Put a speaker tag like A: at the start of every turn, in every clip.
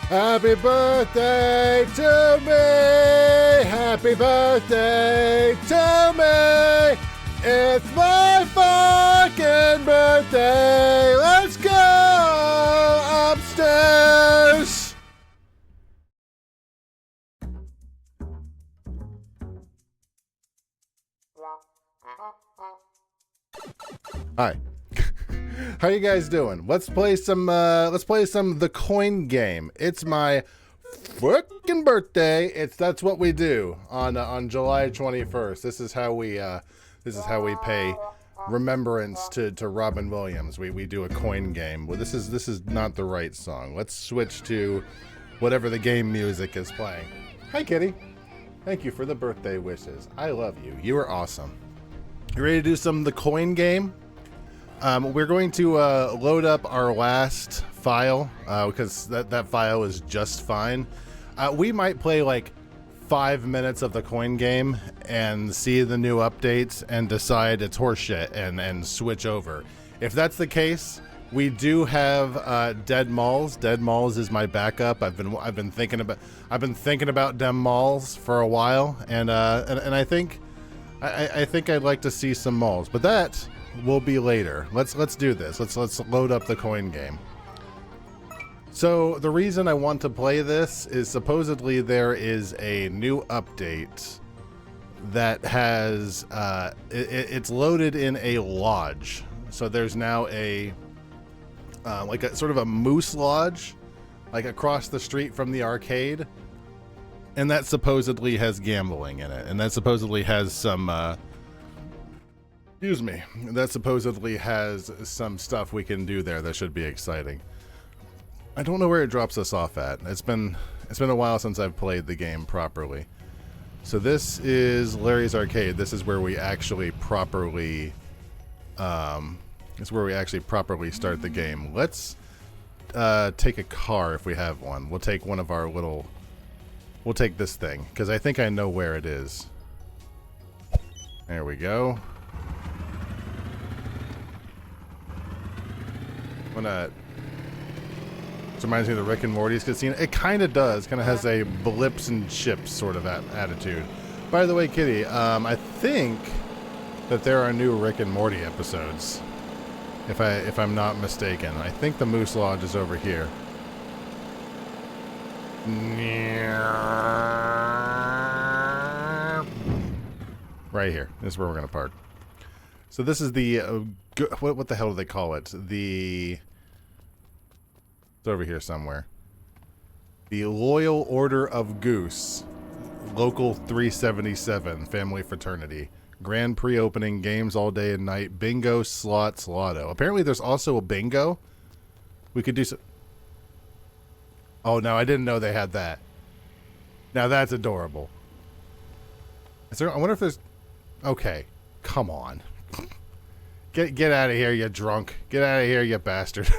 A: Happy birthday to me! Happy birthday to me! It's my fucking birthday! Let's go upstairs! Hi. How you guys doing? Let's play some The Coin Game. It's my fucking birthday. That's what we do on July 21st. This is how we pay remembrance to Robin Williams. We do a coin game. Well, this is not the right song. Let's switch to whatever the game music is playing. Hi, Kitty. Thank you for the birthday wishes. I love you. You are awesome. You ready to do some The Coin Game? We're going to load up our last file because that file is just fine. We might play like 5 minutes of The Coin Game and see the new updates and decide it's horseshit and switch over. If that's the case, we do have Dead Malls. Dead Malls is my backup. I've been thinking about Dead Malls for a while, and I think I'd like to see some malls, but that will be later. Let's do this. Let's load up The Coin Game. So the reason I want to play this is supposedly there is a new update that has it's loaded in a lodge. So there's now a like a sort of a moose lodge like across the street from the arcade, and that supposedly has gambling in it, and that supposedly has some excuse me. That supposedly has some stuff we can do there that should be exciting. I don't know where it drops us off at. It's been a while since I've played the game properly. So this is Larry's Arcade. This is where we actually properly start the game. Let's take a car if we have one. We'll take one of our little. We'll take this thing because I think I know where it is. There we go. This reminds me of the Rick and Morty's casino. It kind of does. Kind of has a blips and chips sort of attitude. By the way, Kitty, I think that there are new Rick and Morty episodes. If I'm not mistaken, I think the Moose Lodge is over here. Right here. This is where we're gonna park. So this is the what the hell do they call it? It's over here somewhere. The Loyal Order of Goose, Local 377, Family Fraternity. Grand pre-opening, games all day and night, bingo, slots, lotto. Apparently there's also a bingo. We could do so. Oh no, I didn't know they had that. Now that's adorable. I wonder if there's... Okay, come on. Get out of here, you drunk. Get out of here, you bastard.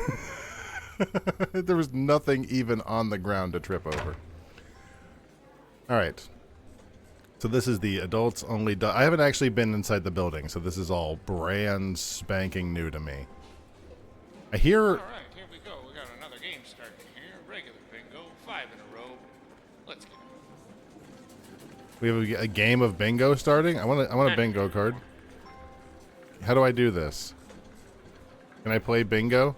A: There was nothing even on the ground to trip over. Alright. So this is the adults only... I haven't actually been inside the building, so this is all brand spanking new to me. I hear...
B: Alright, here we go. We got another game starting here. Regular bingo, 5 in a row. Let's get it.
A: We have a game of bingo starting? I want a bingo card. How do I do this? Can I play bingo?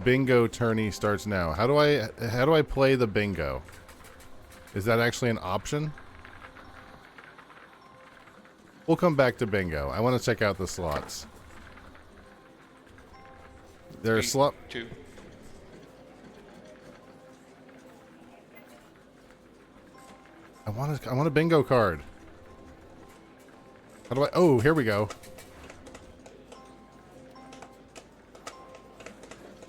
A: Bingo tourney starts now. How do I play the bingo? Is that actually an option? We'll come back to bingo. I want to check out the slots. There are slot
B: 2.
A: I want a bingo card. How do I... Oh, here we go.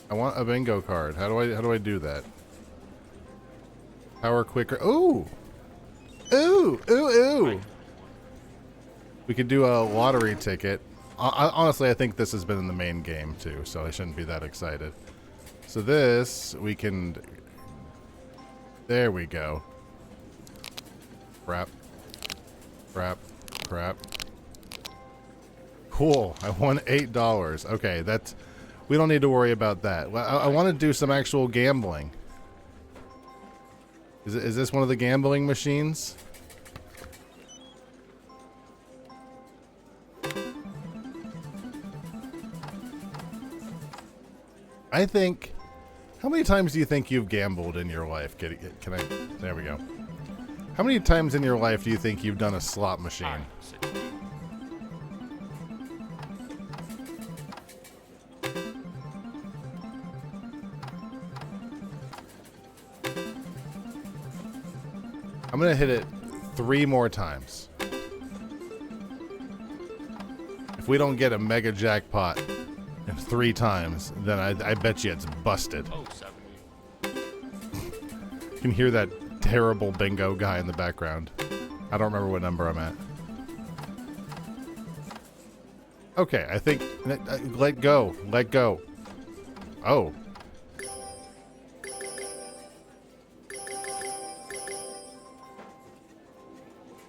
A: I want a bingo card. How do I do that? Power quicker. Ooh. Ooh. Ooh. Ooh. We could do a lottery ticket. Honestly, I think this has been in the main game too, so I shouldn't be that excited. So this, we can... There we go. Crap. Crap. Crap. Cool. I won $8. Okay, that's... We don't need to worry about that. I want to do some actual gambling. Is this one of the gambling machines? I think... How many times do you think you've gambled in your life? Can I... There we go. How many times in your life do you think you've done a slot machine? I'm gonna hit it 3 more times. If we don't get a mega jackpot 3 times, then I bet you it's busted.
B: Oh, 70.
A: You can hear that terrible bingo guy in the background. I don't remember what number I'm at. Okay, I think... Let go. Let go. Oh.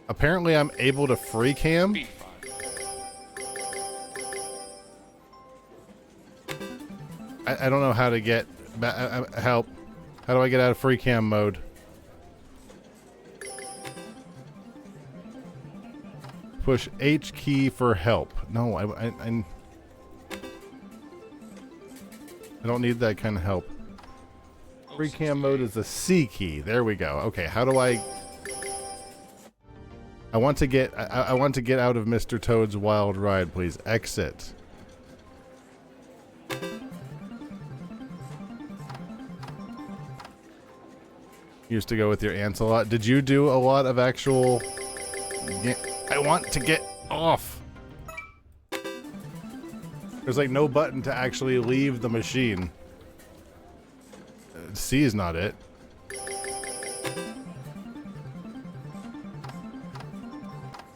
A: Apparently I'm able to free cam.
B: B5.
A: I don't know how to get... help. How do I get out of free cam mode? Push H key for help. No, I don't need that kind of help. Free cam mode is the C key. There we go. Okay, how do I... I want to get out of Mr. Toad's Wild Ride, please. Exit. Used to go with your aunts a lot. Did you do a lot of actual... I want to get off. There's like no button to actually leave the machine. C is not it.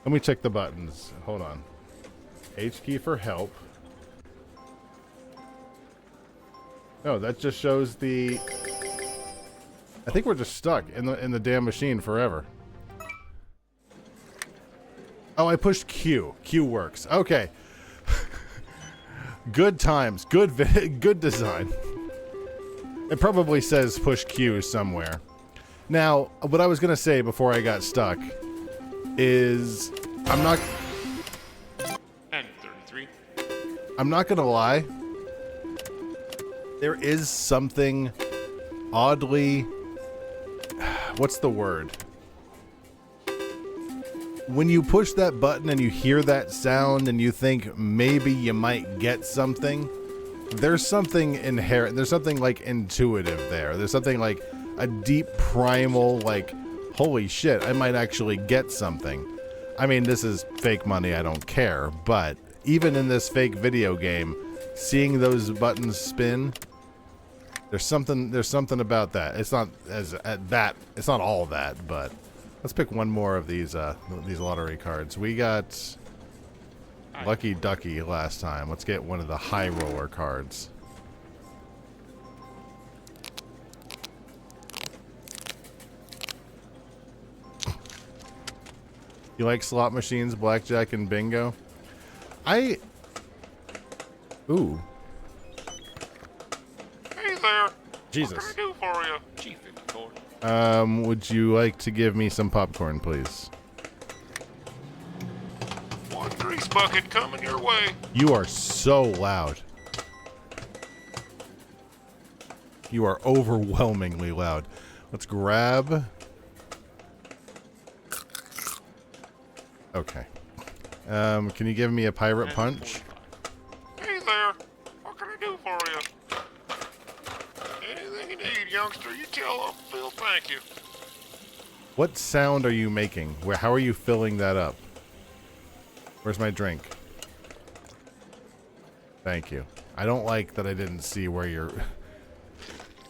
A: Let me check the buttons. Hold on. H key for help. No, that just shows the... I think we're just stuck in the damn machine forever. Oh, I pushed Q. Q works. Okay. Good times. Good design. It probably says push Q somewhere. Now, what I was going to say before I got stuck is I'm not...
B: And 33.
A: I'm not going to lie. There is something oddly... What's the word? When you push that button and you hear that sound and you think maybe you might get something, there's something inherent, there's something like intuitive there. There's something like a deep primal, like, holy shit, I might actually get something. I mean, this is fake money, I don't care, but even in this fake video game, seeing those buttons spin, there's something about that. It's not it's not all that, but let's pick one more of these lottery cards. We got Lucky Ducky last time. Let's get one of the high roller cards. You like slot machines, blackjack, and bingo? Ooh.
B: Hey there.
A: Jesus.
B: What can I do for you? G54.
A: Would you like to give me some popcorn, please?
B: One grease bucket coming your way.
A: You are so loud. You are overwhelmingly loud. Let's grab... Okay. Can you give me a pirate punch?
B: Hey there. What can I do for you? Anything you need, youngster, you tell Uncle Phil thank you.
A: What sound are you making? How are you filling that up? Where's my drink? Thank you. I don't like that I didn't see where you're...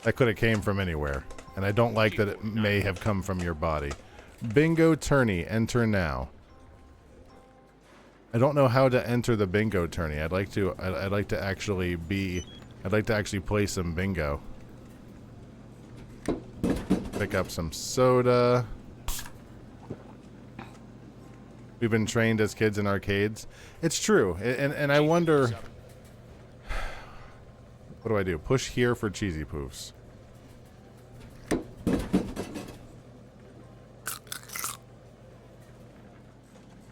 A: That could have came from anywhere. And I don't like that it may have come from your body. Bingo tourney. Enter now. I don't know how to enter the bingo tourney. I'd like to actually play some bingo. Pick up some soda. We've been trained as kids in arcades. It's true. And I wonder... What do I do? Push here for cheesy poofs.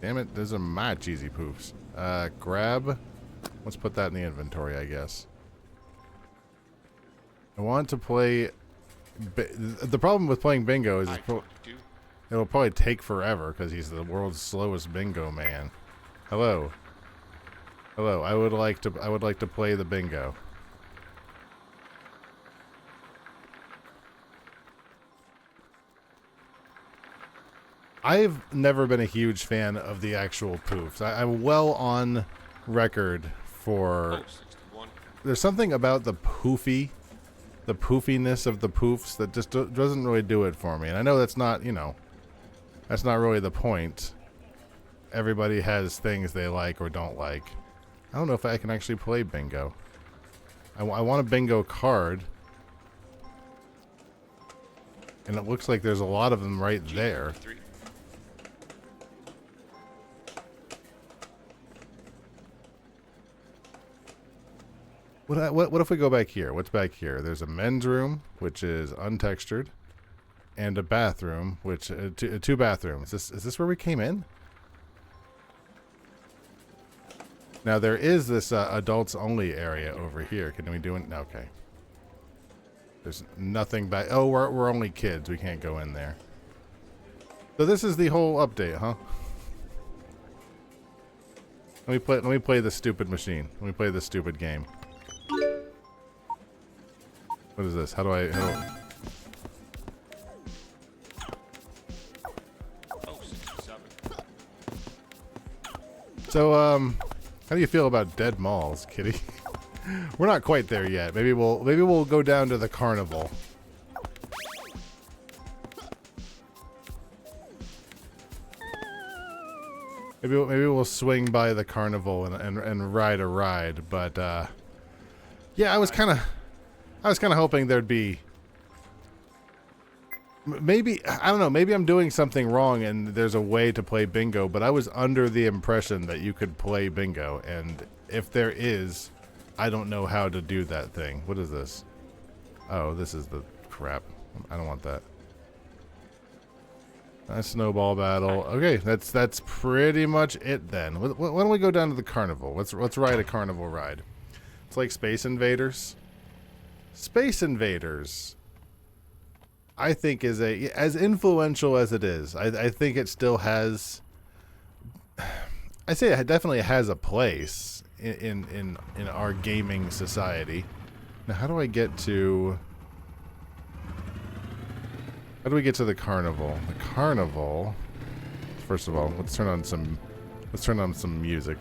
A: Damn it, those are my cheesy poofs. Grab. Let's put that in the inventory, I guess. I want to play... The problem with playing bingo is it'll probably take forever because he's the world's slowest bingo man. Hello. Hello, I would like to play the bingo. I've never been a huge fan of the actual poofs. I'm well on record for... There's something about the poofiness of the poofs that just doesn't really do it for me. And I know that's not, you know, that's not really the point. Everybody has things they like or don't like. I don't know if I can actually play bingo. I want a bingo card. And it looks like there's a lot of them right there. What if we go back here? What's back here? There's a men's room, which is untextured, and a bathroom, which two bathrooms. Is this where we came in? Now there is this adults only area over here. Can we do it? Okay. There's nothing back. Oh, we're only kids. We can't go in there. So this is the whole update, huh? Let me play the stupid machine. Let me play the stupid game. What is this? How do I... So, how do you feel about dead malls, Kitty? We're not quite there yet. Maybe we'll go down to the carnival. Maybe we'll swing by the carnival and ride a ride, but yeah, I was kind of hoping there'd be maybe, I don't know, maybe I'm doing something wrong and there's a way to play bingo, but I was under the impression that you could play bingo, and if there is, I don't know how to do that thing. What is this? Oh, this is the crap. I don't want that. A snowball battle. Okay, that's pretty much it then. Why don't we go down to the carnival? Let's ride a carnival ride. It's like Space Invaders. Space Invaders, I think, is as influential as it is. I think it still has. I say it definitely has a place in our gaming society. Now, how do I get to? How do we get to the carnival? The carnival. First of all, let's turn on some music.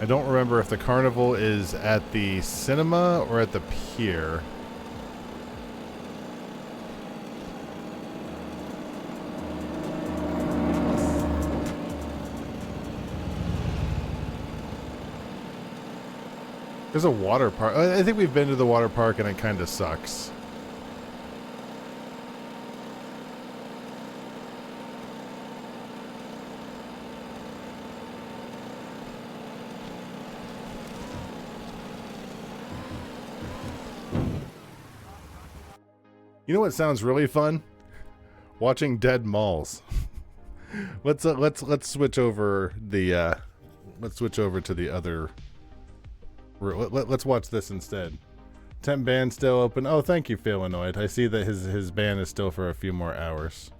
A: I don't remember if the carnival is at the cinema or at the pier. There's a water park. I think we've been to the water park and it kind of sucks. You know what sounds really fun? Watching dead malls. Let's switch over the let's switch over to the other. Let's watch this instead. Temp band still open. Oh, thank you, Phalanoid. I see that his band is still for a few more hours.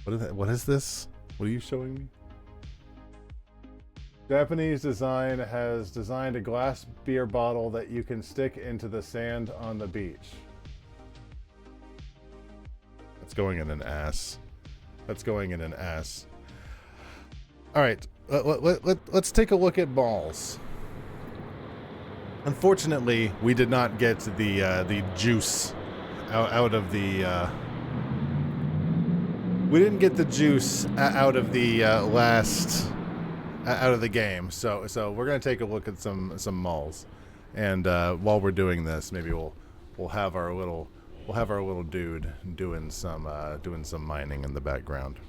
A: What is this? What are you showing me? Japanese design has designed a glass beer bottle that you can stick into the sand on the beach. That's going in an ass. That's going in an ass. All right. Let's take a look at balls. Unfortunately, we did not get the juice out of the. We didn't get the juice out of the last out of the game. So we're gonna take a look at some malls, and while we're doing this, maybe we'll have our little dude doing some mining in the background.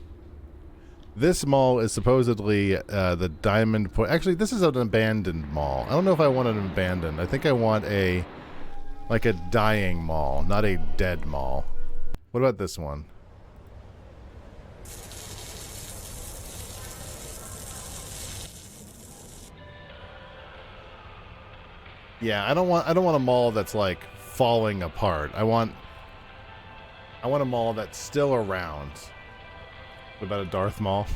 A: This mall is supposedly the Diamond Point. Actually, this is an abandoned mall. I don't know if I want an abandoned. I think I want a dying mall, not a dead mall. What about this one? Yeah, I don't want a mall that's like falling apart. I want a mall that's still around. What about a Darth Mall?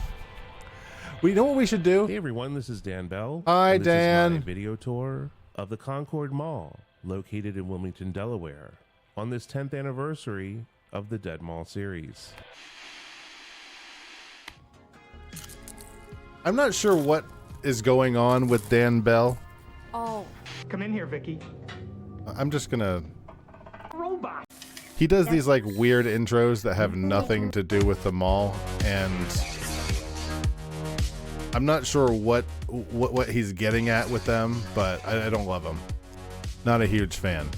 A: We know what we should do?
C: Hey everyone, this is Dan Bell.
A: Hi,
C: and this
A: Dan.
C: is my video tour of the Concord Mall, located in Wilmington, Delaware, on this 10th anniversary of the Dead Mall series.
A: I'm not sure what is going on with Dan Bell.
D: Oh.
E: Come in here, Vicky.
A: I'm just gonna...
E: Robot.
A: He does these like weird intros that have nothing to do with the mall, and I'm not sure what he's getting at with them, but I don't love him. Not a huge fan.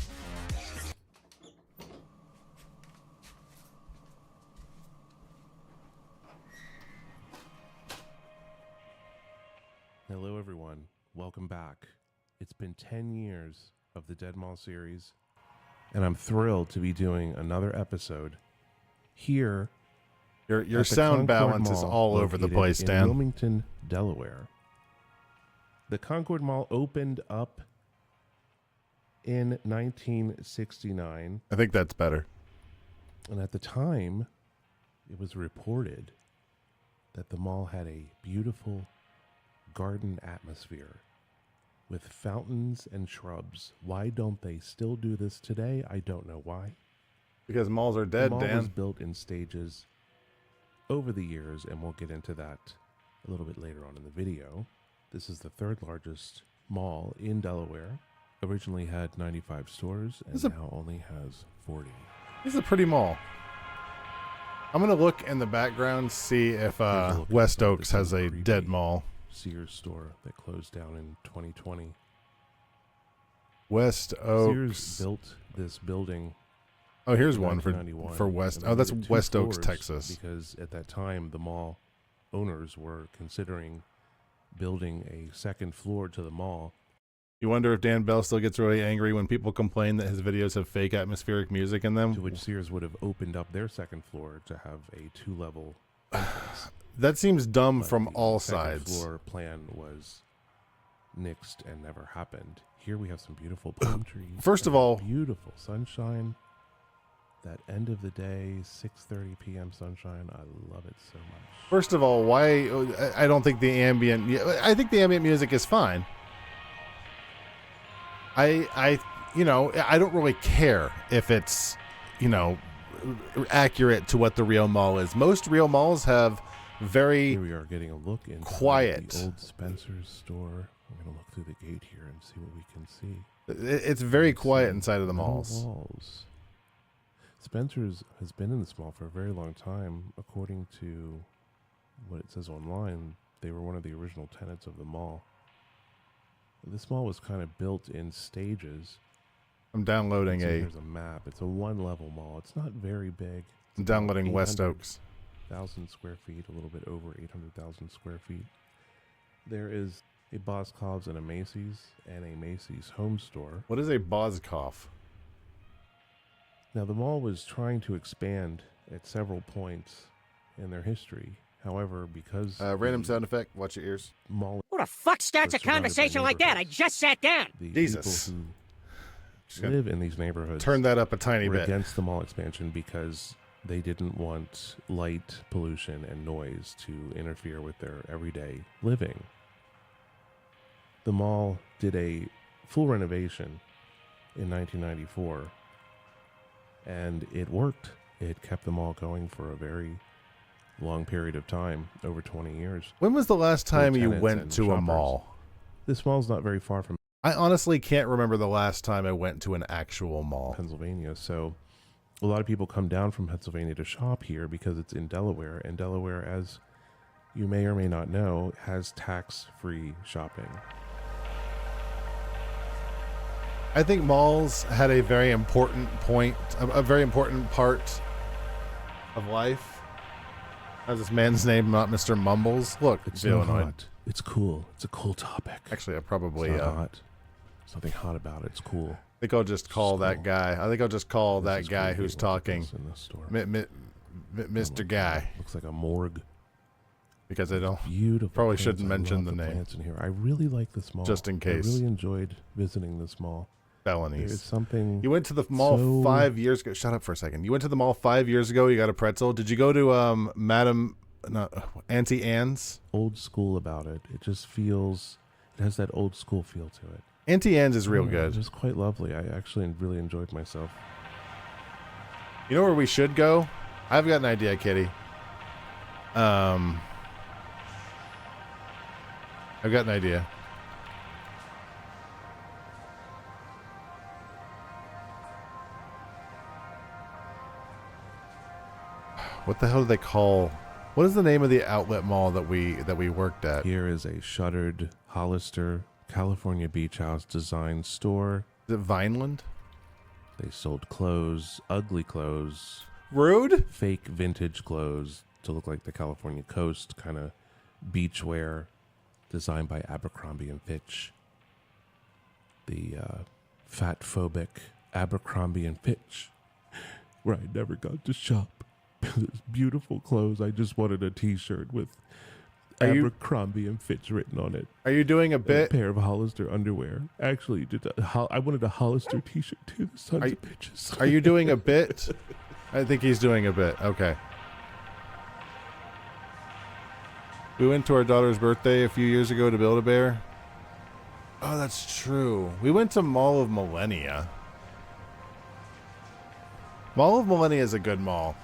C: Hello everyone, welcome back. It's been 10 years of the Dead Mall series, and I'm thrilled to be doing another episode here.
A: Your
C: at the
A: sound
C: Concord
A: balance is
C: Mall,
A: all over the
C: located
A: place,
C: in
A: Dan.
C: Wilmington, Delaware. The Concord Mall opened up in 1969,
A: I think that's better.
C: and at the time, it was reported that the mall had a beautiful garden atmosphere with fountains and shrubs. Why don't they still do this today? I don't know why.
A: Because malls are dead,
C: The mall was
A: Dan.
C: built in stages over the years, and we'll get into that a little bit later on in the video. This is the third largest mall in Delaware. Originally had 95 stores, and
A: This is a-
C: now only has 40.
A: This is a pretty mall. I'm gonna look in the background, see if
C: Here's a look
A: West
C: inside
A: Oaks
C: this
A: has a
C: creepy
A: dead mall.
C: Sears store that closed down in 2020.
A: West
C: Sears
A: Oaks.
C: built this building
A: Oh, here's
C: in
A: one for
C: 1991,
A: West.
C: and they
A: Oh, that's
C: needed 2
A: West Oaks,
C: floors
A: Texas.
C: Because at that time, the mall owners were considering building a second floor to the mall.
A: You wonder if Dan Bell still gets really angry when people complain that his videos have fake atmospheric music in them.
C: To which Sears would have opened up their second floor to have a 2-level entrance.
A: That seems dumb
C: But
A: from
C: the
A: all
C: second
A: sides.
C: floor plan was nixed and never happened. Here we have some beautiful palm trees.
A: First of
C: and
A: all-
C: beautiful sunshine. That end of the day, 6:30 p.m. sunshine. I love it so much.
A: First of all, why? I don't think the ambient. I think the ambient music is fine. I don't really care if it's, accurate to what the real mall is. Most real malls have very.
C: Here we are getting a look into
A: quiet.
C: the old Spencer's store. We're gonna look through the gate here and see what we can see.
A: It's very
C: Let's
A: quiet
C: see.
A: inside of the
C: No
A: malls.
C: walls. Spencer's has been in this mall for a very long time. According to what it says online, they were one of the original tenants of the mall. This mall was kind of built in stages.
A: I'm downloading
C: So
A: a.
C: here's a map. It's a 1-level mall. It's not very big.
A: I'm downloading West Oaks.
C: 1,000 square feet, a little bit over 800,000 square feet. There is a Boscov's and a Macy's and a Macy's home store.
A: What is a Bozkov?
C: Now, the mall was trying to expand at several points in their history. However, because
A: Random
C: the
A: sound effect. Watch your ears.
C: mall
D: Who the fuck starts a
C: That's surrounded by
D: conversation like that? I
C: neighborhoods.
D: just sat down.
C: the
A: Jesus.
C: people
A: Just
C: who
A: gonna
C: live in these neighborhoods
A: turn that up a tiny
C: were
A: bit.
C: against the mall expansion because they didn't want light pollution and noise to interfere with their everyday living. The mall did a full renovation in 1994, and it worked. It kept the mall going for a very long period of time, over 20 years.
A: When was the last time you
C: tenants
A: went
C: and
A: to a
C: shoppers.
A: mall?
C: This mall's not very far from
A: I honestly can't remember the last time I went to an actual mall.
C: Pennsylvania, so a lot of people come down from Pennsylvania to shop here because it's in Delaware, and Delaware, as you may or may not know, has tax-free shopping.
A: I think malls had a very important point, a very important part of life. How's this man's name not Mr. Mumbles? Look,
C: It's
A: feel
C: so
A: annoyed.
C: hot. It's cool. It's a cool topic.
A: Actually, I probably
C: it's not hot. Something hot about it. It's cool.
A: I think I'll just call that
C: Cool.
A: guy. I think I'll just call
C: This
A: that
C: is
A: guy
C: creepy.
A: who's
C: Look at
A: talking
C: this in this store.
A: Mr. Guy,
C: Looks like a morgue.
A: because I don't.
C: Beautiful.
A: Probably
C: plants.
A: shouldn't
C: I
A: mention
C: love
A: the name.
C: plants in here. I really like this mall.
A: Just in case.
C: I really enjoyed visiting this mall. There's
A: Felonies.
C: something.
A: You went to the mall
C: So-
A: 5 years ago. Shut up for a second. You went to the mall 5 years ago. You got a pretzel. Did you go to Auntie Anne's?
C: old school about it. It just feels. It has that old school feel to it.
A: Auntie Anne's is real
C: Yeah,
A: good.
C: It was quite lovely. I actually really enjoyed myself.
A: You know where we should go? I've got an idea, Kitty. I've got an idea. What the hell do they call? What is the name of the outlet mall that we worked at?
C: Here is a shuttered Hollister California Beach House design store.
A: Is it Vineland?
C: They sold clothes, ugly clothes,
A: Rude?
C: fake vintage clothes to look like the California coast, kind of beachwear, designed by Abercrombie and Fitch. The fat phobic Abercrombie and Fitch, where I never got to shop. There's beautiful clothes. I just wanted a T-shirt with
A: Are you-
C: Abercrombie and Fitch written on it.
A: Are you doing a
C: A
A: bit?
C: pair of Hollister underwear. Actually, I wanted a Hollister T-shirt too. The sons
A: Are
C: of
A: you-
C: bitches.
A: Are you doing a bit? I think he's doing a bit. Okay. We went to our daughter's birthday a few years ago to Build-A-Bear. Oh, that's true. We went to Mall of Millennia. Mall of Millennia is a good mall.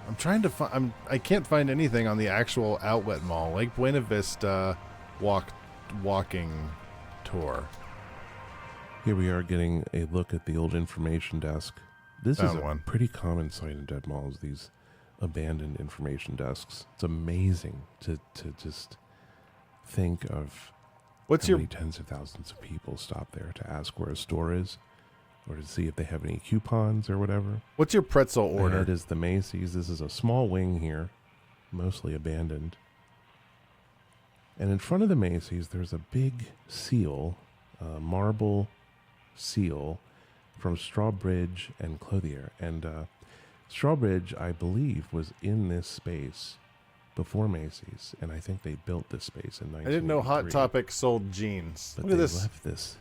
A: I'm trying to find. I can't find anything on the actual outlet mall, like Buena Vista walking tour.
C: Here we are getting a look at the old information desk. This is
A: Found
C: a
A: one.
C: pretty common sight in dead malls, these abandoned information desks. It's amazing to just think of
A: What's
C: how
A: your
C: many tens of thousands of people stop there to ask where a store is or to see if they have any coupons or whatever.
A: pretzel order?
C: Ahead is the Macy's. This is a small wing here, mostly abandoned. And in front of the Macy's, there's a big seal, a marble seal from Strawbridge and Clothier. And Strawbridge, I believe, was in this space before Macy's, and I think they built this space in 1983.
A: I didn't know Hot Topic sold jeans.
C: But
A: Look at
C: they
A: this.
C: left this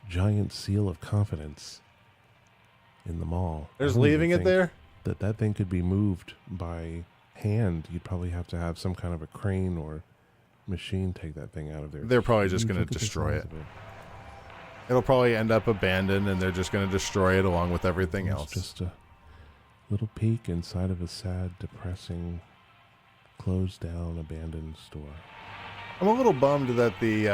C: giant seal of confidence in the mall.
A: They're just
C: I don't
A: leaving
C: even
A: it
C: think
A: there?
C: that thing could be moved by hand. You'd probably have to have some kind of a crane or machine take that thing out of there.
A: They're probably just
C: Huge.
A: gonna
C: Look at the
A: destroy
C: size
A: it.
C: of
A: It'll probably end up abandoned, and they're just going to destroy it along with everything
C: It's
A: else.
C: just a little peek inside of a sad, depressing, closed down, abandoned store.
A: I'm a little bummed that the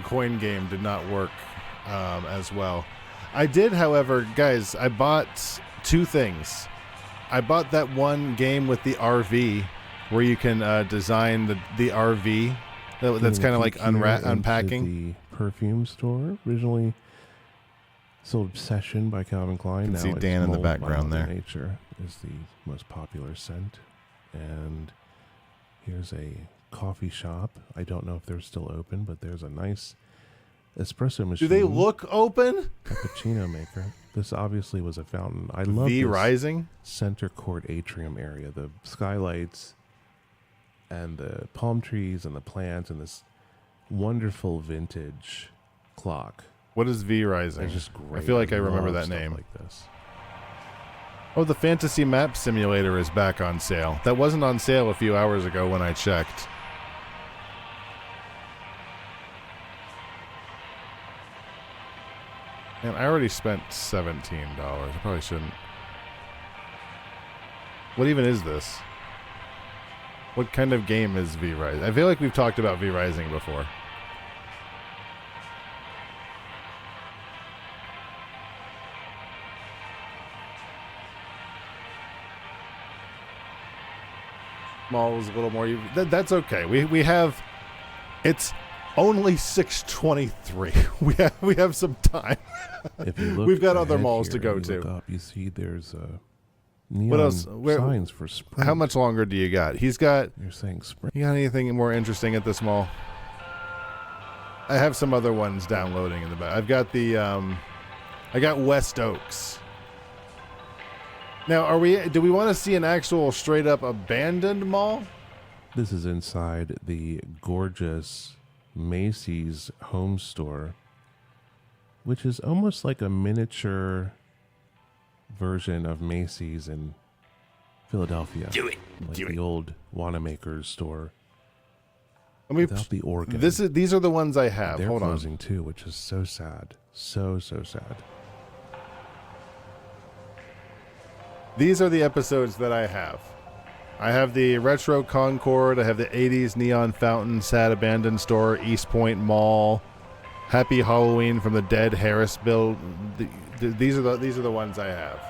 A: coin game did not work as well. I did, however, guys. I bought two things. I bought that one game with the RV, where you can design the RV. That's kind of like unpacking.
C: The perfume store originally sold Obsession by Calvin Klein.
A: You can
C: Now
A: see
C: it's
A: Dan in the
C: Mold by
A: background
C: Mother
A: there.
C: Nature is the most popular scent. And here's a coffee shop. I don't know if they're still open, but there's a nice espresso machine.
A: Do they look open?
C: Cappuccino maker. This obviously was a fountain. I love
A: V
C: this
A: Rising.
C: center court atrium area. The skylights and the palm trees and the plants and this wonderful vintage clock.
A: What is V Rising?
C: It's just great.
A: I feel like I remember
C: love
A: that
C: stuff
A: name.
C: like this.
A: Oh, the Fantasy Map Simulator is back on sale. That wasn't on sale a few hours ago when I checked. And I already spent $17. I probably shouldn't. What even is this? What kind of game is V Rising? I feel like we've talked about V Rising before. Mall is a little more. That's okay. We have. It's only 6:23. We have some time.
C: If you look
A: We've got other
C: ahead
A: malls to
C: here
A: go
C: and you look
A: to.
C: up, you see there's neon
A: else?
C: signs for spring.
A: How much longer do you got? He's got.
C: You're saying spring?
A: You got anything more interesting at this mall? I have some other ones downloading in the back. I've got the. I got West Oaks. Now, do we want to see an actual straight up abandoned mall?
C: This is inside the gorgeous Macy's home store, which is almost like a miniature version of Macy's in Philadelphia.
A: Do it.
C: Like
A: Do
C: the
A: it.
C: old Wanamaker's store
A: Let
C: without the organ.
A: These are the ones I have.
C: They're
A: Hold on.
C: closing too, which is so sad. So sad.
A: These are the episodes that I have. I have the Retro Concord. I have the 80s Neon Fountain, Sad Abandoned Store, East Point Mall, Happy Halloween from the Dead Harrisville. These are the ones I have.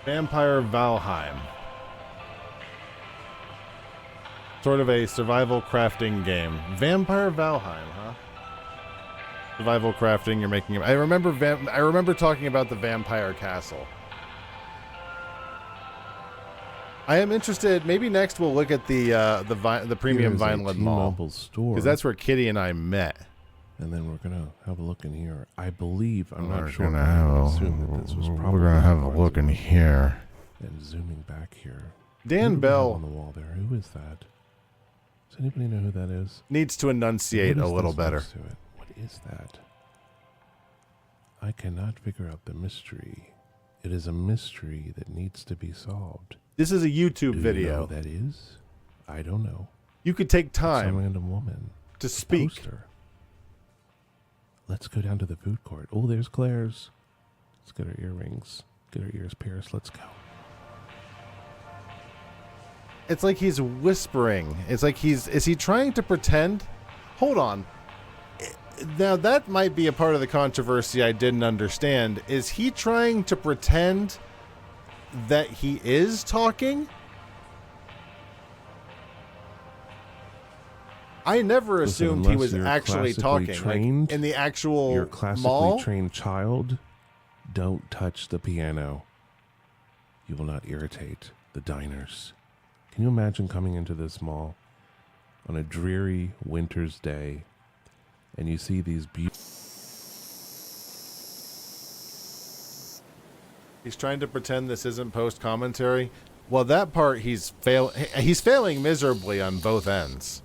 A: Vampire Valheim. Sort of a survival crafting game. Vampire Valheim, huh? Survival crafting. You're making. I remember talking about the Vampire Castle. I am interested. Maybe next we'll look at the premium
C: Here's a
A: Vineland Mall,
C: T-Mobile store,
A: because that's where Kitty and I met.
C: and then we're gonna have a look in here. I believe I'm
A: We're
C: not sure.
A: gonna
C: but
A: have
C: I
A: a-
C: assume that this was
A: we're
C: probably
A: gonna have a
C: Barnes
A: look in
C: and Noble.
A: here.
C: And zooming back here,
A: Dan
C: Who do we have on
A: Bell
C: the wall there. Who is that? Does anybody know who that is?
A: needs to enunciate
C: What
A: a
C: is
A: little
C: this
A: better.
C: next to it? What is that? I cannot figure out the mystery. It is a mystery that needs to be solved.
A: This is a YouTube
C: Do you know
A: video.
C: who that is? I don't know.
A: You could take
C: Some
A: time
C: random woman.
A: to speak.
C: Poster. Let's go down to the food court. Oh, there's Claire's. Let's get her earrings. Get her ears pierced. Let's go.
A: It's like he's whispering. It's like is he trying to pretend? Hold on. Now that might be a part of the controversy I didn't understand. Is he trying to pretend that he is talking? I never
C: Listen,
A: assumed he
C: unless
A: was
C: you're
A: actually
C: classically
A: talking. Like,
C: trained,
A: in the actual
C: Your classically
A: mall.
C: trained child, don't touch the piano. You will not irritate the diners. Can you imagine coming into this mall on a dreary winter's day and you see these beautiful...
A: He's trying to pretend this isn't post commentary. Well, that part he's failing miserably on both ends.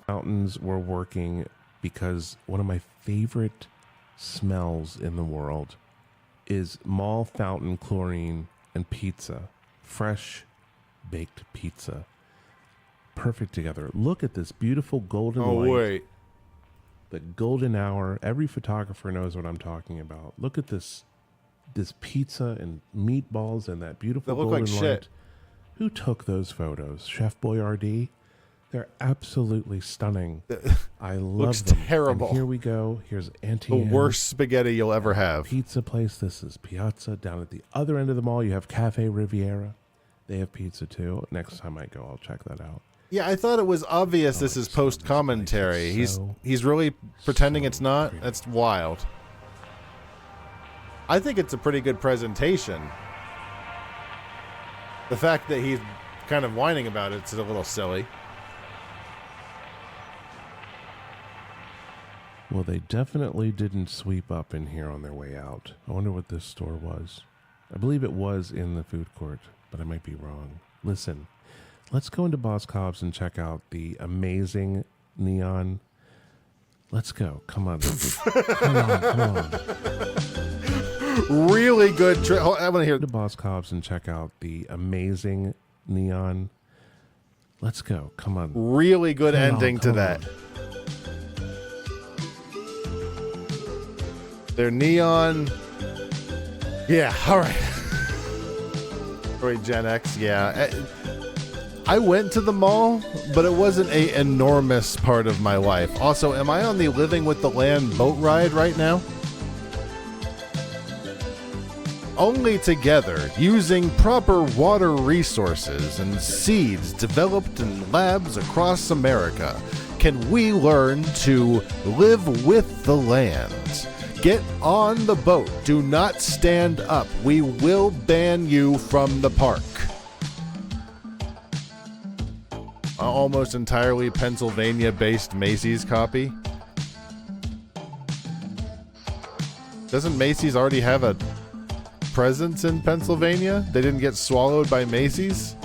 C: Fountains were working because one of my favorite smells in the world is mall fountain chlorine and pizza. Fresh baked pizza. Perfect together. Look at this beautiful golden
A: Oh
C: light.
A: wait.
C: The golden hour. Every photographer knows what I'm talking about. Look at this pizza and meatballs and that beautiful
A: They look
C: golden
A: like
C: light.
A: shit.
C: Who took those photos? Chef Boyardee? They're absolutely stunning. I love
A: Looks
C: them.
A: terrible.
C: And here we go. Here's Auntie
A: The
C: Anne's
A: worst spaghetti you'll ever have.
C: pizza place. This is Piazza. Down at the other end of the mall, you have Cafe Riviera. They have pizza too. Next time I go, I'll check that out.
A: Yeah, I thought it was obvious this is
C: it's
A: post commentary.
C: so-
A: He's really pretending it's not.
C: creepy.
A: That's wild. I think it's a pretty good presentation. The fact that he's kind of whining about it's a little silly.
C: Well, they definitely didn't sweep up in here on their way out. I wonder what this store was. I believe it was in the food court, but I might be wrong. Listen, let's go into Boss Cobb's and check out the amazing neon. Let's go. Come on. Come on.
A: Really good. I want to hear.
C: To Boss Cobb's and check out the amazing neon. Let's go. Come on.
A: Really good
C: Come on,
A: ending to
C: come
A: that.
C: on.
A: They're neon. Yeah, all right. Sorry, Gen X. Yeah. I went to the mall, but it wasn't an enormous part of my life. Also, am I on the Living with the Land boat ride right now? Only together, using proper water resources and seeds developed in labs across America, can we learn to live with the land. Get on the boat. Do not stand up. We will ban you from the park. Almost entirely Pennsylvania-based Macy's copy. Doesn't Macy's already have a presence in Pennsylvania? They didn't get swallowed by Macy's?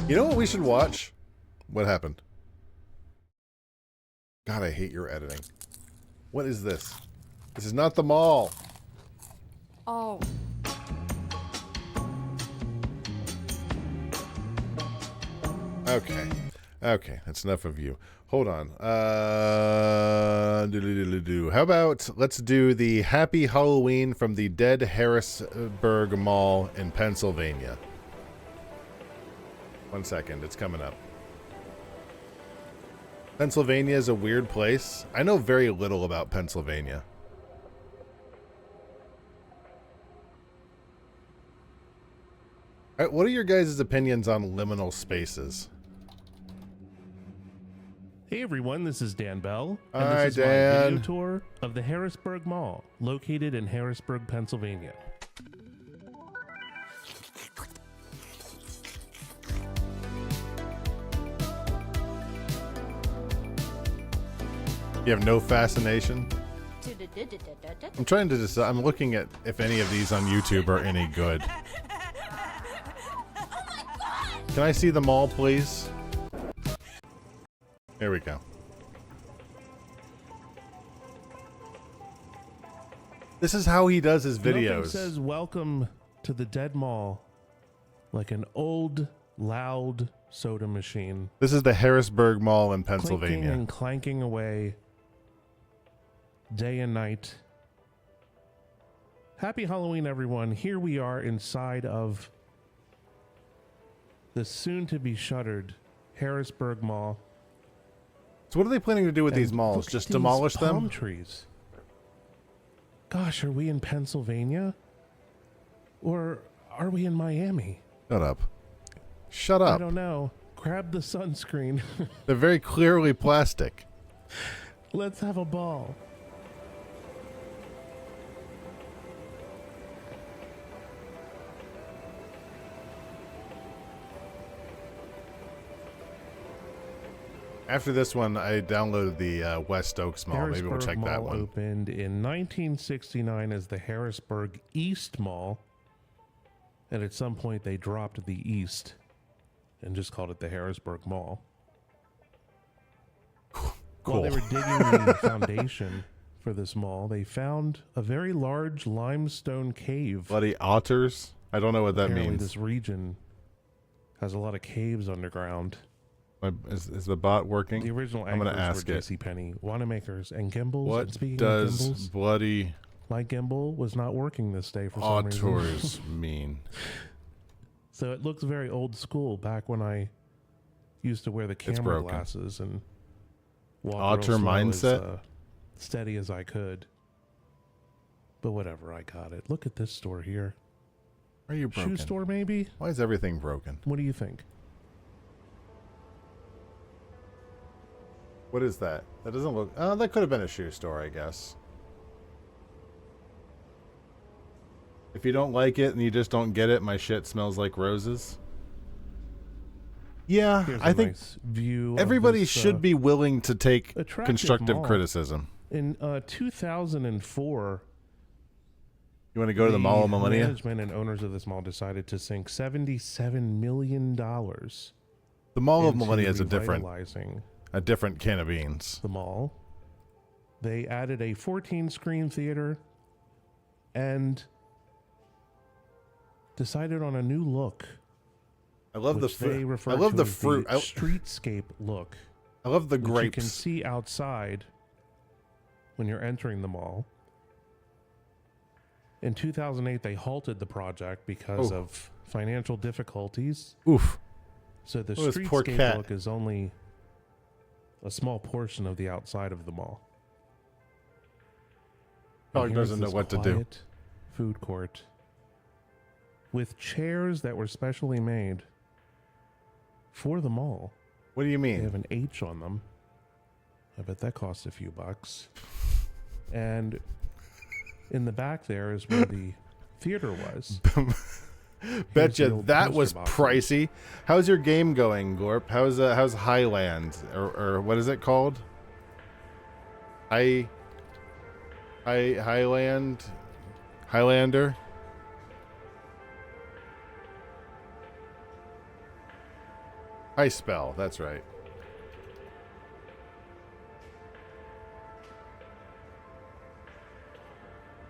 A: You know what we should watch? What happened? God, I hate your editing. What is this? This is not the mall.
D: Oh.
A: Okay. Okay, that's enough of you. Hold on. How about let's do the Happy Halloween from the Dead Harrisburg Mall in Pennsylvania. 1 second, it's coming up. Pennsylvania is a weird place. I know very little about Pennsylvania. All right, what are your guys' opinions on liminal spaces?
C: Hey everyone, this is Dan Bell, and
A: Hi,
C: this is my
A: Dan.
C: video tour of the Harrisburg Mall, located in Harrisburg, Pennsylvania.
A: You have no fascination? I'm trying to decide. I'm looking at if any of these on YouTube are any good. Can I see them all, please? There we go. This is how he does his
C: Nothing
A: videos.
C: says welcome to the Dead Mall like an old, loud soda machine.
A: This is the Harrisburg Mall in
C: Clinking
A: Pennsylvania.
C: and clanking away day and night. Happy Halloween, everyone. Here we are inside of the soon-to-be shuttered Harrisburg Mall.
A: So what are they planning to do with
C: And
A: these malls?
C: look at
A: Just
C: these
A: demolish
C: palm
A: them?
C: trees. Gosh, are we in Pennsylvania? Or are we in Miami?
A: Shut up. Shut
C: I
A: up.
C: don't know. Grab the sunscreen.
A: They're very clearly plastic.
C: Let's have a ball.
A: After this one, I downloaded the West Oaks Mall. Maybe we'll
C: Harrisburg
A: check
C: Mall
A: that one.
C: opened in 1969 as the Harrisburg East Mall. And at some point they dropped the East and just called it the Harrisburg Mall. While they
A: Cool.
C: were digging the foundation for this mall, they found a very large limestone cave.
A: Bloody otters? I don't know what that
C: Apparently
A: means.
C: this region has a lot of caves underground.
A: Is the bot working?
C: The original
A: I'm gonna
C: anchors
A: ask
C: were
A: it.
C: JCPenney, Wanamaker's, and Gimbals.
A: What
C: And speaking
A: does
C: of Gimbals,
A: bloody
C: my gimbal was not working this day for some reason.
A: otters mean?
C: So it looks very old school back when I used to wear the camera
A: broken.
C: glasses and walk
A: Otter
C: real slow
A: mindset?
C: steady as I could. But whatever, I got it. Look at this store here.
A: Are you broken?
C: Shoe store maybe?
A: Why is everything broken?
C: What do you think?
A: What is that? That doesn't look... Oh, that could have been a shoe store, I guess. If you don't like it and you just don't get it, my shit smells like roses. Yeah,
C: Here's
A: I
C: a
A: think
C: nice view.
A: everybody
C: of this,
A: should be willing to take
C: attractive
A: constructive
C: mall.
A: criticism.
C: In 2004,
A: You want to go to the Mall of Millennia?
C: management and owners of this mall decided to sink $77 million
A: The Mall of
C: into
A: Millennia is a different can of beans.
C: the mall. They added a 14-screen theater and decided on a new look.
A: I love the
C: which they
A: fruit.
C: refer
A: I love
C: to
A: the
C: as
A: fruit.
C: the streetscape look.
A: I love the
C: Which you can
A: grapes.
C: see outside when you're entering the mall. In 2008, they halted the project because
A: Oh.
C: of financial difficulties.
A: Oof.
C: So the
A: Oh, this poor
C: streetscape
A: cat.
C: look is only a small portion of the outside of the mall.
A: Dog
C: And here's
A: doesn't know
C: this
A: what to do.
C: quiet food court with chairs that were specially made for the mall.
A: What do you
C: They
A: mean?
C: have an H on them. I bet that costs a few bucks. And in the back there is where the theater was. Here's the
A: Betcha
C: old
A: that
C: poster
A: was
C: boxes.
A: pricey. How's your game going, Gorp? How's Highland or what is it called? Highlander. High spell. That's right.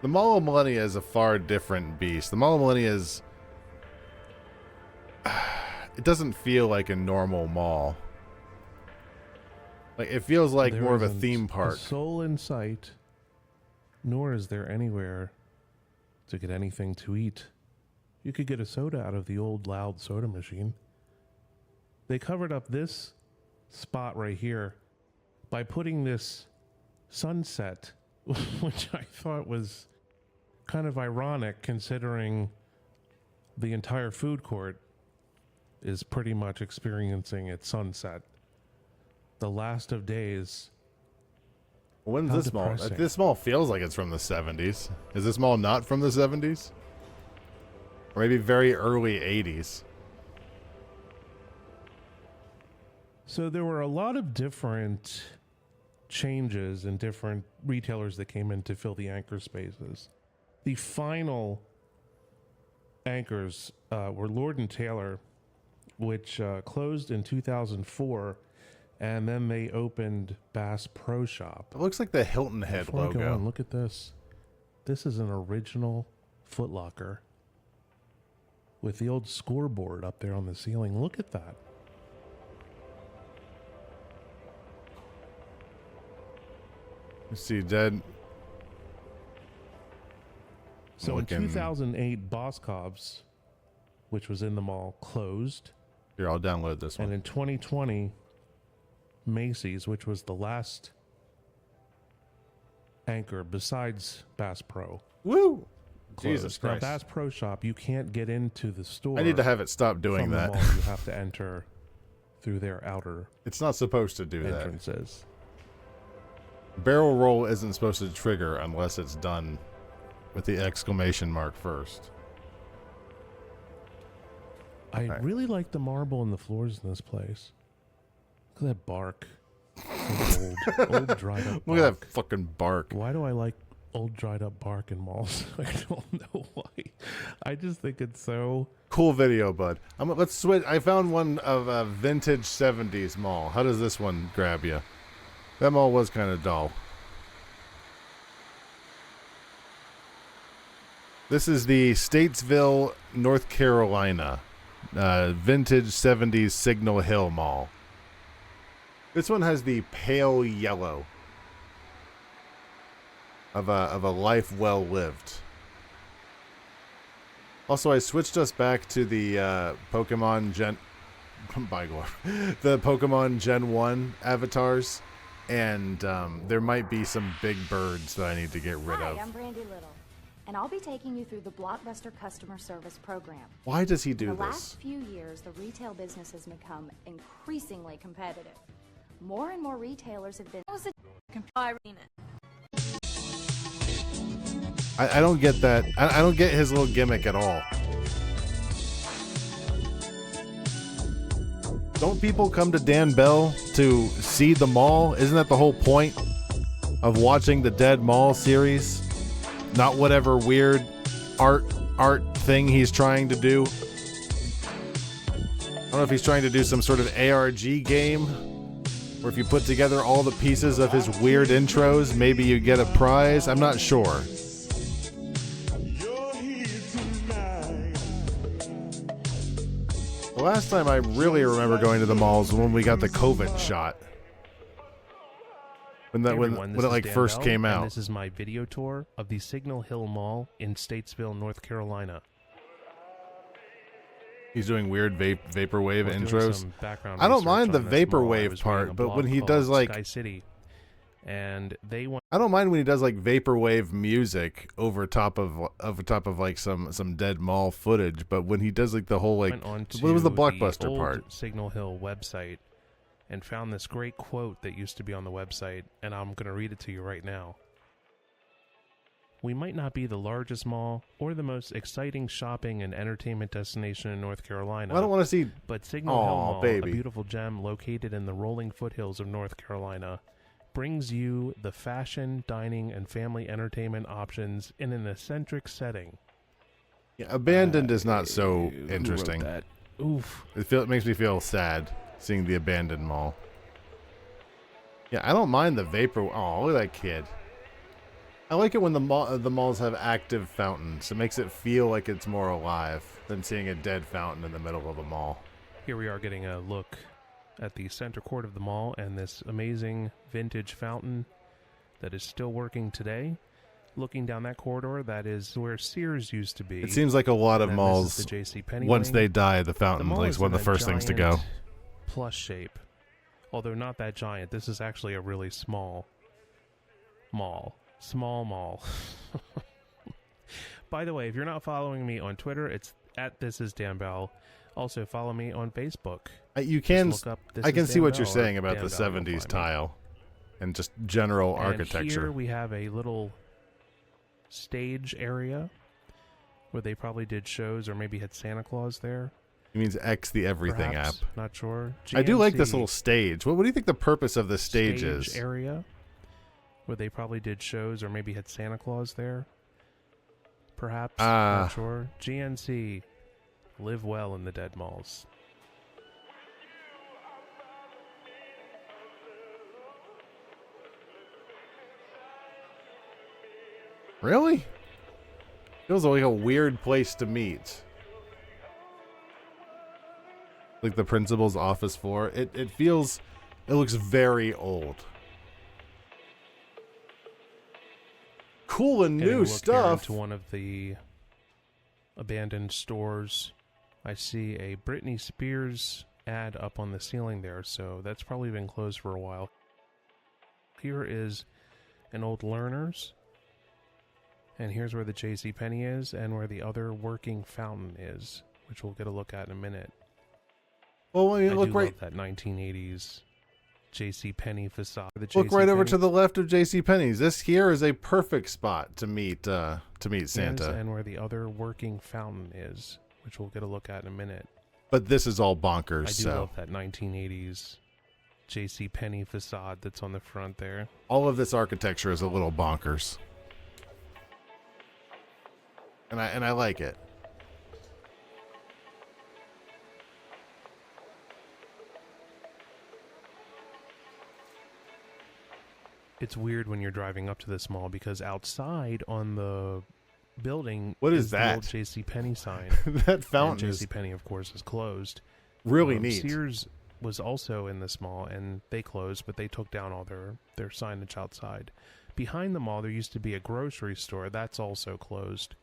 A: The Mall of Millennia is a far different beast. The Mall of Millennia is. It doesn't feel like a normal mall. Like it feels like
C: There
A: more of a
C: isn't
A: theme park.
C: A soul in sight, nor is there anywhere to get anything to eat. You could get a soda out of the old loud soda machine. They covered up this spot right here by putting this sunset, which I thought was kind of ironic considering the entire food court is pretty much experiencing its sunset. The last of days.
A: When's
C: How
A: this mall?
C: depressing.
A: This mall feels like it's from the 70s. Is this mall not from the 70s? Or maybe very early 80s.
C: So there were a lot of different changes and different retailers that came in to fill the anchor spaces. The final anchors were Lord and Taylor, which closed in 2004, and then they opened Bass Pro Shop.
A: It looks like the Hilton Head
C: Before I go
A: logo.
C: on, look at this. This is an original Foot Locker with the old scoreboard up there on the ceiling. Look at that.
A: You see dead.
C: So
A: Looking-
C: in 2008, Boscov's, which was in the mall, closed.
A: Here, I'll download this
C: And
A: one.
C: in 2020, Macy's, which was the last anchor besides Bass Pro,
A: Woo!
C: closed.
A: Jesus
C: Now,
A: Christ.
C: Bass Pro Shop, you can't get into the store.
A: I need to have it stop doing
C: from
A: that.
C: the mall. You have to enter through their outer
A: It's not supposed to do
C: entrances.
A: that. Barrel roll isn't supposed to trigger unless it's done with the exclamation mark first.
C: I
A: Right.
C: really like the marble in the floors in this place. Look at that bark. So old dried up
A: Look at
C: bark.
A: that fucking bark.
C: Why do I like old dried up bark in malls? I don't know why. I just think it's so.
A: Cool video, bud. Let's switch. I found one of a vintage 70s mall. How does this one grab you? That mall was kind of dull. This is the Statesville, North Carolina, vintage 70s Signal Hill Mall. This one has the pale yellow of a life well lived. Also, I switched us back to the Pokemon Gen... the Pokemon Gen 1 avatars, and there might be some big birds that I need to get rid
F: Hi,
A: of.
F: I'm Brandy Little, and I'll be taking you through the Blockbuster Customer Service Program.
A: Why does he
F: In
A: do
F: the
A: this?
F: last few years, the retail business has become increasingly competitive. More and more retailers have been...
A: I don't get that. I don't get his little gimmick at all. Don't people come to Dan Bell to see the mall? Isn't that the whole point of watching the Dead Mall series? Not whatever weird art thing he's trying to do. I don't know if he's trying to do some sort of ARG game, or if you put together all the pieces of his weird intros, maybe you get a prize. I'm not sure. The last time I really remember going to the malls was when we got the COVID shot. When
C: Hey
A: when
C: everyone,
A: it
C: this is
A: like
C: Dan
A: first
C: Bell,
A: came
C: and
A: out.
C: this is my video tour of the Signal Hill Mall in Statesville, North Carolina.
A: He's doing weird vaporwave
C: was doing
A: intros.
C: some background
A: I don't
C: research
A: mind the
C: on this mall. I
A: vaporwave
C: was
A: part,
C: reading a
A: but when
C: blog
A: he does,
C: called
A: like-
C: Sky City, and they went
A: I don't mind when he does like vaporwave music over top of like some dead mall footage, but when he does like the whole like
C: on to
A: what was the blockbuster
C: old
A: part?
C: Signal Hill website and found this great quote that used to be on the website, and I'm going to read it to you right now. We might not be the largest mall or the most exciting shopping and entertainment destination in North Carolina.
A: I don't want to see.
C: But Signal Hill
A: Aw,
C: Mall,
A: baby.
C: a beautiful gem located in the rolling foothills of North Carolina, brings you the fashion, dining, and family entertainment options in an eccentric setting.
A: Yeah, abandoned is not so interesting.
C: Oof.
A: It makes me feel sad seeing the abandoned mall. Yeah, I don't mind the vapor. Oh, look at that kid. I like it when the malls have active fountains. It makes it feel like it's more alive than seeing a dead fountain in the middle of a mall.
C: Here we are getting a look at the center court of the mall and this amazing vintage fountain that is still working today. Looking down that corridor, that is where Sears used to be.
A: It seems like a lot of
C: And
A: malls,
C: this is the JCPenney
A: once
C: wing.
A: they die, the
C: The
A: fountain
C: mall
A: like
C: is
A: one of
C: in
A: the
C: a
A: first things to go.
C: giant plus shape. Although not that giant. This is actually a really small mall. Small mall. By the way, if you're not following me on Twitter, it's at This Is Dan Bell. Also, follow me on Facebook.
A: You can.
C: Just look up This
A: I can
C: Is
A: see
C: Dan
A: what you're
C: Bell or
A: saying about
C: Dan
A: the
C: Bell, you'll
A: 70s
C: find me.
A: tile and just general
C: And
A: architecture.
C: here we have a little stage area where they probably did shows or maybe had Santa Claus there.
A: It means X the Everything
C: Perhaps,
A: app.
C: Not sure.
A: I do like this
C: GNC
A: little stage. What do you think the purpose of this stage is?
C: area where they probably did shows or maybe had Santa Claus there. Perhaps. Not sure. GNC. Live well in the dead malls.
A: Really? Feels like a weird place to meet. Like the principal's office floor. It looks very old. Cool and
C: Getting a
A: new
C: look here
A: stuff.
C: into one of the abandoned stores. I see a Britney Spears ad up on the ceiling there, so that's probably been closed for a while. Here is an old Learner's. And here's where the JCPenney is and where the other working fountain is, which we'll get a look at in a minute.
A: Well, when you
C: I
A: look
C: do
A: right,
C: love that 1980s JCPenney facade.
A: look right over
C: JCPenney
A: to the left of JCPenney's. This here is a perfect spot to meet Santa.
C: and where the other working fountain is, which we'll get a look at in a minute.
A: But this is all bonkers.
C: I do
A: so
C: love that 1980s JCPenney facade that's on the front there.
A: all of this architecture is a little bonkers, and I like it.
C: It's weird when you're driving up to this mall because outside on the building
A: What is
C: the
A: that?
C: old JCPenney sign.
A: That fountain
C: And
A: is
C: JCPenney, of course, is closed.
A: really neat.
C: Sears was also in this mall, and they closed, but they took down all their signage outside. Behind the mall, there used to be a grocery store. That's also closed.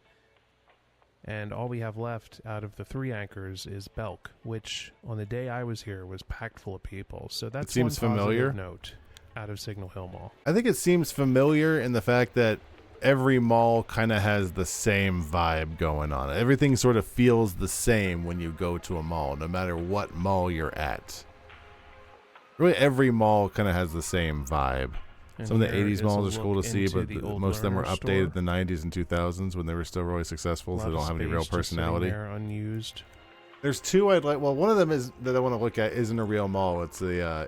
C: And all we have left out of the three anchors is Belk, which on the day I was here was packed full of people. So that's
A: seems
C: one positive
A: familiar.
C: note out of Signal Hill Mall.
A: I think it seems familiar in the fact that every mall kind of has the same vibe going on. Everything sort of feels the same when you go to a mall, no matter what mall you're at. Really, every mall kind of has the same vibe.
C: And
A: Some of the
C: here
A: 80s
C: is a
A: malls are
C: look
A: cool to see,
C: into
A: but
C: the old
A: most of them were
C: Lerner
A: updated
C: store.
A: in the 90s and 2000s when they were still really successful, so they
C: Lot
A: don't
C: of
A: have any real
C: space just sitting
A: personality.
C: there, unused.
A: There's two I'd like. Well, one of them is that I want to look at isn't a real mall. It's the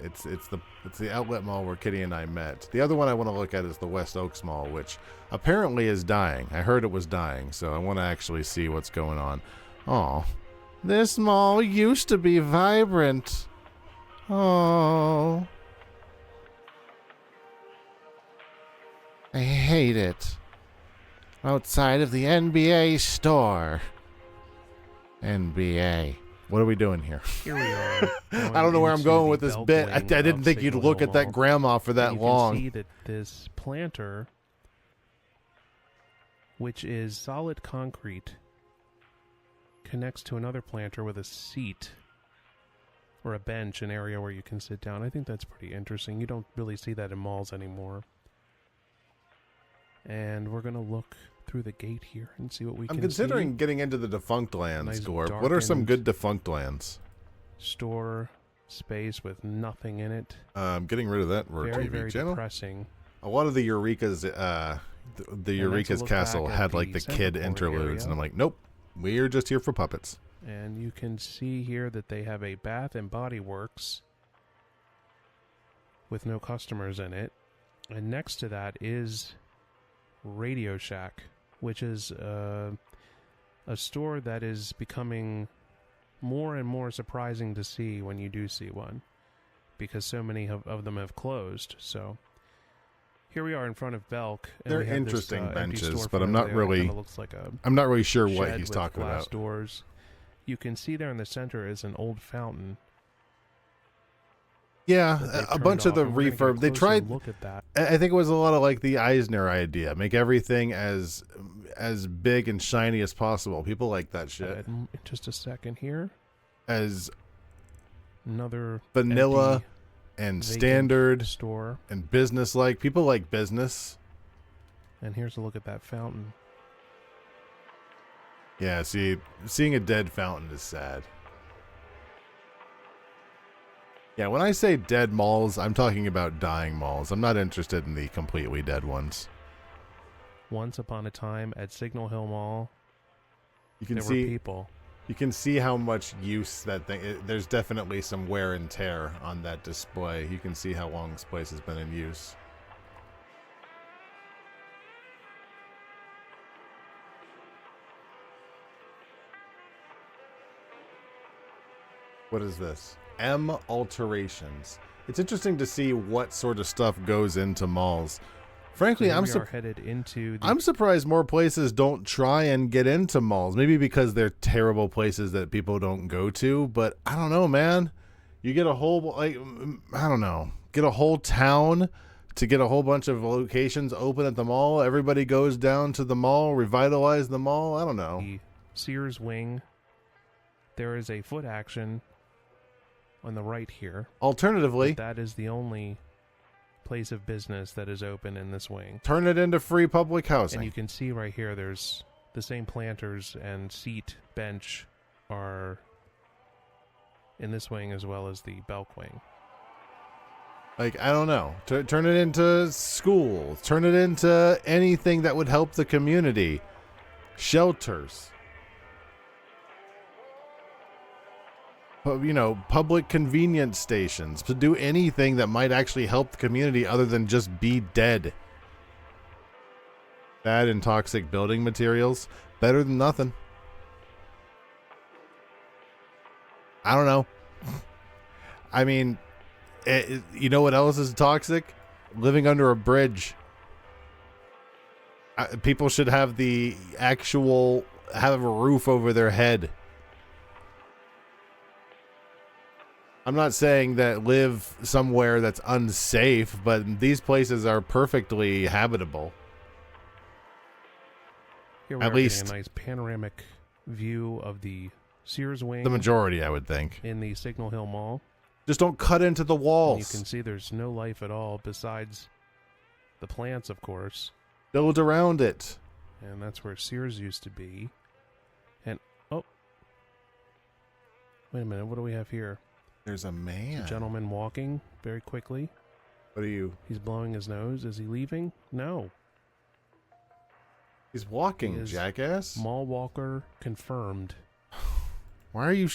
A: it's the outlet mall where Kitty and I met. The other one I want to look at is the West Oaks Mall, which apparently is dying. I heard it was dying, so I want to actually see what's going on. Oh, this mall used to be vibrant. Oh, I hate it. Outside of the NBA store. NBA. What are we doing here?
C: Here we are.
A: I don't know where I'm going with this
C: Belk
A: bit. I
C: wing
A: didn't
C: of
A: think you'd
C: Signal
A: look
C: Hill
A: at that
C: Mall.
A: grandma for that
C: And you
A: long.
C: can see that this planter, which is solid concrete, connects to another planter with a seat or a bench, an area where you can sit down. I think that's pretty interesting. You don't really see that in malls anymore. And we're going to look through the gate here and see what we can see.
A: I'm considering getting into the defunct lands,
C: Nice
A: Gorb. What are some
C: darkened
A: good defunct lands?
C: Store space with nothing in it.
A: I'm getting rid of that Road
C: Very,
A: TV
C: very
A: channel.
C: depressing.
A: A lot of the Eureka's, the
C: And that's a
A: Eureka's
C: look
A: castle
C: back at
A: had like
C: the
A: the
C: central
A: kid
C: court
A: interludes,
C: area.
A: and I'm like, nope, we're just here for puppets.
C: And you can see here that they have a Bath and Body Works with no customers in it. And next to that is Radio Shack, which is a store that is becoming more and more surprising to see when you do see one, because so many of them have closed. So here we are in front of Belk. And
A: They're
C: we have
A: interesting
C: this, empty
A: benches,
C: storefront
A: but I'm
C: over
A: not
C: there.
A: really-
C: Kinda looks like a
A: I'm not really sure what
C: shed
A: he's
C: with
A: talking
C: glass
A: about.
C: doors. You can see there in the center is an old fountain.
A: Yeah,
C: that they
A: a
C: turned
A: bunch of
C: off,
A: the
C: and we're gonna get a
A: refurb. They
C: closer
A: tried.
C: look at that.
A: I think it was a lot of like the Eisner idea, make everything as big and shiny as possible. People like that shit.
C: In just a second here,
A: As
C: another
A: vanilla
C: empty,
A: and
C: vacant
A: standard
C: store,
A: and business like. People like business.
C: and here's a look at that fountain.
A: Yeah, see, seeing a dead fountain is sad. Yeah, when I say dead malls, I'm talking about dying malls. I'm not interested in the completely dead ones.
C: Once upon a time at Signal Hill Mall,
A: You can
C: there were
A: see
C: people.
A: you can see how much use that thing. There's definitely some wear and tear on that display. You can see how long this place has been in use. What is this? M Alterations. It's interesting to see what sort of stuff goes into malls. Frankly,
C: Here
A: I'm
C: we are headed into the
A: I'm surprised more places don't try and get into malls. Maybe because they're terrible places that people don't go to. But I don't know, man. You get a whole I don't know. Get a whole town to get a whole bunch of locations open at the mall. Everybody goes down to the mall, revitalize the mall. I don't know.
C: the Sears wing. There is a foot action on the right here.
A: Alternatively,
C: That is the only place of business that is open in this wing.
A: turn it into free public
C: And
A: housing.
C: you can see right here, there's the same planters and seat bench are in this wing as well as the Belk wing.
A: Like, I don't know. Turn it into school. Turn it into anything that would help the community. Shelters. You know, public convenience stations. To do anything that might actually help the community other than just be dead. Bad and toxic building materials. Better than nothing. I don't know. I mean, you know what else is toxic? Living under a bridge. People should have the actual have a roof over their head. I'm not saying that live somewhere that's unsafe, but these places are perfectly habitable.
C: Here we
A: At
C: are getting
A: least-
C: a nice panoramic view of the Sears wing
A: The majority, I would think.
C: in the Signal Hill Mall.
A: Just don't cut into the
C: And you
A: walls.
C: can see there's no life at all besides the plants, of course.
A: Build around it.
C: And that's where Sears used to be. And, oh. Wait a minute, what do we have here?
A: There's a
C: A
A: man.
C: gentleman walking very quickly.
A: What are you?
C: He's blowing his nose. Is he leaving? No.
A: He's walking,
C: He is
A: jackass.
C: Mall walker confirmed.
A: Why are you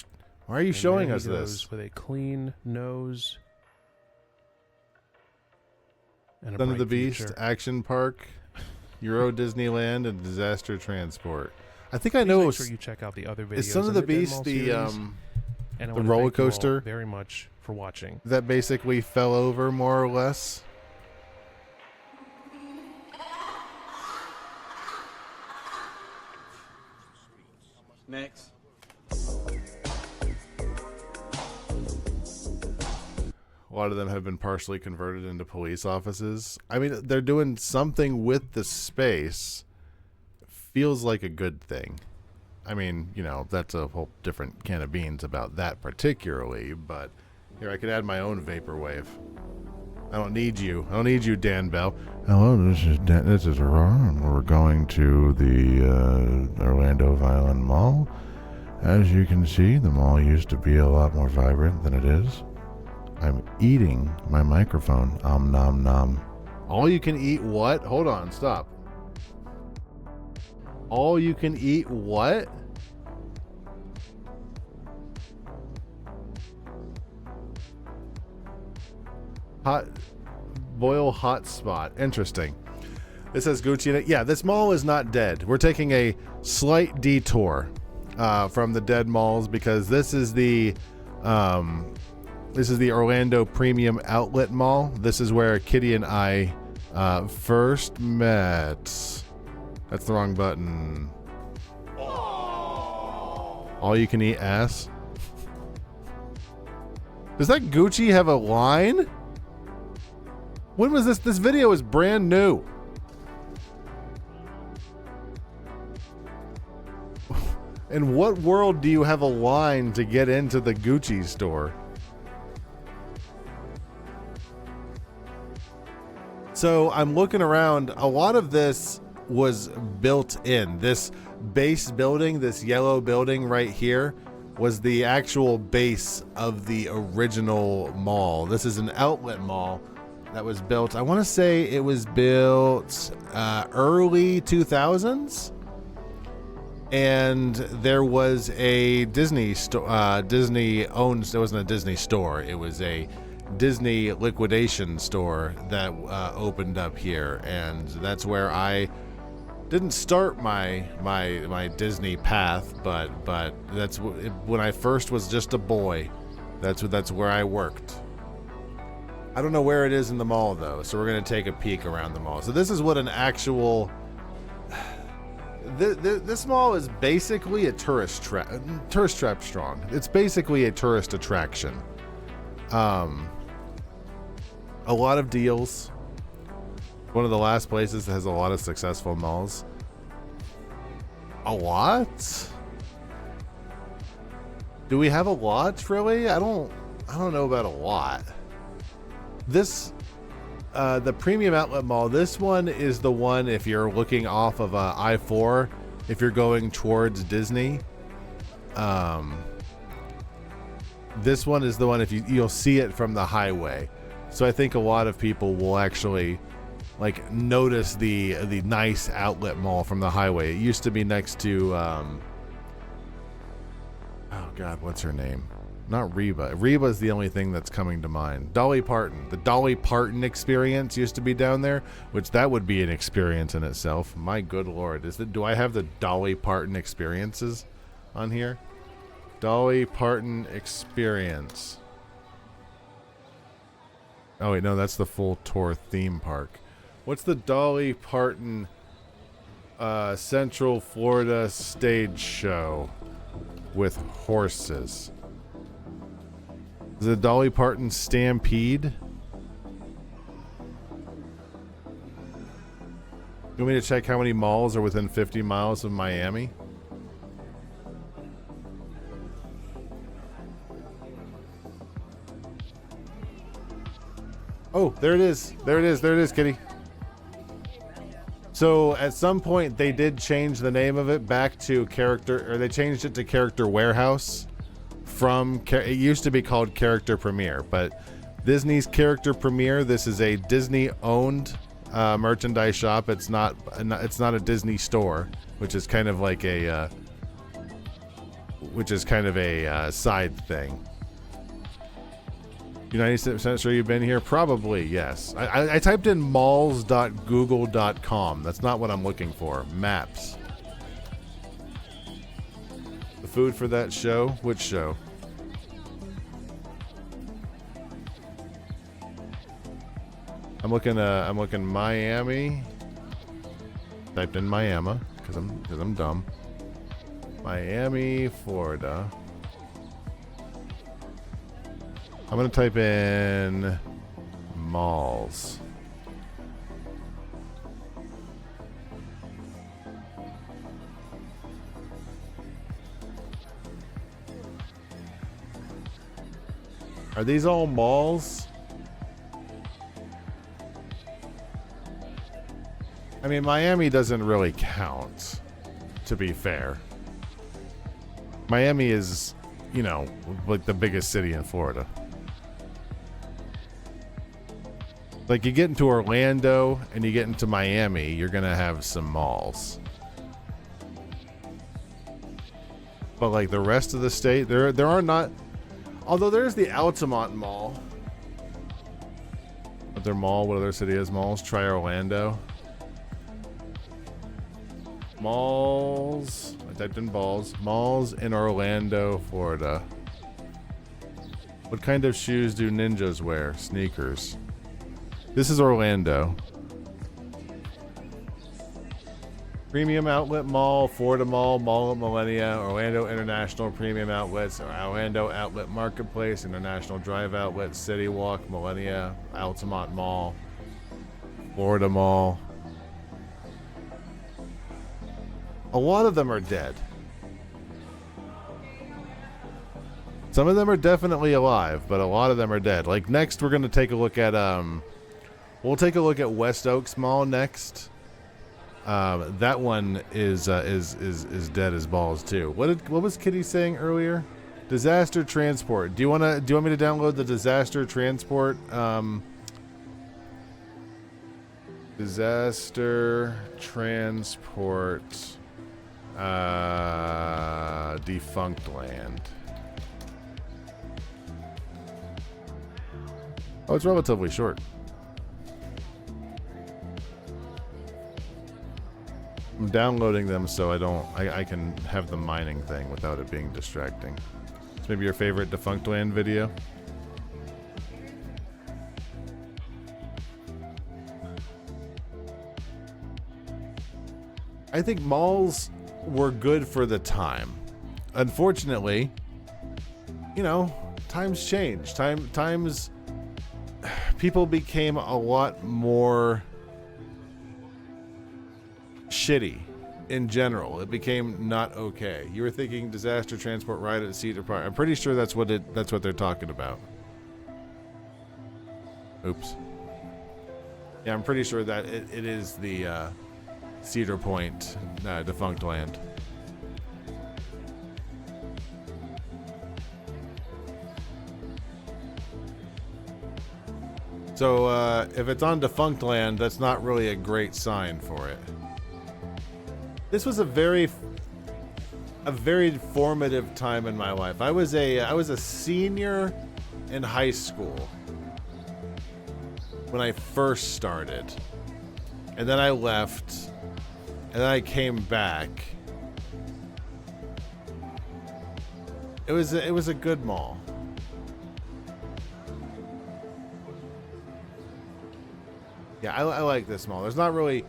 C: And
A: showing
C: there
A: us
C: he
A: this?
C: goes with a clean nose and a
A: Son of
C: bright
A: the Beast,
C: future.
A: Action Park, Euro Disneyland, and Disaster Transport. I think I
C: Please
A: know.
C: make sure you check out the other videos.
A: Is Son of
C: in
A: the
C: Dead
A: Beast
C: Mall
A: the
C: series. And I
A: the
C: wanna
A: roller
C: thank you all
A: coaster?
C: very much for watching.
A: that basically fell over more or less?
G: Next.
A: A lot of them have been partially converted into police offices. I mean, they're doing something with the space. Feels like a good thing. I mean, you know, that's a whole different can of beans about that particularly, but here, I could add my own vaporwave. I don't need you. I don't need you, Dan Bell. Hello, this is Ron. We're going to the Orlando Violin Mall. As you can see, the mall used to be a lot more vibrant than it is. I'm eating my microphone. Nom nom. All you can eat what? Hold on, stop. All you can eat what? Boil hotspot. Interesting. It says Gucci in it. Yeah, this mall is not dead. We're taking a slight detour from the dead malls because this is the Orlando Premium Outlet Mall. This is where Kitty and I first met. That's the wrong button. All you can eat ass. Does that Gucci have a line? When was this? This video is brand new. In what world do you have a line to get into the Gucci store? So I'm looking around. A lot of this was built in. This base building, this yellow building right here, was the actual base of the original mall. This is an outlet mall that was built, I want to say it was built early 2000s. And there was a Disney store, Disney owned, it wasn't a Disney store, it was a Disney liquidation store that opened up here. And that's where I didn't start my Disney path, but that's when I first was just a boy. That's where I worked. I don't know where it is in the mall though, so we're gonna take a peek around the mall. So this is what an actual. This mall is basically a tourist trap strong. It's basically a tourist attraction. A lot of deals. One of the last places that has a lot of successful malls. A lot? Do we have a lot, really? I don't know about a lot. This, the Premium Outlet Mall, this one is the one if you're looking off of I-4, if you're going towards Disney. This one is the one if you'll see it from the highway. So I think a lot of people will actually like notice the nice outlet mall from the highway. It used to be next to oh god, what's her name? Not Reba. Reba is the only thing that's coming to mind. Dolly Parton. The Dolly Parton experience used to be down there, which that would be an experience in itself. My good lord. Do I have the Dolly Parton experiences on here? Dolly Parton experience. Oh wait, no, that's the full tour theme park. What's the Dolly Parton Central Florida stage show with horses? Is it Dolly Parton Stampede? You want me to check how many malls are within 50 miles of Miami? Oh, there it is. There it is. There it is, Kitty. So at some point they did change the name of it back to Character, or they changed it to Character Warehouse. It used to be called Character Premiere, but Disney's Character Premiere. This is a Disney-owned merchandise shop. It's not a Disney store, which is kind of like a side thing. You 97% sure you've been here? Probably, yes. I typed in malls.google.com. That's not what I'm looking for. Maps. The food for that show? Which show? I'm looking Miami. Typed in Miami because I'm dumb. Miami, Florida. I'm gonna type in malls. Are these all malls? I mean, Miami doesn't really count, to be fair. Miami is, you know, like the biggest city in Florida. Like, you get into Orlando and you get into Miami, you're gonna have some malls. But like the rest of the state, there are not. Although there's the Altamont Mall. Other mall, what other city has malls? Try Orlando. Malls. I typed in balls. Malls in Orlando, Florida. What kind of shoes do ninjas wear? Sneakers. This is Orlando. Premium Outlet Mall, Florida Mall, Mall at Millennia, Orlando International Premium Outlets, Orlando Outlet Marketplace, International Drive Outlet, City Walk, Millennia, Altamont Mall, Florida Mall. A lot of them are dead. Some of them are definitely alive, but a lot of them are dead. Like next, we're gonna take a look at we'll take a look at West Oaks Mall next. That one is dead as balls too. What was Kitty saying earlier? Disaster transport. Do you want me to download the disaster transport? Disaster transport. Defunct land. Oh, it's relatively short. I'm downloading them so I can have the mining thing without it being distracting. It's maybe your favorite Defunct Land video. I think malls were good for the time. Unfortunately, you know, times change. Times people became a lot more shitty in general. It became not okay. You were thinking disaster transport right at Cedar Park. I'm pretty sure that's what they're talking about. Oops. Yeah, I'm pretty sure that it is the Cedar Point Defunct Land. So if it's on Defunct Land, that's not really a great sign for it. This was a very formative time in my life. I was a senior in high school when I first started, and then I left, and then I came back. It was a good mall. Yeah, I like this mall. There's not really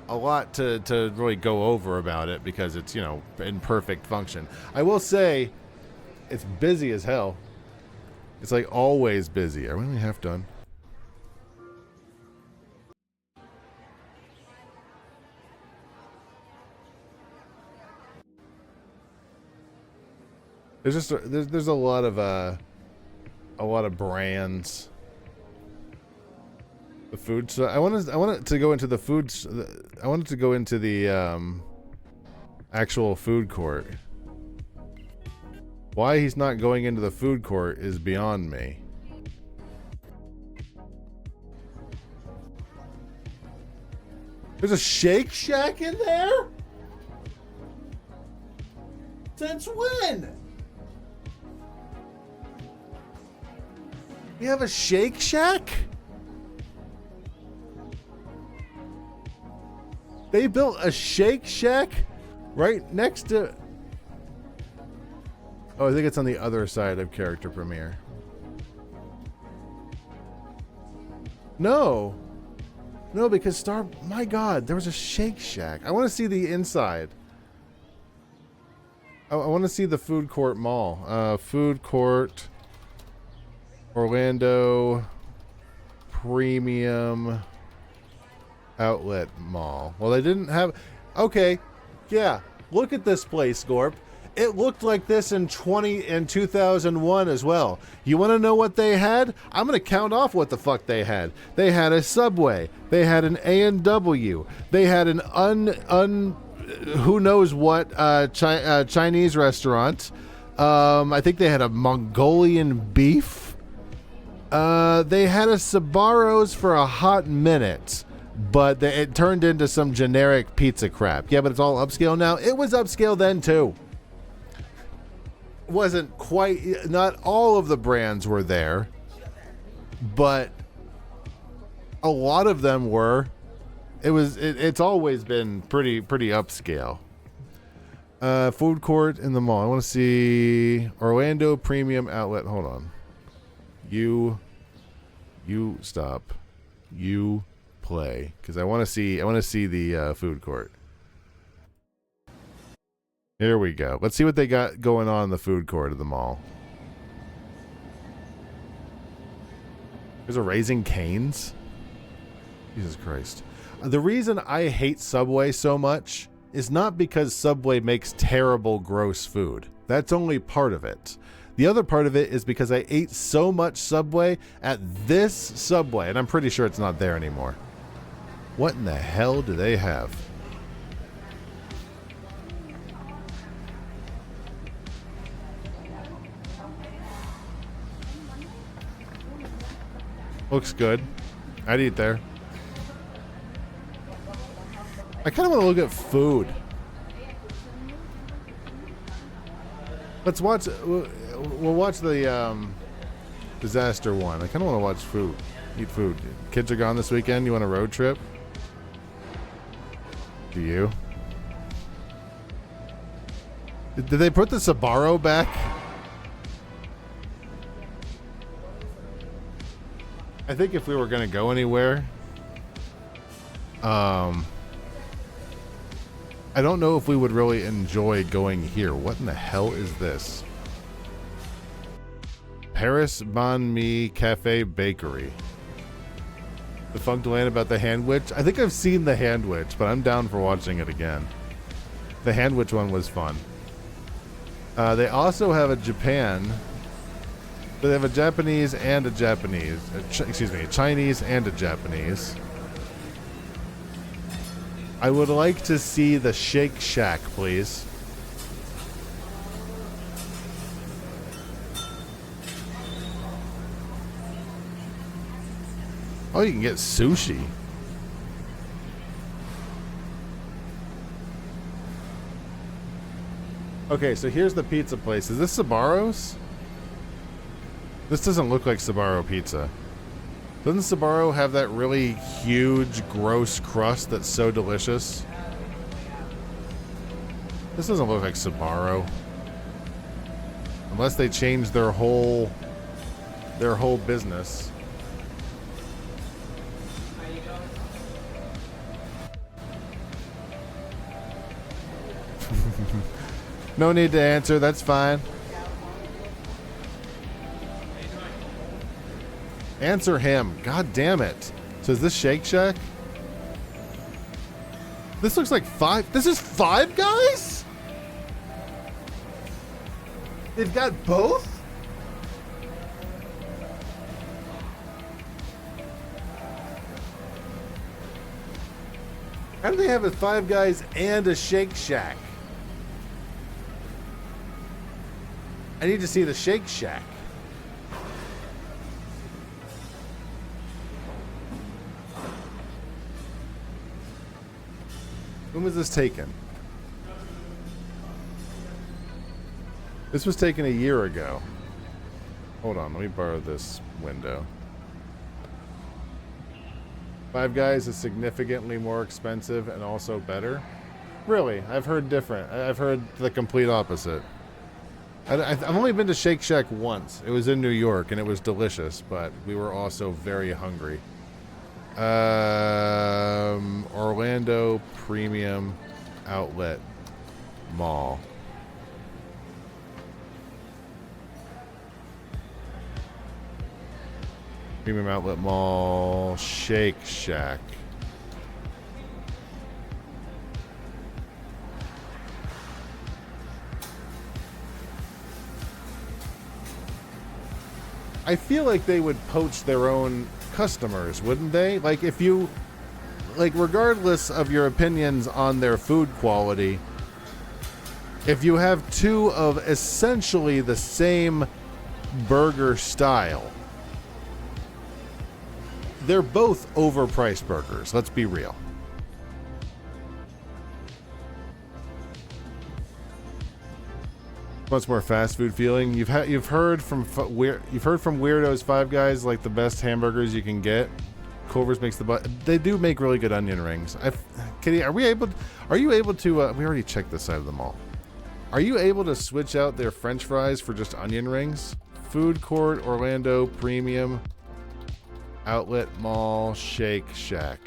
A: a lot to really go over about it because it's, you know, in perfect function. I will say it's busy as hell. It's like always busy. Are we only half done? There's just there's a lot of brands. The food. So I wanted to go into the foods. I wanted to go into the actual food court. Why he's not going into the food court is beyond me. There's a Shake Shack in there? Since when? We have a Shake Shack? They built a Shake Shack right next to... Oh, I think it's on the other side of Character Premiere. No, because my God, there was a Shake Shack. I want to see the inside. I want to see the food court mall. Food court, Orlando Premium Outlet Mall. Well, they didn't have... Okay, yeah, look at this place, Gorp. It looked like this in 2001 as well. You want to know what they had? I'm going to count off what the fuck they had. They had a Subway. They had an A&W. They had an who knows what Chinese restaurant. I think they had a Mongolian beef. They had a Sbarro's for a hot minute, but it turned into some generic pizza crap. Yeah, but it's all upscale now. It was upscale then too. Wasn't quite, not all of the brands were there, but a lot of them were. It's always been pretty upscale. Food court in the mall. I want to see Orlando Premium Outlet. Hold on. You stop. You play, because I want to see the food court. Here we go. Let's see what they got going on in the food court of the mall. There's a Raising Cane's. Jesus Christ. The reason I hate Subway so much is not because Subway makes terrible, gross food. That's only part of it. The other part of it is because I ate so much Subway at this Subway, and I'm pretty sure it's not there anymore. What in the hell do they have? Looks good. I'd eat there. I kind of want to look at food. Let's watch. We'll watch the disaster one. I kind of want to watch food. Eat food. Kids are gone this weekend. You want a road trip? Do you? Did they put the Sbarro back? I think if we were going to go anywhere, I don't know if we would really enjoy going here. What in the hell is this? Paris Banh Mi Cafe Bakery. The Funkland about the Handwich. I think I've seen the Handwich, but I'm down for watching it again. The Handwich one was fun. They also have a Japan. They have a Japanese and a Japanese. A Chinese and a Japanese. I would like to see the Shake Shack, please. Oh, you can get sushi. Okay, so here's the pizza place. Is this Sbarro's? This doesn't look like Sbarro pizza. Doesn't Sbarro have that really huge, gross crust that's so delicious? This doesn't look like Sbarro. Unless they change their whole business. No need to answer, that's fine. Answer him. God damn it. So is this Shake Shack? This looks like Five. This is Five Guys? They've got both? How do they have a Five Guys and a Shake Shack? I need to see the Shake Shack. When was this taken? This was taken a year ago. Hold on, let me borrow this window. Five Guys is significantly more expensive and also better. Really? I've heard different. I've heard the complete opposite. I've only been to Shake Shack once. It was in New York and it was delicious, but we were also very hungry. Orlando Premium Outlet Mall. Premium Outlet Mall, Shake Shack. I feel like they would poach their own customers, wouldn't they? Like if you, like regardless of your opinions on their food quality, if you have two of essentially the same burger style, they're both overpriced burgers. Let's be real. Much more fast food feeling. You've heard from Weirdo's Five Guys, like the best hamburgers you can get. Culver's makes they do make really good onion rings. Kitty, are you able to we already checked this side of the mall. Are you able to switch out their French fries for just onion rings? Food Court, Orlando, Premium, Outlet Mall, Shake Shack.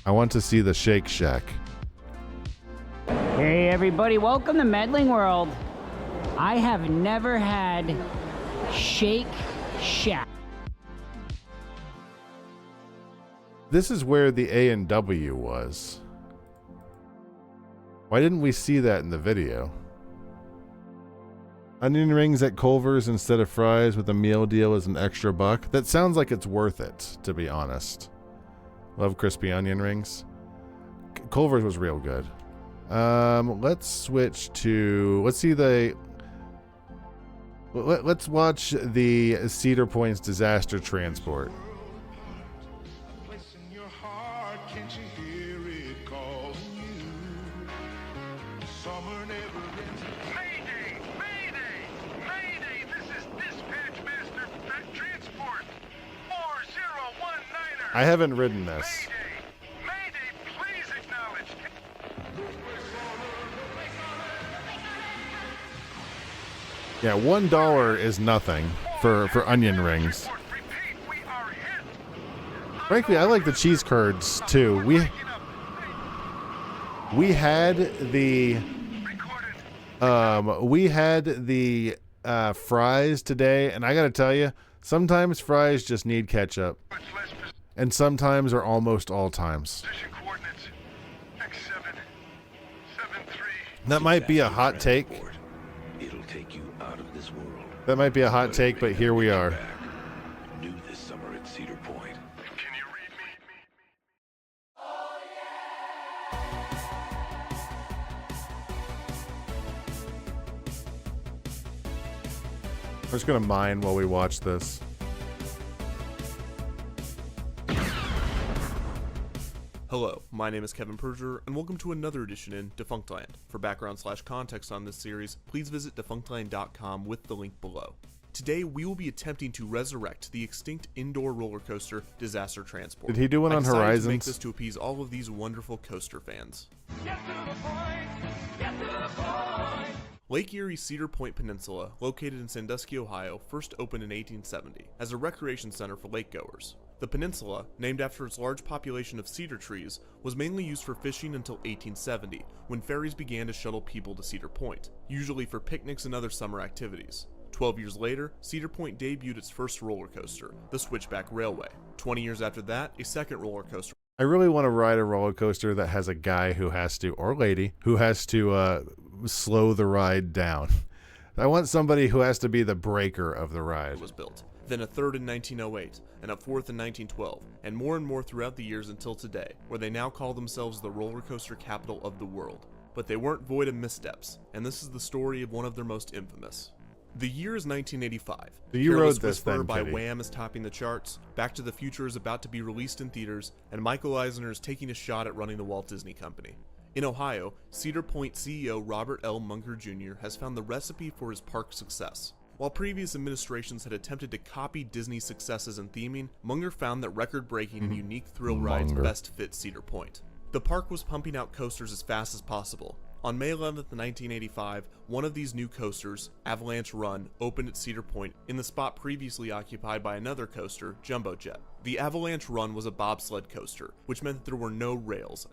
A: I want to see the Shake Shack.
H: Hey everybody, welcome to Meddling World. I have never had Shake Shack.
A: This is where the A&W was. Why didn't we see that in the video? Onion rings at Culver's instead of fries with a meal deal is an extra $1. That sounds like it's worth it, to be honest. Love crispy onion rings. Culver's was real good. Let's switch to, let's watch the Cedar Point's disaster transport. I haven't ridden this. Yeah, $1 is nothing for onion rings. Frankly, I like the cheese curds too. We had the fries today, and I gotta tell you, sometimes fries just need ketchup, and sometimes or almost all times. That might be a hot take. That might be a hot take, but here we are.
I: New this summer at Cedar Point. Can you read me?
A: I'm just gonna mine while we watch this.
J: Hello, my name is Kevin Perjurer, and welcome to another edition in Defunctland. For background/context on this series, please visit defunctland.com with the link below. Today, we will be attempting to resurrect the extinct indoor roller coaster Disaster Transport.
A: Did he do one on
J: I decided
A: Horizons?
J: to make this to appease all of these wonderful coaster fans. Get to the point! Get to the point! Lake Erie's Cedar Point Peninsula, located in Sandusky, Ohio, first opened in 1870 as a recreation center for lakegoers. The peninsula, named after its large population of cedar trees, was mainly used for fishing until 1870, when ferries began to shuttle people to Cedar Point, usually for picnics and other summer activities. 12 years later, Cedar Point debuted its first roller coaster, the Switchback Railway. 20 years after that, a second roller coaster.
A: I really want to ride a roller coaster that has a guy who has to, or lady, who has to slow the ride down. I want somebody who has to be the breaker of the ride.
J: Was built. Then a third in 1908, and a fourth in 1912, and more throughout the years until today, where they now call themselves the roller coaster capital of the world. But they weren't void of missteps, and this is the story of one of their most infamous. The year is 1985.
A: So you
J: Careless
A: wrote this
J: Whisper
A: then,
J: by
A: Kitty.
J: Wham is topping the charts, Back to the Future is about to be released in theaters, and Michael Eisner is taking a shot at running the Walt Disney Company. In Ohio, Cedar Point CEO Robert L. Munger Jr. has found the recipe for his park's success. While previous administrations had attempted to copy Disney's successes in theming, Munger found that record-breaking and unique thrill rides best fit Cedar Point. The park was pumping out coasters as fast as possible. On May 11th, 1985, one of these new coasters, Avalanche Run, opened at Cedar Point in the spot previously occupied by another coaster, Jumbo Jet. The Avalanche Run was a bobsled coaster, which meant that there were no rails.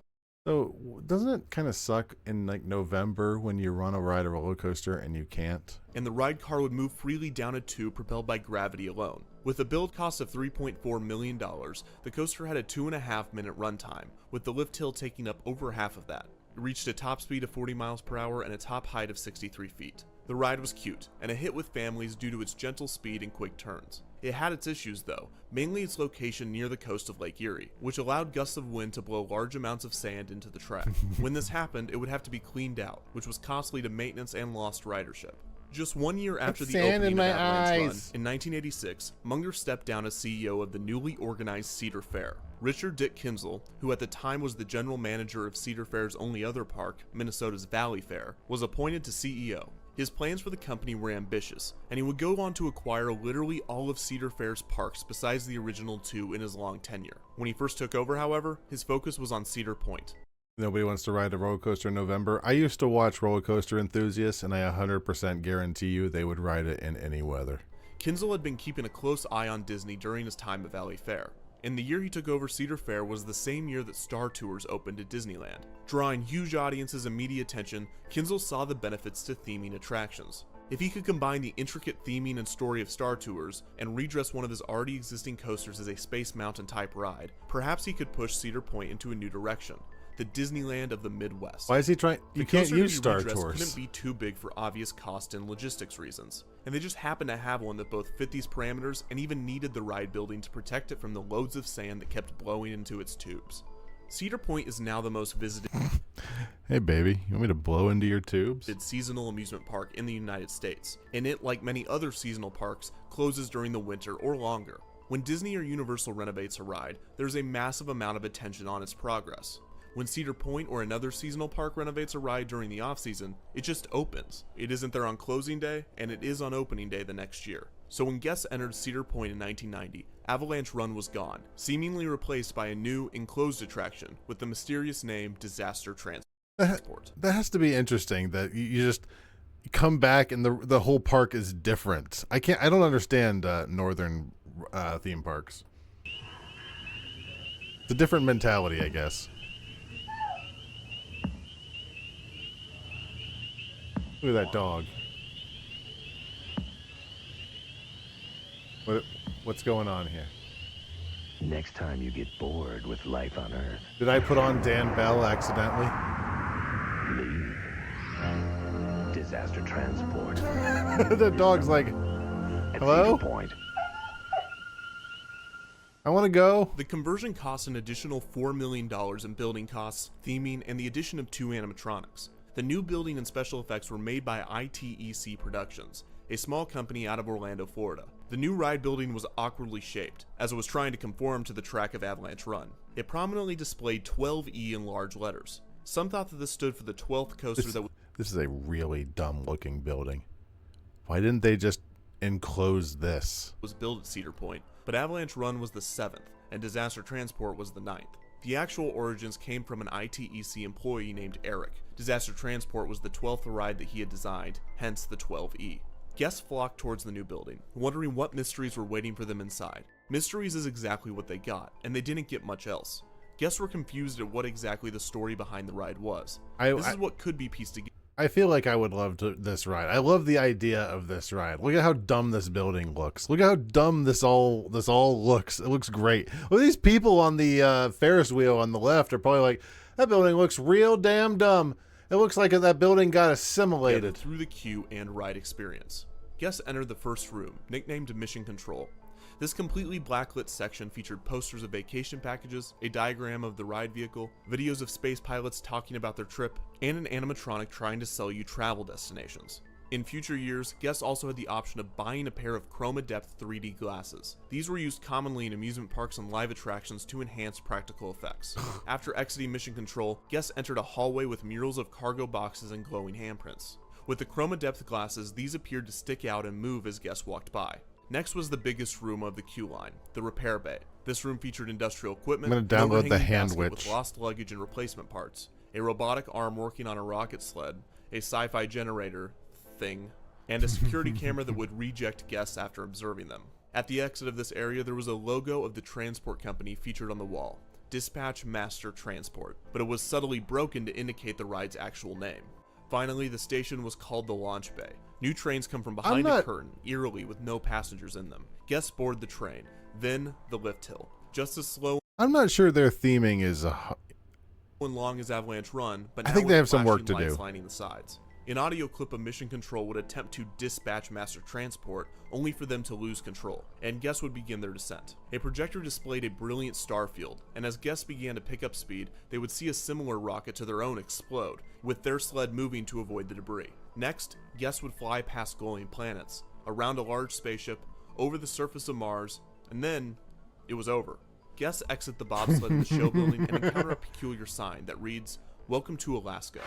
A: So doesn't it kind of suck in like November when you ride a roller coaster and you can't?
J: And the ride car would move freely down a tube propelled by gravity alone. With a build cost of $3.4 million, the coaster had a 2.5-minute runtime, with the lift hill taking up over half of that. It reached a top speed of 40 miles per hour and a top height of 63 feet. The ride was cute, and a hit with families due to its gentle speed and quick turns. It had its issues though, mainly its location near the coast of Lake Erie, which allowed gusts of wind to blow large amounts of sand into the track. When this happened, it would have to be cleaned out, which was costly to maintenance and lost ridership. Just 1 year after the
A: sand
J: opening
A: in
J: of
A: my
J: Avalanche Run,
A: eyes.
J: in 1986, Munger stepped down as CEO of the newly organized Cedar Fair. Richard Dick Kinzel, who at the time was the general manager of Cedar Fair's only other park, Minnesota's Valley Fair, was appointed to CEO. His plans for the company were ambitious, and he would go on to acquire literally all of Cedar Fair's parks besides the original 2 in his long tenure. When he first took over, however, his focus was on Cedar Point.
A: Nobody wants to ride a roller coaster in November. I used to watch Roller Coaster Enthusiasts, and I 100% guarantee you they would ride it in any weather.
J: Kinzel had been keeping a close eye on Disney during his time at Valley Fair, and the year he took over Cedar Fair was the same year that Star Tours opened at Disneyland. Drawing huge audiences and media attention, Kinzel saw the benefits to theming attractions. If he could combine the intricate theming and story of Star Tours and redress one of his already existing coasters as a Space Mountain type ride, perhaps he could push Cedar Point into a new direction. The Disneyland of the Midwest.
A: Why is he trying? You can't use Star Tours.
J: Couldn't be too big for obvious cost and logistics reasons, and they just happened to have one that both fit these parameters and even needed the ride building to protect it from the loads of sand that kept blowing into its tubes. Cedar Point is now the most visited
A: Hey baby, you want me to blow into your tubes?
J: seasonal amusement park in the United States, and it, like many other seasonal parks, closes during the winter or longer. When Disney or Universal renovates a ride, there's a massive amount of attention on its progress. When Cedar Point or another seasonal park renovates a ride during the off-season, it just opens. It isn't there on closing day, and it is on opening day the next year. So when guests entered Cedar Point in 1990, Avalanche Run was gone, seemingly replaced by a new, enclosed attraction with the mysterious name Disaster Transport.
A: That has to be interesting that you just come back and the whole park is different. I don't understand northern theme parks. It's a different mentality, I guess. Look at that dog. What's going on here?
I: Next time you get bored with life on Earth,
A: Did I put on Dan Bell accidentally?
I: leave. Disaster Transport.
A: The dog's like,
I: At
A: hello?
I: Cedar Point.
A: I want to go.
J: The conversion costs an additional $4 million in building costs, theming, and the addition of 2 animatronics. The new building and special effects were made by ITEC Productions, a small company out of Orlando, Florida. The new ride building was awkwardly shaped, as it was trying to conform to the track of Avalanche Run. It prominently displayed 12E in large letters. Some thought that this stood for the 12th coaster that
A: This is a really dumb looking building. Why didn't they just enclose this?
J: was built at Cedar Point, but Avalanche Run was the 7th, and Disaster Transport was the 9th. The actual origins came from an ITEC employee named Eric. Disaster Transport was the 12th ride that he had designed, hence the 12E. Guests flocked towards the new building, wondering what mysteries were waiting for them inside. Mysteries is exactly what they got, and they didn't get much else. Guests were confused at what exactly the story behind the ride was. This is what could be pieced together.
A: I feel like I would love this ride. I love the idea of this ride. Look at how dumb this building looks. Look at how dumb this all looks. It looks great. Well, these people on the Ferris wheel on the left are probably like, that building looks real damn dumb. It looks like that building got assimilated.
J: Through the queue and ride experience. Guests entered the first room, nicknamed Mission Control. This completely blacklit section featured posters of vacation packages, a diagram of the ride vehicle, videos of space pilots talking about their trip, and an animatronic trying to sell you travel destinations. In future years, guests also had the option of buying a pair of ChromaDepth 3D glasses. These were used commonly in amusement parks and live attractions to enhance practical effects. After exiting Mission Control, guests entered a hallway with murals of cargo boxes and glowing handprints. With the ChromaDepth glasses, these appeared to stick out and move as guests walked by. Next was the biggest room of the queue line, the repair bay. This room featured industrial equipment,
A: I'm gonna download the hand
J: basket
A: witch
J: with lost luggage and replacement parts, a robotic arm working on a rocket sled, a sci-fi generator thing, and a security camera that would reject guests after observing them. At the exit of this area, there was a logo of the transport company featured on the wall, Dispatch Master Transport, but it was subtly broken to indicate the ride's actual name. Finally, the station was called the Launch Bay. New trains come from behind a curtain, eerily with no passengers in them. Guests board the train, then the lift hill. Just as slow
A: I'm not sure their theming is
J: and long as Avalanche Run, but now
A: I think
J: with
A: they have some work
J: flashing
A: to
J: lights
A: do.
J: lining the sides. An audio clip of Mission Control would attempt to dispatch Master Transport, only for them to lose control, and guests would begin their descent. A projector displayed a brilliant star field, and as guests began to pick up speed, they would see a similar rocket to their own explode, with their sled moving to avoid the debris. Next, guests would fly past glowing planets, around a large spaceship, over the surface of Mars, and then it was over. Guests exit the bobsled in the show building and encounter a peculiar sign that reads, "Welcome to Alaska."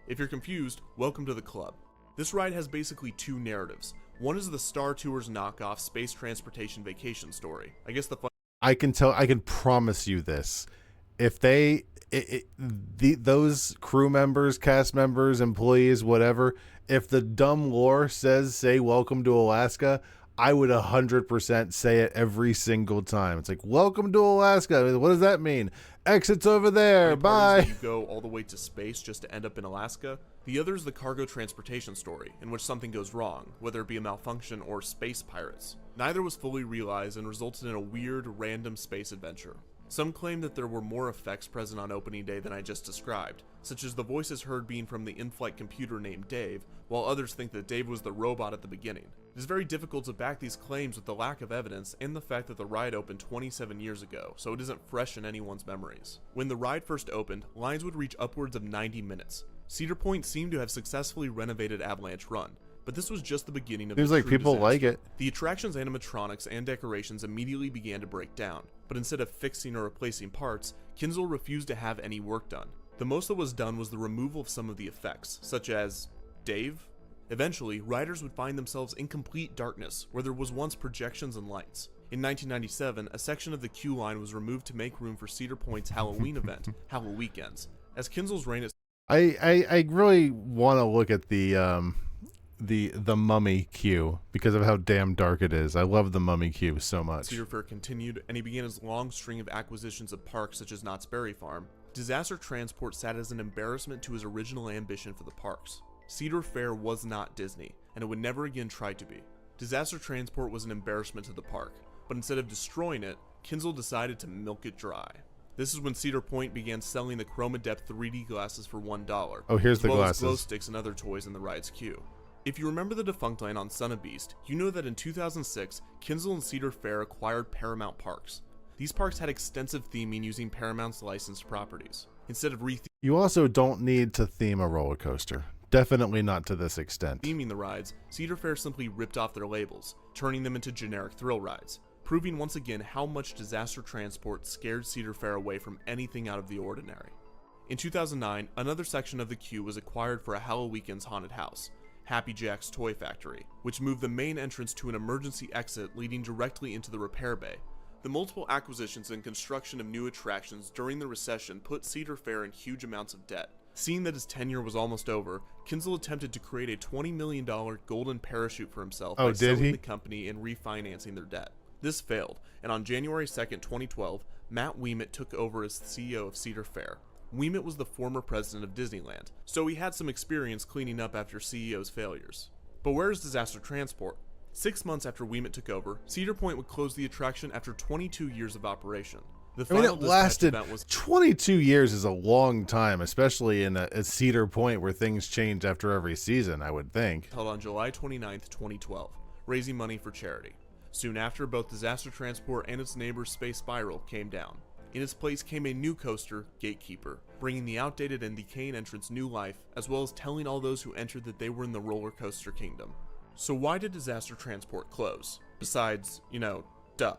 J: If you're confused, welcome to the club. This ride has basically two narratives. One is the Star Tours knockoff space transportation vacation story. I guess the fun
A: I can promise you this. If those crew members, cast members, employees, whatever, if the dumb lore say welcome to Alaska, I would 100% say it every single time. It's like, welcome to Alaska. What does that mean? Exits over there. Bye.
J: You go all the way to space just to end up in Alaska. The other is the cargo transportation story, in which something goes wrong, whether it be a malfunction or space pirates. Neither was fully realized and resulted in a weird, random space adventure. Some claim that there were more effects present on opening day than I just described, such as the voices heard being from the in-flight computer named Dave, while others think that Dave was the robot at the beginning. It is very difficult to back these claims with the lack of evidence and the fact that the ride opened 27 years ago, so it isn't fresh in anyone's memories. When the ride first opened, lines would reach upwards of 90 minutes. Cedar Point seemed to have successfully renovated Avalanche Run, but this was just the beginning of
A: Seems
J: the
A: like
J: true
A: people
J: disaster.
A: like it.
J: The attraction's animatronics and decorations immediately began to break down, but instead of fixing or replacing parts, Kinzel refused to have any work done. The most that was done was the removal of some of the effects, such as Dave. Eventually, riders would find themselves in complete darkness, where there was once projections and lights. In 1997, a section of the queue line was removed to make room for Cedar Point's Halloween event, Halloweekends. As Kinzel's reign as
A: I really want to look at the Mummy queue because of how damn dark it is. I love the Mummy queue so much.
J: Cedar Fair continued, and he began his long string of acquisitions of parks such as Knott's Berry Farm. Disaster Transport sat as an embarrassment to his original ambition for the parks. Cedar Fair was not Disney, and it would never again try to be. Disaster Transport was an embarrassment to the park, but instead of destroying it, Kinzel decided to milk it dry. This is when Cedar Point began selling the ChromaDepth 3D glasses for $1.
A: Oh, here's
J: as
A: the
J: well
A: glasses.
J: as glow sticks and other toys in the ride's queue. If you remember the defunct line on Son of Beast, you know that in 2006, Kinzel and Cedar Fair acquired Paramount Parks. These parks had extensive theming using Paramount's licensed properties. Instead of
A: You also don't need to theme a roller coaster. Definitely not to this extent.
J: theming the rides, Cedar Fair simply ripped off their labels, turning them into generic thrill rides, proving once again how much Disaster Transport scared Cedar Fair away from anything out of the ordinary. In 2009, another section of the queue was acquired for a Halloweekends haunted house, Happy Jack's Toy Factory, which moved the main entrance to an emergency exit leading directly into the repair bay. The multiple acquisitions and construction of new attractions during the recession put Cedar Fair in huge amounts of debt. Seeing that his tenure was almost over, Kinzel attempted to create a $20 million golden parachute for himself by selling the company and refinancing their debt. This failed, and on January 2nd, 2012, Matt Ouimet took over as CEO of Cedar Fair. Ouimet was the former president of Disneyland, so he had some experience cleaning up after CEO's failures. But where is Disaster Transport? 6 months after Ouimet took over, Cedar Point would close the attraction after 22 years of operation. The final
A: it lasted
J: event was
A: 22 years is a long time, especially in a Cedar Point where things change after every season, I would think.
J: held on July 29th, 2012, raising money for charity. Soon after, both Disaster Transport and its neighbor Space Spiral came down. In its place came a new coaster, Gatekeeper, bringing the outdated and decaying entrance new life, as well as telling all those who entered that they were in the roller coaster kingdom. So why did Disaster Transport close? Besides, duh.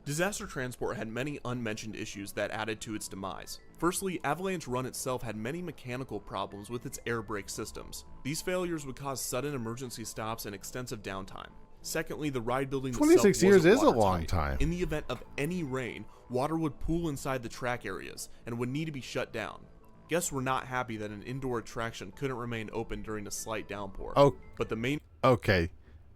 J: Disaster Transport had many unmentioned issues that added to its demise. Firstly, Avalanche Run itself had many mechanical problems with its air brake systems. These failures would cause sudden emergency stops and extensive downtime. Secondly, the ride building itself
A: 26 years
J: wasn't
A: is a long
J: watertight.
A: time.
J: In the event of any rain, water would pool inside the track areas and would need to be shut down. Guests were not happy that an indoor attraction couldn't remain open during a slight downpour.
A: Oh,
J: but the main
A: okay.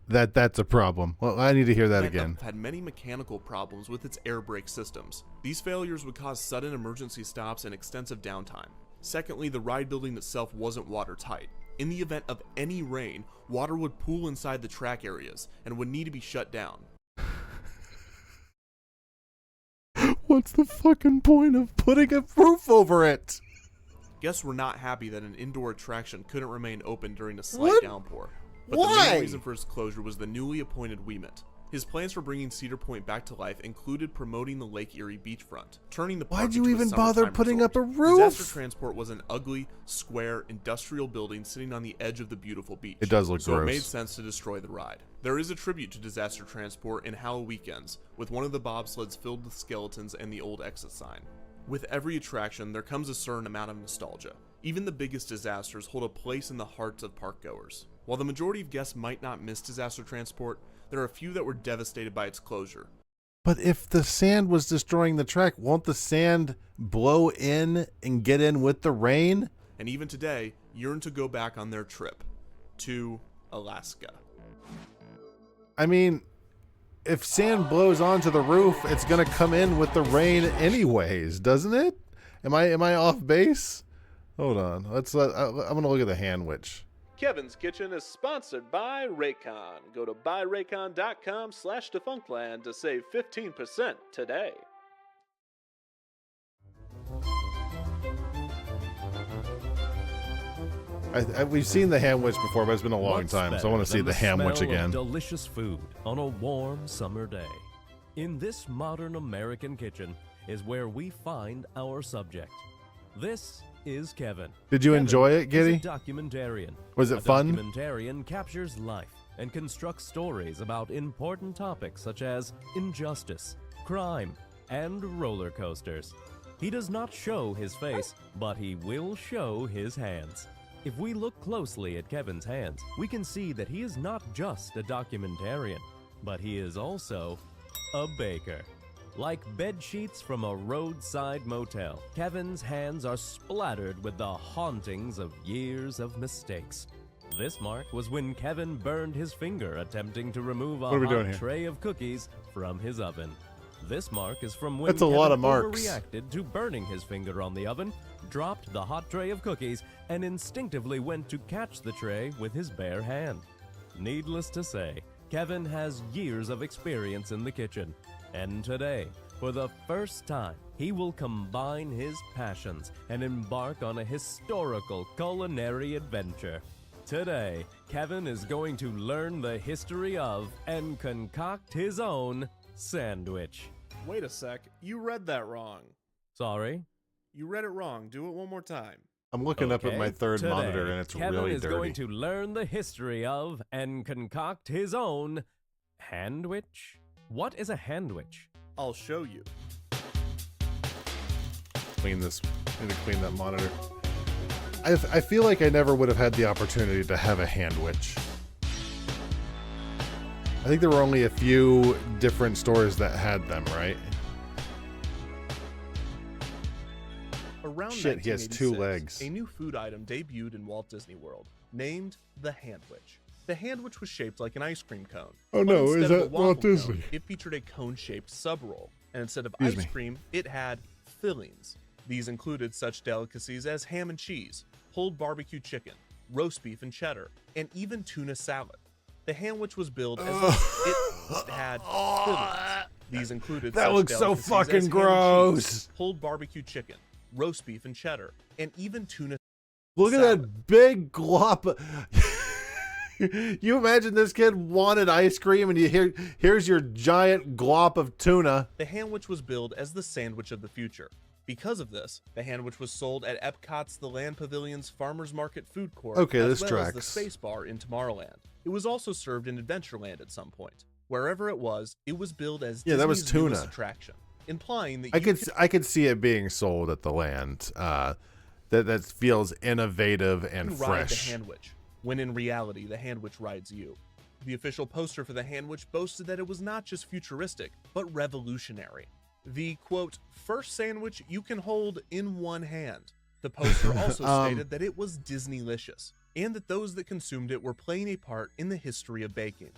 A: That's a problem. Well, I need to hear that again.
J: had many mechanical problems with its air brake systems. These failures would cause sudden emergency stops and extensive downtime. Secondly, the ride building itself wasn't watertight. In the event of any rain, water would pool inside the track areas and would need to be shut down.
A: What's the fucking point of putting a roof over it?
J: Guests were not happy that an indoor attraction couldn't remain open during a slight
A: What?
J: downpour. But the
A: Why?
J: main reason for its closure was the newly appointed Ouimet. His plans for bringing Cedar Point back to life included promoting the Lake Erie beachfront, turning the park
A: Why'd you
J: into a
A: even bother
J: summertime
A: putting
J: resort.
A: up a roof?
J: Disaster Transport was an ugly, square, industrial building sitting on the edge of the beautiful beach.
A: It does look
J: so
A: gross.
J: it made sense to destroy the ride. There is a tribute to Disaster Transport in Halloween Weekends, with one of the bobsleds filled with skeletons and the old exit sign. With every attraction, there comes a certain amount of nostalgia. Even the biggest disasters hold a place in the hearts of parkgoers. While the majority of guests might not miss Disaster Transport, there are a few that were devastated by its closure.
A: But if the sand was destroying the track, won't the sand blow in and get in with the rain?
J: And even today, yearn to go back on their trip to Alaska.
A: I mean, if sand blows onto the roof, it's gonna come in with the rain anyways, doesn't it? Am I off base? Hold on. I'm gonna look at the Handwich.
K: Kevin's Kitchen is sponsored by Raycon. Go to buyraycon.com/defunctland to save 15% today.
A: We've seen the Handwich before, but it's been a long time, so I want to see the Handwich again.
L: Delicious food on a warm summer day. In this modern American kitchen is where we find our subject. This is Kevin.
A: Did you enjoy it, Giddy?
L: Is a documentarian.
A: Was it fun?
L: Documentarian captures life and constructs stories about important topics such as injustice, crime, and roller coasters. He does not show his face, but he will show his hands. If we look closely at Kevin's hands, we can see that he is not just a documentarian, but he is also a baker. Like bed sheets from a roadside motel, Kevin's hands are splattered with the hauntings of years of mistakes. This mark was when Kevin burned his finger attempting to remove a
A: What are we doing
L: hot
A: here?
L: tray of cookies from his oven. This mark is from when
A: That's a
L: Kevin
A: lot of marks.
L: overreacted to burning his finger on the oven, dropped the hot tray of cookies, and instinctively went to catch the tray with his bare hand. Needless to say, Kevin has years of experience in the kitchen, and today, for the first time, he will combine his passions and embark on a historical culinary adventure. Today, Kevin is going to learn the history of and concoct his own sandwich.
J: Wait a sec, you read that wrong.
L: Sorry?
J: You read it wrong. Do it one more time.
A: I'm looking up at
L: Okay,
A: my third
L: today,
A: monitor, and it's
L: Kevin
A: really
L: is
A: dirty.
L: going to learn the history of and concoct his own handwich. What is a handwich?
J: I'll show you.
A: Clean this. I need to clean that monitor. I feel like I never would have had the opportunity to have a Handwich. I think there were only a few different stores that had them, right?
J: Around
A: Shit, he has two
J: 1986,
A: legs.
J: A new food item debuted in Walt Disney World, named the Handwich. The Handwich was shaped like an ice cream cone.
A: Oh,
J: but
A: no,
J: instead
A: is
J: of a
A: that
J: waffle
A: Walt
J: cone,
A: Disney?
J: It featured a cone-shaped sub-roll, and instead of
A: Excuse
J: ice
A: me.
J: cream, it had fillings. These included such delicacies as ham and cheese, pulled barbecue chicken, roast beef and cheddar, and even tuna salad. The Handwich was billed as it had fillings. These included
A: That
J: such
A: looks so
J: delicacies
A: fucking
J: as ham and
A: gross.
J: cheese, pulled barbecue chicken, roast beef and cheddar, and even tuna
A: Look at
J: salad.
A: that big glop. You imagine this kid wanted ice cream, and here's your giant glop of tuna.
J: The Handwich was billed as the sandwich of the future. Because of this, the Handwich was sold at Epcot's The Land Pavilion's Farmers Market Food Court,
A: Okay,
J: as
A: this
J: well
A: tracks.
J: as the Space Bar in Tomorrowland. It was also served in Adventureland at some point. Wherever it was billed as
A: Yeah, that was
J: Disney's newest
A: tuna.
J: attraction, implying that
A: I could see it being sold at the land. That feels innovative and
J: you ride the
A: fresh.
J: Handwich, when in reality the Handwich rides you. The official poster for the Handwich boasted that it was not just futuristic, but revolutionary. The, quote, first sandwich you can hold in one hand. The poster also stated that it was Disneylicious, and that those that consumed it were playing a part in the history of baking.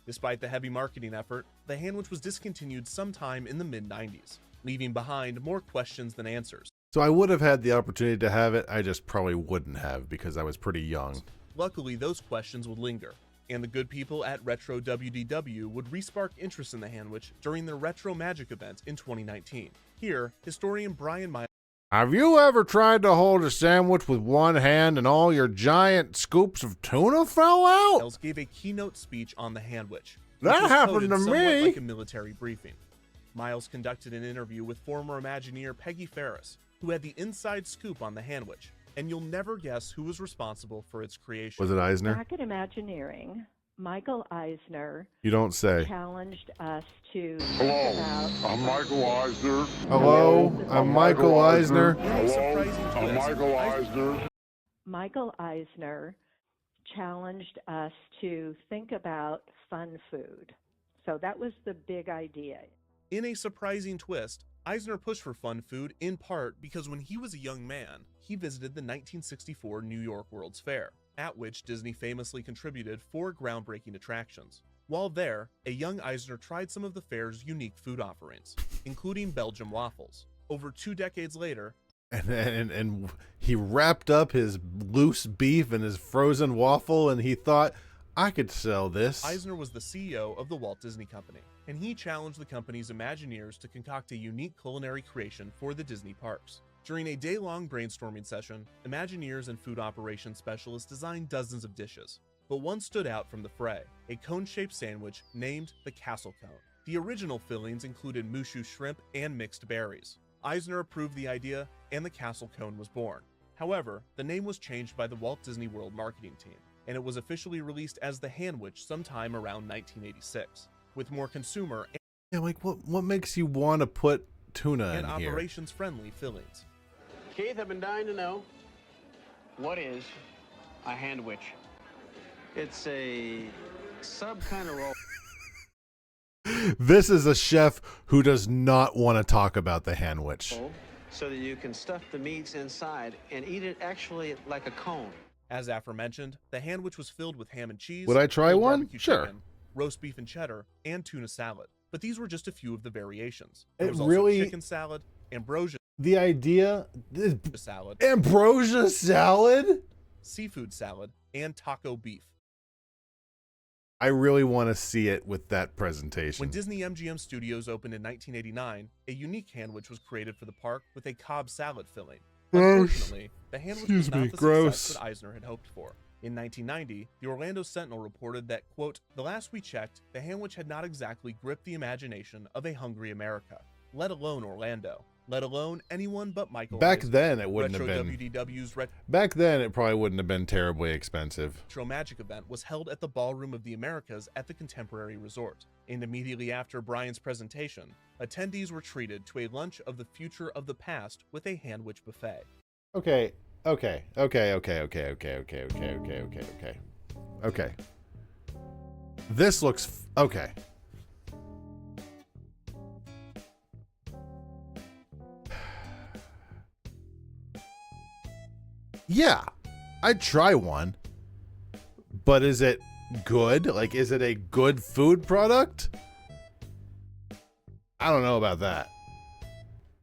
J: Despite the heavy marketing effort, the Handwich was discontinued sometime in the mid-90s, leaving behind more questions than answers.
A: So I would have had the opportunity to have it. I just probably wouldn't have because I was pretty young.
J: Luckily, those questions would linger, and the good people at Retro WDW would respark interest in the Handwich during their Retro Magic event in 2019. Here, historian Brian Miles
A: Have you ever tried to hold a sandwich with one hand and all your giant scoops of tuna fell out?
J: Miles gave a keynote speech on the Handwich.
A: That
J: which was
A: happened
J: coded
A: to
J: somewhat
A: me.
J: like a military briefing. Miles conducted an interview with former Imagineer Peggy Ferris, who had the inside scoop on the Handwich, and you'll never guess who was responsible for its creation.
A: Was it Eisner?
M: Back at Imagineering, Michael Eisner
A: You don't say.
M: challenged us to
N: Hello, I'm Michael Eisner.
A: Hello, I'm Michael Eisner.
N: Hello, I'm Michael Eisner.
M: Michael Eisner challenged us to think about fun food. So that was the big idea.
J: In a surprising twist, Eisner pushed for fun food in part because when he was a young man, he visited the 1964 New York World's Fair, at which Disney famously contributed 4 groundbreaking attractions. While there, a young Eisner tried some of the fair's unique food offerings, including Belgian waffles. Over 2 decades later,
A: And he wrapped up his loose beef in his frozen waffle, and he thought, I could sell this.
J: Eisner was the CEO of the Walt Disney Company, and he challenged the company's Imagineers to concoct a unique culinary creation for the Disney parks. During a day-long brainstorming session, Imagineers and food operations specialists designed dozens of dishes, but one stood out from the fray, a cone-shaped sandwich named the Castle Cone. The original fillings included Mushu shrimp and mixed berries. Eisner approved the idea, and the Castle Cone was born. However, the name was changed by the Walt Disney World marketing team, and it was officially released as the Handwich sometime around 1986, with more consumer
A: Yeah, like what makes you want to put tuna
J: and
A: in here?
J: operations-friendly fillings.
G: Keith, I've been dying to know, what is a Handwich? It's a sub kind of roll.
A: This is a chef who does not want to talk about the Handwich.
G: So that you can stuff the meats inside and eat it actually like a cone.
J: As aforementioned, the Handwich was filled with ham and cheese,
A: Would I try
J: grilled
A: one?
J: barbecue
A: Sure.
J: chicken, roast beef and cheddar, and tuna salad. But these were just a few of the variations. There
A: It
J: was
A: really-
J: also chicken salad, ambrosia
A: The idea,
J: salad,
A: ambrosia salad?
J: seafood salad, and taco beef.
A: I really want to see it with that presentation.
J: When Disney MGM Studios opened in 1989, a unique Handwich was created for the park with a Cobb salad filling. Unfortunately, the Handwich was not the success that Eisner had hoped for. In 1990, the Orlando Sentinel reported that, quote, the last we checked, the Handwich had not exactly gripped the imagination of a hungry America, let alone Orlando, let alone anyone but Michael
A: Back
J: Eisner.
A: then, it wouldn't
J: Retro
A: have been.
J: WDW's
A: Back then, it probably wouldn't have been terribly expensive.
J: Retro Magic event was held at the Ballroom of the Americas at the Contemporary Resort, and immediately after Brian's presentation, attendees were treated to a lunch of the future of the past with a Handwich buffet.
A: Okay. This looks okay. Yeah, I'd try one. But is it good? Like, is it a good food product? I don't know about that.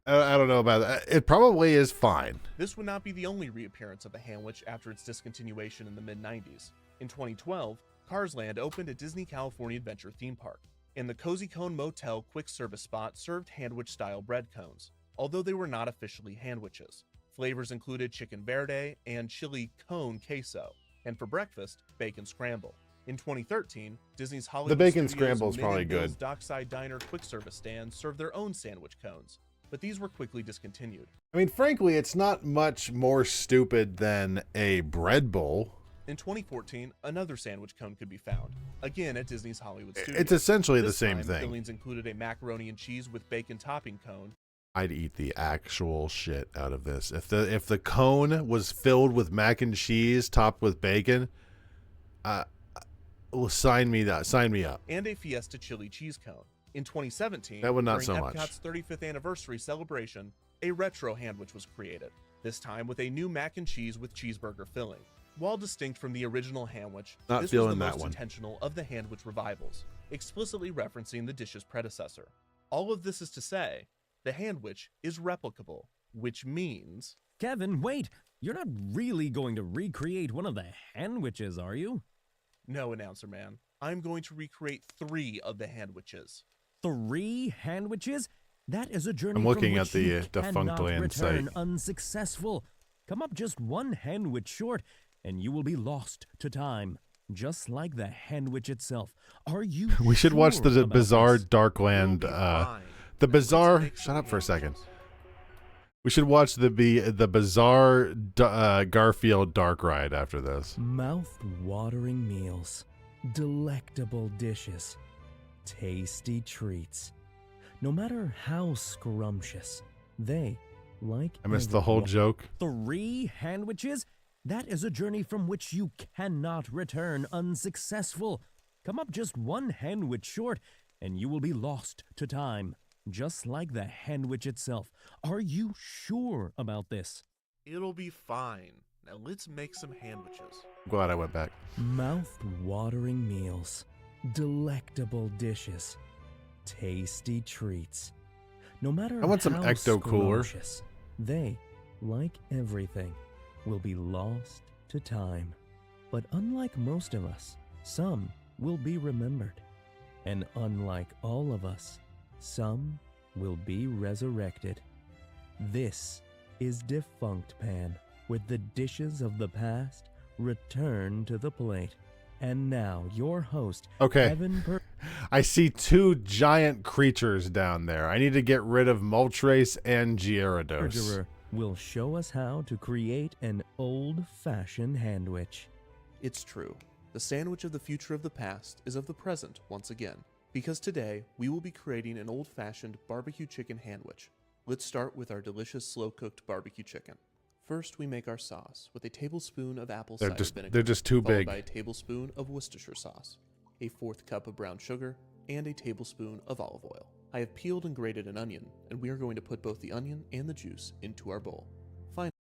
A: I don't know about that. It probably is fine.
J: This would not be the only reappearance of the Handwich after its discontinuation in the mid-90s. In 2012, Cars Land opened at Disney California Adventure theme park, and the Cozy Cone Motel quick service spot served Handwich-style bread cones, although they were not officially Handwiches. Flavors included chicken verde and chili cone queso, and for breakfast, bacon scramble. In 2013, Disney's Hollywood
A: The bacon
J: Studios
A: scramble is
J: Min
A: probably
J: and Bill's
A: good.
J: Dockside Diner quick service stand served their own sandwich cones, but these were quickly discontinued.
A: I mean, frankly, it's not much more stupid than a bread bowl.
J: In 2014, another sandwich cone could be found, again at Disney's Hollywood Studios.
A: It's essentially the
J: This
A: same
J: time,
A: thing.
J: Fillings included a macaroni and cheese with bacon topping cone,
A: I'd eat the actual shit out of this. If the cone was filled with mac and cheese topped with bacon, well, sign me up.
J: and a Fiesta chili cheese cone. In 2017,
A: That would not
J: during
A: so much.
J: Epcot's 35th anniversary celebration, a retro Handwich was created, this time with a new mac and cheese with cheeseburger filling. While distinct from the original Handwich,
A: Not
J: this was
A: feeling
J: the
A: that
J: most
A: one.
J: intentional of the Handwich revivals, explicitly referencing the dish's predecessor. All of this is to say, the Handwich is replicable, which means...
L: Kevin, wait! You're not really going to recreate one of the Handwiches, are you?
J: No, announcer man. I'm going to recreate 3 of the Handwiches.
L: 3 Handwiches? That is a journey
A: I'm looking
L: from
A: at
L: which
A: the
L: you
A: defunct
L: cannot
A: land
L: return
A: site.
L: unsuccessful. Come up just one handwich short, and you will be lost to time, just like the handwich itself. Are you
A: We should watch
L: sure
A: the
L: about
A: bizarre
L: this?
A: Darkland. The bizarre. Shut up for a second. We should watch the bizarre Garfield Dark Ride after this.
L: Mouth-watering meals, delectable dishes, tasty treats. No matter how scrumptious, they, like
A: I missed the whole
L: everyone.
A: joke.
L: 3 handwiches? That is a journey from which you cannot return unsuccessful. Come up just one handwich short, and you will be lost to time, just like the handwich itself. Are you sure about this?
J: It'll be fine. Now let's make some handwiches.
A: Glad I went back.
L: Mouth-watering meals, delectable dishes, tasty treats. No matter
A: I want some
L: how
A: Ecto Cooler.
L: scrumptious, they, like everything, will be lost to time. But unlike most of us, some will be remembered. And unlike all of us, some will be resurrected. This is Defunct Pan, with the dishes of the past return to the plate. And now, your host,
A: Okay.
L: Evan
A: I see 2 giant creatures down there. I need to get rid of Moltres and Gyarados.
L: Perjurer will show us how to create an old-fashioned handwich.
J: It's true. The sandwich of the future of the past is of the present once again. Because today, we will be creating an old-fashioned barbecue chicken handwich. Let's start with our delicious slow-cooked barbecue chicken. First, we make our sauce with a tablespoon of apple cider vinegar.
A: They're just too
J: followed
A: big.
J: by a tablespoon of Worcestershire sauce, a 1/4 cup of brown sugar, and a tablespoon of olive oil. I have peeled and grated an onion, and we are going to put both the onion and the juice into our bowl.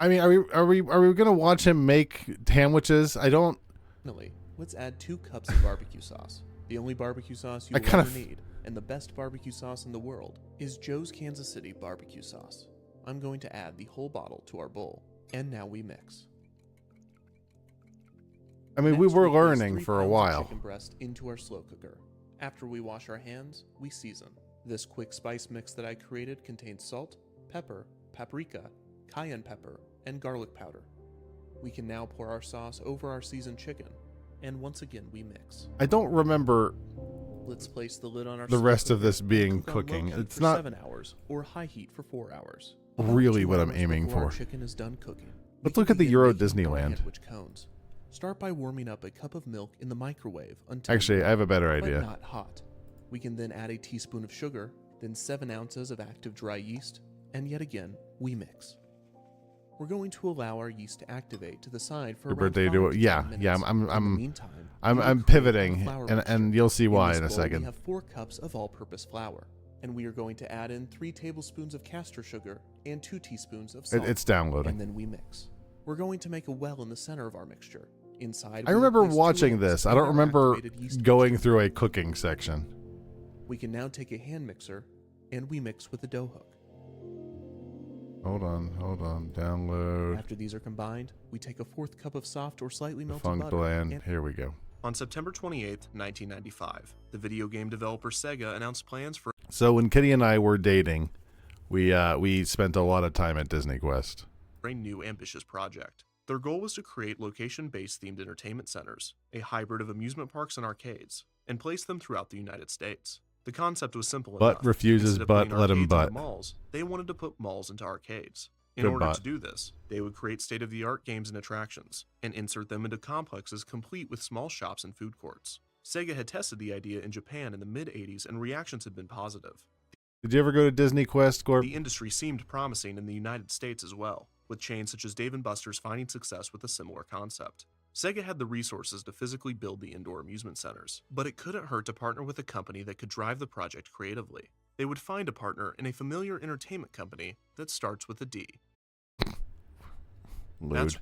A: I mean, are we gonna watch him make sandwiches? I don't.
J: Finally, let's add 2 cups of barbecue sauce. The only barbecue sauce you
A: I
J: will
A: kind
J: ever
A: of-
J: need, and the best barbecue sauce in the world, is Joe's Kansas City barbecue sauce. I'm going to add the whole bottle to our bowl, and now we mix.
A: I mean, we
J: Next,
A: were
J: place
A: learning
J: 3
A: for a
J: pounds of
A: while.
J: Chicken breast into our slow cooker. After we wash our hands, we season. This quick spice mix that I created contains salt, pepper, paprika, cayenne pepper, and garlic powder. We can now pour our sauce over our seasoned chicken, and once again we mix.
A: I don't remember
J: Let's place the lid on our
A: the
J: slow
A: rest of
J: cooker
A: this
J: and
A: being
J: cook on low
A: cooking.
J: heat
A: It's
J: for
A: not
J: 7 hours or high heat for 4 hours.
A: really
J: 2
A: what I'm
J: hours
A: aiming
J: before our
A: for.
J: chicken is done cooking.
A: Let's
J: we
A: look
J: can
A: at the
J: begin
A: Euro
J: making our
A: Disneyland.
J: sandwich cones. Start by warming up a cup of milk in the microwave until
A: Actually, I have a better
J: but
A: idea.
J: not hot. We can then add a teaspoon of sugar, then 7 ounces of active dry yeast, and yet again we mix. We're going to allow our yeast to activate to the side for
A: Your
J: around
A: birthday
J: 5
A: do
J: to
A: it.
J: 10
A: Yeah,
J: minutes.
A: yeah.
J: In the meantime, we will
A: I'm
J: create our
A: pivoting,
J: flour
A: and
J: mixture.
A: you'll see why
J: this
A: in a
J: bowl,
A: second.
J: We have 4 cups of all-purpose flour, and we are going to add in 3 tablespoons of castor sugar and 2 teaspoons of salt.
A: It's downloading.
J: And then we mix. We're going to make a well in the center of our mixture. Inside,
A: I
J: we will
A: remember
J: place 2
A: watching
J: eggs
A: this. I
J: and
A: don't
J: our
A: remember
J: activated yeast
A: going
J: mixture.
A: through a cooking section.
J: We can now take a hand mixer, and we mix with a dough hook.
A: Hold on. Download.
J: After these are combined, we take a 4th cup of soft or slightly melted
A: Funk
J: butter.
A: blend.
J: and-
A: Here we go.
J: On September 28th, 1995, the video game developer Sega announced plans for
A: So when Kitty and I were dating, we spent a lot of time at Disney Quest.
J: a new ambitious project. Their goal was to create location-based themed entertainment centers, a hybrid of amusement parks and arcades, and place them throughout the United States. The concept was simple
A: Butt
J: enough.
A: refuses
J: Instead of
A: butt,
J: putting
A: let 'em
J: arcades
A: butt.
J: into malls, they wanted to put malls into arcades. In
A: Good
J: order
A: butt.
J: to do this, they would create state-of-the-art games and attractions, and insert them into complexes complete with small shops and food courts. Sega had tested the idea in Japan in the mid-80s, and reactions had been positive.
A: Did you ever go to Disney Quest, Gorp?
J: The industry seemed promising in the United States as well, with chains such as Dave & Buster's finding success with a similar concept. Sega had the resources to physically build the indoor amusement centers, but it couldn't hurt to partner with a company that could drive the project creatively. They would find a partner in a familiar entertainment company that starts with a D.
A: Lewd.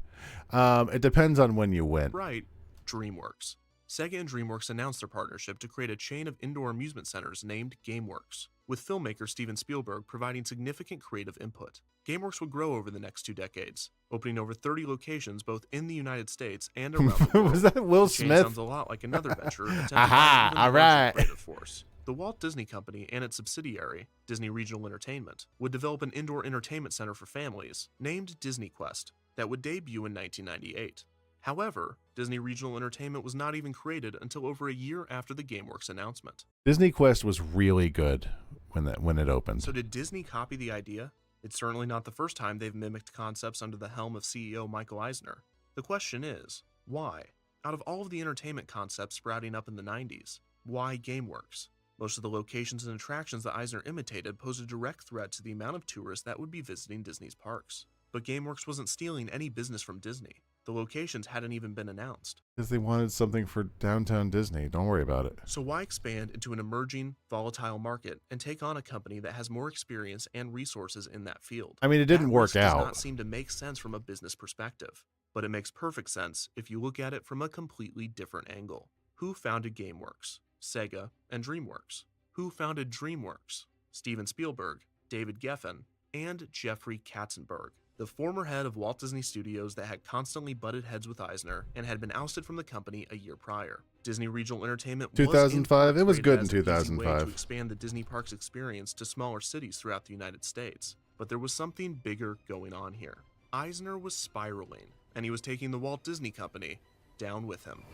A: It depends on when you went.
J: Right, DreamWorks. Sega and DreamWorks announced their partnership to create a chain of indoor amusement centers named GameWorks, with filmmaker Steven Spielberg providing significant creative input. GameWorks would grow over the next 2 decades, opening over 30 locations both in the United States and around the world.
A: Was that Will
J: The chain
A: Smith?
J: sounds a lot like another venture attempted by
A: Aha,
J: an even
A: all
J: larger
A: right.
J: creative force, The Walt Disney Company and its subsidiary, Disney Regional Entertainment, would develop an indoor entertainment center for families named Disney Quest that would debut in 1998. However, Disney Regional Entertainment was not even created until over a year after the GameWorks announcement.
A: Disney Quest was really good when it opened.
J: So did Disney copy the idea? It's certainly not the first time they've mimicked concepts under the helm of CEO Michael Eisner. The question is, why? Out of all of the entertainment concepts sprouting up in the 90s, why GameWorks? Most of the locations and attractions that Eisner imitated posed a direct threat to the amount of tourists that would be visiting Disney's parks. But GameWorks wasn't stealing any business from Disney. The locations hadn't even been announced.
A: Because they wanted something for downtown Disney. Don't worry about it.
J: So why expand into an emerging, volatile market and take on a company that has more experience and resources in that field?
A: I mean, it didn't work
J: That risk
A: out.
J: does not seem to make sense from a business perspective, but it makes perfect sense if you look at it from a completely different angle. Who founded GameWorks? Sega and DreamWorks. Who founded DreamWorks? Steven Spielberg, David Geffen, and Jeffrey Katzenberg, the former head of Walt Disney Studios that had constantly butted heads with Eisner and had been ousted from the company a year prior. Disney Regional Entertainment
A: 2005. It was good in
J: an easy way
A: 2005.
J: to expand the Disney Parks experience to smaller cities throughout the United States. But there was something bigger going on here. Eisner was spiraling, and he was taking the Walt Disney Company down with him.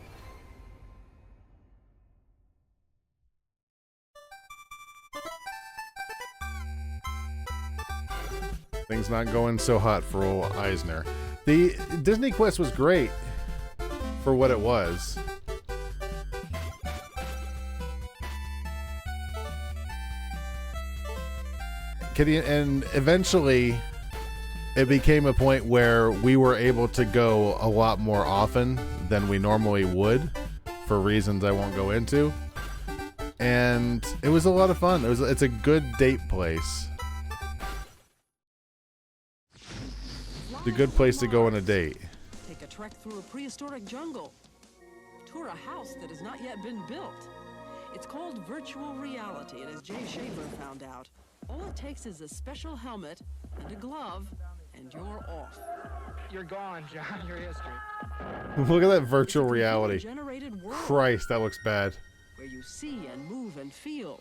A: Things not going so hot for old Eisner. The Disney Quest was great for what it was. And eventually it became a point where we were able to go a lot more often than we normally would for reasons I won't go into. And it was a lot of fun. It's a good date place. It's a good place to go on a date.
O: Take a trek through a prehistoric jungle. Tour a house that has not yet been built. It's called virtual reality, and as Jay Schaefer found out, all it takes is a special helmet and a glove, and you're off.
E: You're gone, John. Your history.
A: Look at that virtual reality.
O: Generated world
A: Christ, that looks bad.
O: where you see and move and feel.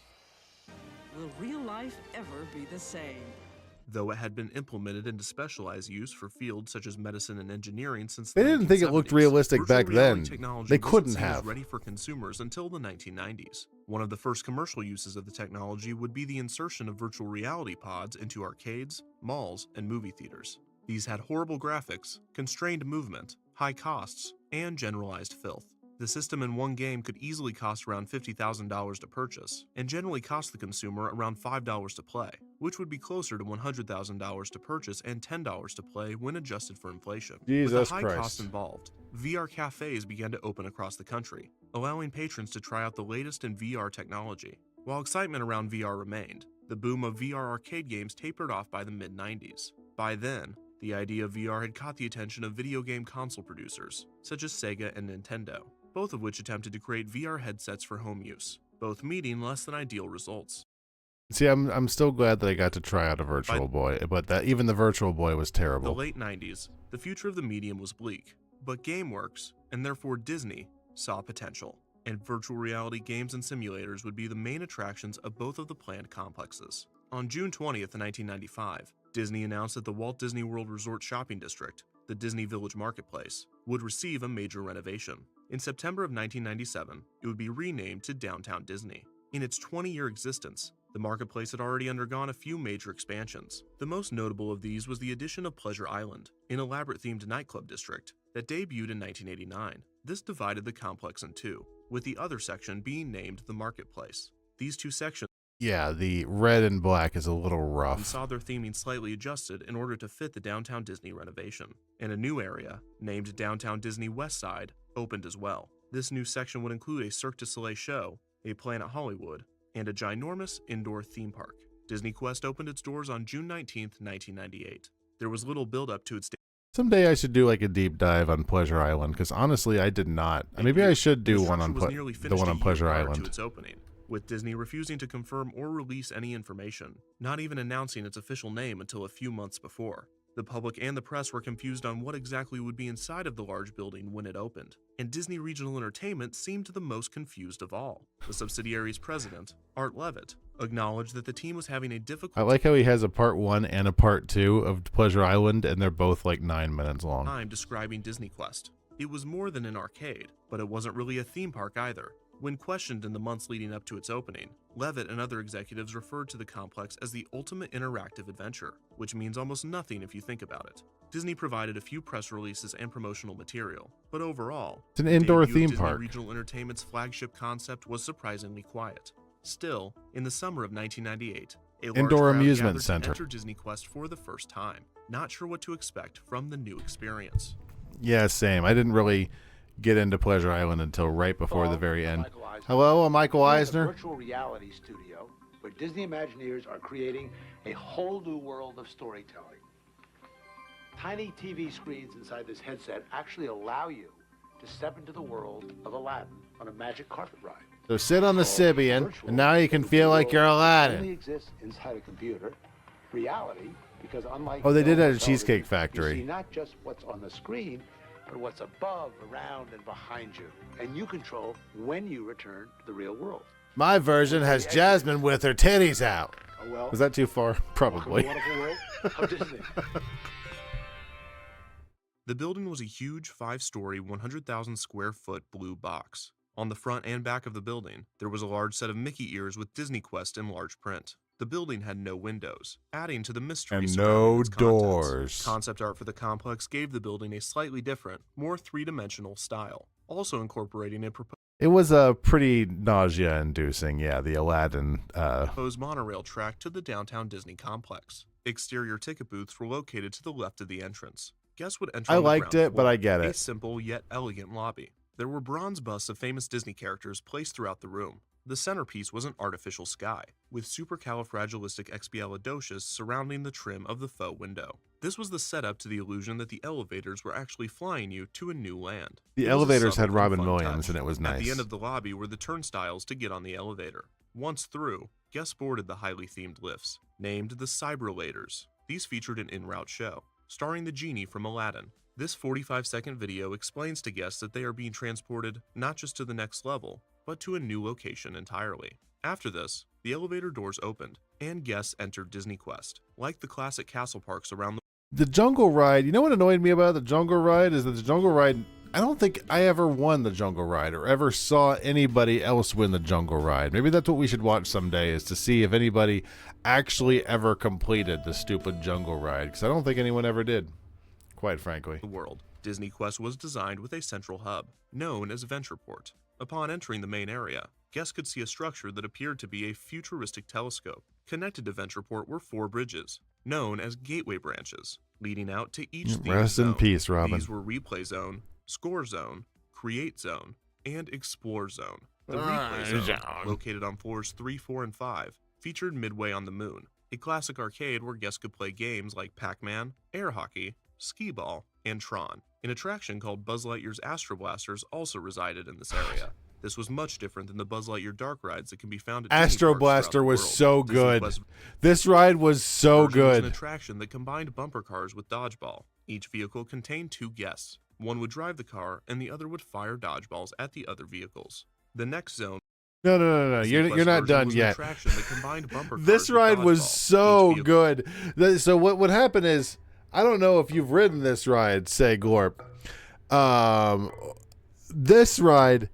O: Will real life ever be the same?
J: Though it had been implemented into specialized use for fields such as medicine and engineering since
A: They
J: the
A: didn't think it looked
J: 1970s,
A: realistic
J: virtual
A: back
J: reality
A: then.
J: technology
A: They
J: wasn't
A: couldn't
J: seen as
A: have.
J: ready for consumers until the 1990s. One of the first commercial uses of the technology would be the insertion of virtual reality pods into arcades, malls, and movie theaters. These had horrible graphics, constrained movement, high costs, and generalized filth. The system in one game could easily cost around $50,000 to purchase, and generally cost the consumer around $5 to play, which would be closer to $100,000 to purchase and $10 to play when adjusted for inflation.
A: Jesus
J: With the high
A: Christ.
J: costs involved, VR cafes began to open across the country, allowing patrons to try out the latest in VR technology. While excitement around VR remained, the boom of VR arcade games tapered off by the mid-90s. By then, the idea of VR had caught the attention of video game console producers, such as Sega and Nintendo, both of which attempted to create VR headsets for home use, both meeting less than ideal results.
A: See, I'm still glad that I got to try out a Virtual Boy, but that even the Virtual Boy was
J: The
A: terrible.
J: late 90s, the future of the medium was bleak, but GameWorks, and therefore Disney, saw potential, and virtual reality games and simulators would be the main attractions of both of the planned complexes. On June 20th, 1995, Disney announced that the Walt Disney World Resort Shopping District, the Disney Village Marketplace, would receive a major renovation. In September of 1997, it would be renamed to Downtown Disney. In its 20-year existence, the marketplace had already undergone a few major expansions. The most notable of these was the addition of Pleasure Island, an elaborate-themed nightclub district that debuted in 1989. This divided the complex in two, with the other section being named the Marketplace. These two sections
A: Yeah, the red and black is a little rough.
J: saw their theming slightly adjusted in order to fit the Downtown Disney renovation, and a new area, named Downtown Disney West Side, opened as well. This new section would include a Cirque du Soleil show, a Planet Hollywood, and a ginormous indoor theme park. Disney Quest opened its doors on June 19, 1998. There was little build-up to its
A: Someday I should do like a deep dive on Pleasure Island, because honestly, I did not. Maybe I should do one on
J: was nearly
A: the
J: finished
A: one
J: a
A: on
J: year
A: Pleasure
J: prior
A: Island.
J: to its opening, with Disney refusing to confirm or release any information, not even announcing its official name until a few months before. The public and the press were confused on what exactly would be inside of the large building when it opened, and Disney Regional Entertainment seemed the most confused of all. The subsidiary's president, Art Levitt, acknowledged that the team was having a difficult
A: I like how he has a part 1 and a part 2 of Pleasure Island, and they're both like 9 minutes long.
J: time describing Disney Quest. It was more than an arcade, but it wasn't really a theme park either. When questioned in the months leading up to its opening, Levitt and other executives referred to the complex as the ultimate interactive adventure, which means almost nothing if you think about it. Disney provided a few press releases and promotional material, but overall,
A: It's an indoor
J: the debut of
A: theme
J: Disney
A: park.
J: Regional Entertainment's flagship concept was surprisingly quiet. Still, in the summer of 1998, a large
A: Indoor
J: crowd
A: amusement
J: gathered to
A: center.
J: enter Disney Quest for the first time, not sure what to expect from the new experience.
A: Yeah, same. I didn't really get into Pleasure Island until right before the very end. Hello, I'm Michael
P: We're at the
A: Eisner.
P: virtual reality studio where Disney Imagineers are creating a whole new world of storytelling. Tiny TV screens inside this headset actually allow you to step into the world of Aladdin on a magic carpet ride.
A: So sit on the Sibian, and now you can feel like you're
P: Only
A: Aladdin.
P: exists inside a computer. Reality, because unlike
A: Oh, they did that
P: film
A: at Cheesecake
P: television,
A: Factory.
P: You see not just what's on the screen, but what's above, around, and behind you. And you control when you return to the real world.
A: My version has Jasmine with her titties out.
P: Oh, well.
A: Was that too far? Probably.
P: Welcome to the wonderful world of Disney.
J: The building was a huge 5-story, 100,000 square foot blue box. On the front and back of the building, there was a large set of Mickey ears with Disney Quest in large print. The building had no windows, adding to the mystery
A: And
J: surrounding
A: no
J: its contents.
A: doors.
J: Concept art for the complex gave the building a slightly different, more three-dimensional style, also incorporating a
A: It was a pretty nausea-inducing, yeah, the Aladdin.
J: proposed monorail track to the downtown Disney complex. Exterior ticket booths were located to the left of the entrance. Guests would enter
A: I
J: on the
A: liked
J: ground
A: it, but
J: floor,
A: I get
J: a
A: it.
J: simple yet elegant lobby. There were bronze busts of famous Disney characters placed throughout the room. The centerpiece was an artificial sky, with supercalifragilisticexpialidocious surrounding the trim of the faux window. This was the setup to the illusion that the elevators were actually flying you to a new land.
A: The
J: It was a
A: elevators had
J: subtle and
A: Robin
J: fun
A: Williams,
J: touch.
A: and it was
J: At
A: nice.
J: the end of the lobby were the turnstiles to get on the elevator. Once through, guests boarded the highly themed lifts, named the Cyberlators. These featured an en-route show, starring the genie from Aladdin. This 45-second video explains to guests that they are being transported not just to the next level, but to a new location entirely. After this, the elevator doors opened, and guests entered Disney Quest. Like the classic castle parks around
A: The Jungle Ride, you know what annoyed me about the Jungle Ride is that the Jungle Ride, I don't think I ever won the Jungle Ride or ever saw anybody else win the Jungle Ride. Maybe that's what we should watch someday, is to see if anybody actually ever completed the stupid Jungle Ride, because I don't think anyone ever did, quite frankly.
J: the world, Disney Quest was designed with a central hub, known as Ventureport. Upon entering the main area, guests could see a structure that appeared to be a futuristic telescope. Connected to Ventureport were 4 bridges, known as gateway branches, leading out to each themed
A: Rest in
J: zone.
A: peace, Robin.
J: These were Replay Zone, Score Zone, Create Zone, and Explore Zone. The
A: Ah,
J: Replay Zone,
A: zone.
J: located on floors 3, 4, and 5, featured Midway on the Moon, a classic arcade where guests could play games like Pac-Man, Air Hockey, Skee-Ball, and Tron. An attraction called Buzz Lightyear's Astro Blasters also resided in this area. This was much different than the Buzz Lightyear dark rides that can be found at Disney
A: Astro
J: parks throughout
A: Blaster
J: the
A: was
J: world.
A: so
J: Disney
A: good.
J: Quest
A: This ride was so
J: version was an
A: good.
J: attraction that combined bumper cars with dodgeball. Each vehicle contained 2 guests. One would drive the car, and the other would fire dodgeballs at the other vehicles. The next zone.
A: No.
J: Disney
A: You're
J: Quest
A: not
J: version
A: done
J: was an
A: yet.
J: attraction that combined bumper
A: This
J: cars with
A: ride was
J: dodgeball.
A: so
J: Each vehicle-
A: good. So what would happen is, I don't know if you've ridden this ride, say Glorp. This ride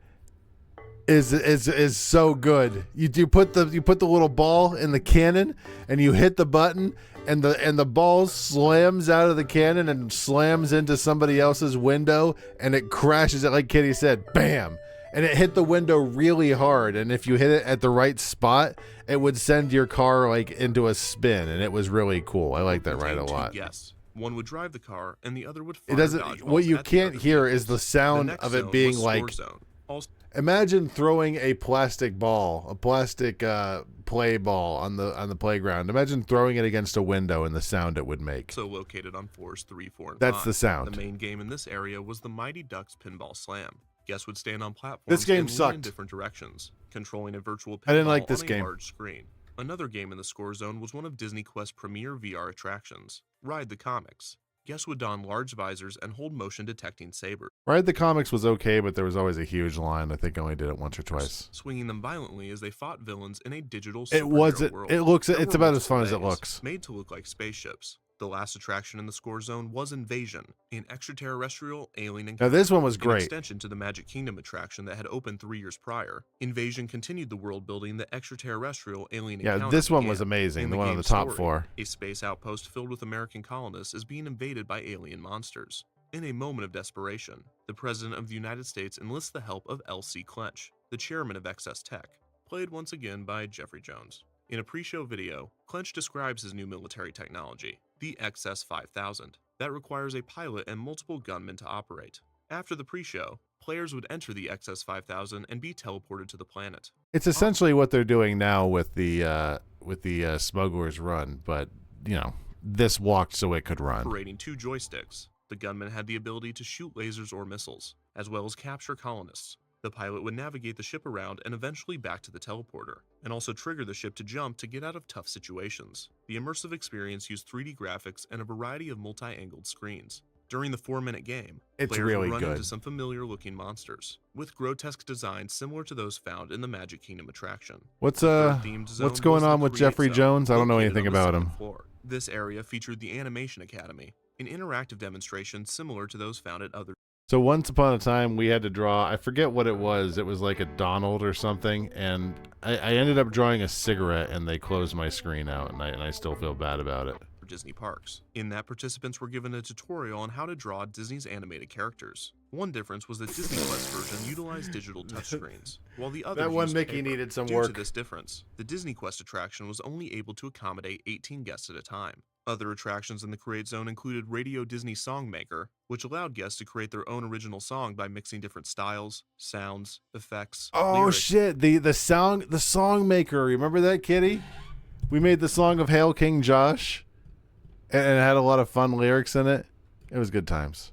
A: is so good. You put the little ball in the cannon and you hit the button and the ball slams out of the cannon and slams into somebody else's window and it crashes it, like Kitty said, bam. And it hit the window really hard, and if you hit it at the right spot, it would send your car like into a spin, and it was really cool. I like that ride a
J: contained 2
A: lot.
J: guests. One would drive the car, and the other would fire
A: It doesn't.
J: dodgeballs
A: What you
J: at the
A: can't
J: other
A: hear
J: vehicles.
A: is the sound
J: next
A: of
J: zone
A: it being
J: was Score
A: like.
J: Zone. Also
A: Imagine throwing a plastic ball, a plastic play ball on the playground. Imagine throwing it against a window and the sound it would make.
J: located on floors 3, 4, and
A: That's
J: 5.
A: the sound.
J: The main game in this area was the Mighty Ducks Pinball Slam. Guests would stand on platforms
A: This game
J: and lean in
A: sucked.
J: different directions, controlling a virtual pinball
A: I didn't like this
J: on a
A: game.
J: large screen. Another game in the Score Zone was one of Disney Quest's premier VR attractions, Ride the Comics. Guests would don large visors and hold motion-detecting sabers.
A: Ride the Comics was okay, but there was always a huge line. I think I only did it once or twice.
J: Swinging them violently as they fought villains in a digital
A: It
J: superhero world.
A: it's about as fun as it looks.
J: Made to look like spaceships. The last attraction in the Score Zone was Invasion, an extraterrestrial alien encounter.
A: Now this one was
J: An
A: great.
J: extension to the Magic Kingdom attraction that had opened 3 years prior. Invasion continued the world building the extraterrestrial alien encounter.
A: Yeah, this one
J: began.
A: was amazing.
J: In
A: The one on the
J: game's
A: top
J: story,
A: 4.
J: A space outpost filled with American colonists is being invaded by alien monsters. In a moment of desperation, the President of the United States enlists the help of L.C. Clench, the chairman of Excess Tech, played once again by Jeffrey Jones. In a pre-show video, Clench describes his new military technology, the XS-5000, that requires a pilot and multiple gunmen to operate. After the pre-show, players would enter the XS-5000 and be teleported to the planet.
A: It's essentially what they're doing now with the Smuggler's Run, but you know, this walked so it could run.
J: Operating 2 joysticks, the gunmen had the ability to shoot lasers or missiles, as well as capture colonists. The pilot would navigate the ship around and eventually back to the teleporter, and also trigger the ship to jump to get out of tough situations. The immersive experience used 3D graphics and a variety of multi-angled screens. During the 4-minute game,
A: It's
J: players
A: really
J: would run
A: good.
J: into some familiar-looking monsters, with grotesque designs similar to those found in the Magic Kingdom attraction.
A: What's
J: The third-themed zone
A: what's going
J: was the
A: on with
J: Create
A: Jeffrey
J: Zone,
A: Jones? I don't know
J: located
A: anything
J: on the
A: about
J: second
A: him.
J: floor. This area featured the Animation Academy, an interactive demonstration similar to those found at other.
A: So once upon a time, we had to draw, I forget what it was. It was like a Donald or something, and I ended up drawing a cigarette, and they closed my screen out, and I still feel bad about it.
J: Disney parks. In that, participants were given a tutorial on how to draw Disney's animated characters. One difference was that Disney Quest version utilized digital touchscreens, while the other
A: That one
J: used
A: Mickey
J: paper.
A: needed some
J: Due
A: work.
J: to this difference, the Disney Quest attraction was only able to accommodate 18 guests at a time. Other attractions in the Create Zone included Radio Disney Songmaker, which allowed guests to create their own original song by mixing different styles, sounds, effects,
A: Oh
J: lyrics.
A: shit! The song maker. Remember that, Kitty? We made the song of Hail King Josh, and it had a lot of fun lyrics in it. It was good times.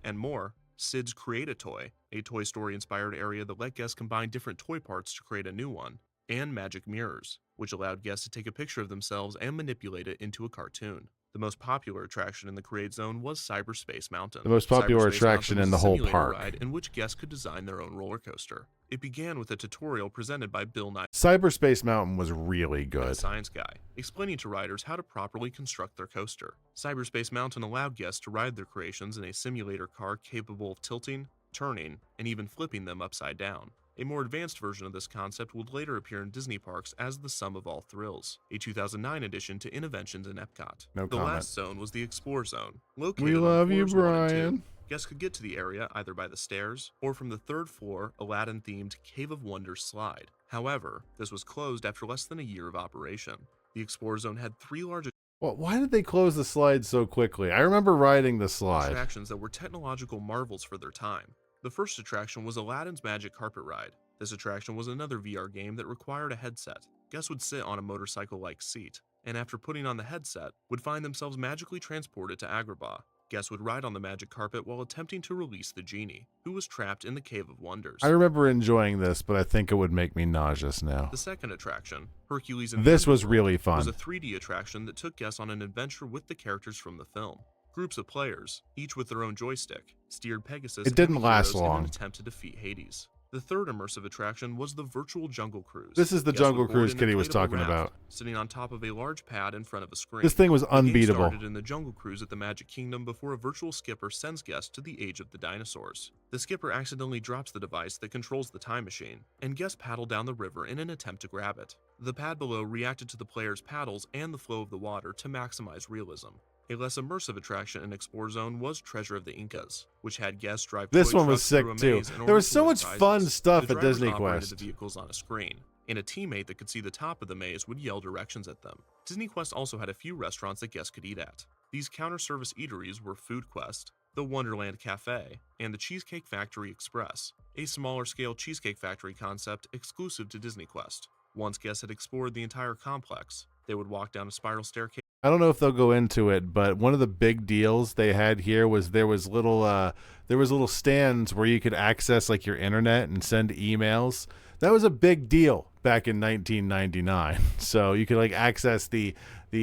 J: And more. Sid's Create-A-Toy, a Toy Story-inspired area that let guests combine different toy parts to create a new one, and Magic Mirrors, which allowed guests to take a picture of themselves and manipulate it into a cartoon. The most popular attraction in the Create Zone was Cyberspace Mountain.
A: The most popular
J: Cyberspace
A: attraction
J: Mountain
A: in
J: was
A: the
J: a
A: whole
J: simulator
A: park.
J: ride in which guests could design their own roller coaster. It began with a tutorial presented by Bill Nye,
A: Cyberspace Mountain was really
J: a
A: good.
J: science guy, explaining to riders how to properly construct their coaster. Cyberspace Mountain allowed guests to ride their creations in a simulator car capable of tilting, turning, and even flipping them upside down. A more advanced version of this concept would later appear in Disney parks as the Sum of All Thrills, a 2009 addition to Innoventions in Epcot.
A: No
J: the
A: comment.
J: last zone was the Explore Zone. Located
A: We
J: on
A: love you,
J: floors 1 and 2.
A: Brian.
J: Guests could get to the area either by the stairs or from the 3rd floor Aladdin-themed Cave of Wonders slide. However, this was closed after less than a year of operation. The Explore Zone had 3 large
A: Well, why did they close the slide so quickly? I remember riding the slide.
J: attractions that were technological marvels for their time. The first attraction was Aladdin's Magic Carpet Ride. This attraction was another VR game that required a headset. Guests would sit on a motorcycle-like seat, and after putting on the headset, would find themselves magically transported to Agrabah. Guests would ride on the magic carpet while attempting to release the genie, who was trapped in the Cave of Wonders.
A: I remember enjoying this, but I think it would make me nauseous now.
J: The second attraction, Hercules in
A: This
J: the
A: was
J: Underworld,
A: really fun.
J: was a 3D attraction that took guests on an adventure with the characters from the film. Groups of players, each with their own joystick, steered Pegasus
A: It didn't
J: and
A: last
J: heroes in
A: long.
J: an attempt to defeat Hades. The third immersive attraction was the Virtual Jungle Cruise.
A: This is the
J: Guests would
A: Jungle
J: board
A: Cruise
J: an
A: Kitty was
J: inflatable
A: talking
J: raft,
A: about.
J: sitting on top of a large pad in front of a screen.
A: This thing was
J: The game
A: unbeatable.
J: started in the Jungle Cruise at the Magic Kingdom before a virtual skipper sends guests to the age of the dinosaurs. The skipper accidentally drops the device that controls the time machine, and guests paddle down the river in an attempt to grab it. The pad below reacted to the players' paddles and the flow of the water to maximize realism. A less immersive attraction in Explore Zone was Treasure of the Incas, which had guests drive
A: This
J: toy
A: one was
J: trucks
A: sick
J: through a
A: too.
J: maze in
A: There
J: order
A: was
J: to
A: so
J: win
A: much fun
J: prizes.
A: stuff
J: The
A: at
J: drivers
A: Disney
J: operated
A: Quest.
J: the vehicles on a screen, and a teammate that could see the top of the maze would yell directions at them. Disney Quest also had a few restaurants that guests could eat at. These counter-service eateries were Food Quest, the Wonderland Cafe, and the Cheesecake Factory Express, a smaller-scale Cheesecake Factory concept exclusive to Disney Quest. Once guests had explored the entire complex, they would walk down a spiral staircase.
A: I don't know if they'll go into it, but one of the big deals they had here was there was little stands where you could access like your internet and send emails. That was a big deal back in 1999. So you could like access the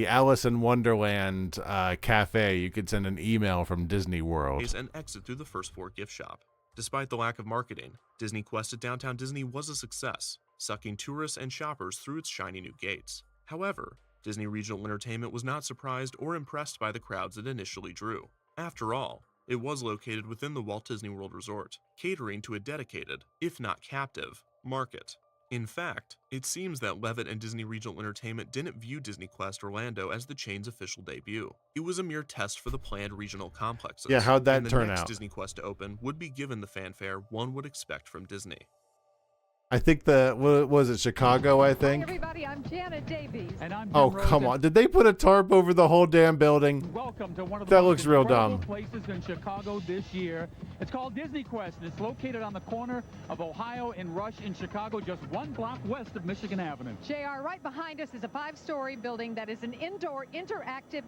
A: Alice in Wonderland cafe. You could send an email from Disney World.
J: And exit through the first floor gift shop. Despite the lack of marketing, Disney Quest at Downtown Disney was a success, sucking tourists and shoppers through its shiny new gates. However, Disney Regional Entertainment was not surprised or impressed by the crowds it initially drew. After all, it was located within the Walt Disney World Resort, catering to a dedicated, if not captive, market. In fact, it seems that Levitt and Disney Regional Entertainment didn't view Disney Quest Orlando as the chain's official debut. It was a mere test for the planned regional complexes.
A: Yeah, how'd that
J: and
A: turn
J: the next
A: out?
J: Disney Quest to open would be given the fanfare one would expect from Disney.
A: I think what was it, Chicago, I think?
Q: Hi everybody, I'm Janet Davies. And I'm
A: Oh, come on. Did they put a tarp over the whole damn building?
Q: Welcome to one of the
A: That
Q: most
A: looks real
Q: incredible
A: dumb.
Q: places in Chicago this year. It's called Disney Quest, and it's located on the corner of Ohio and Rush in Chicago, just 1 block west of Michigan Avenue.
R: JR, right behind us is a 5-story building that is an indoor interactive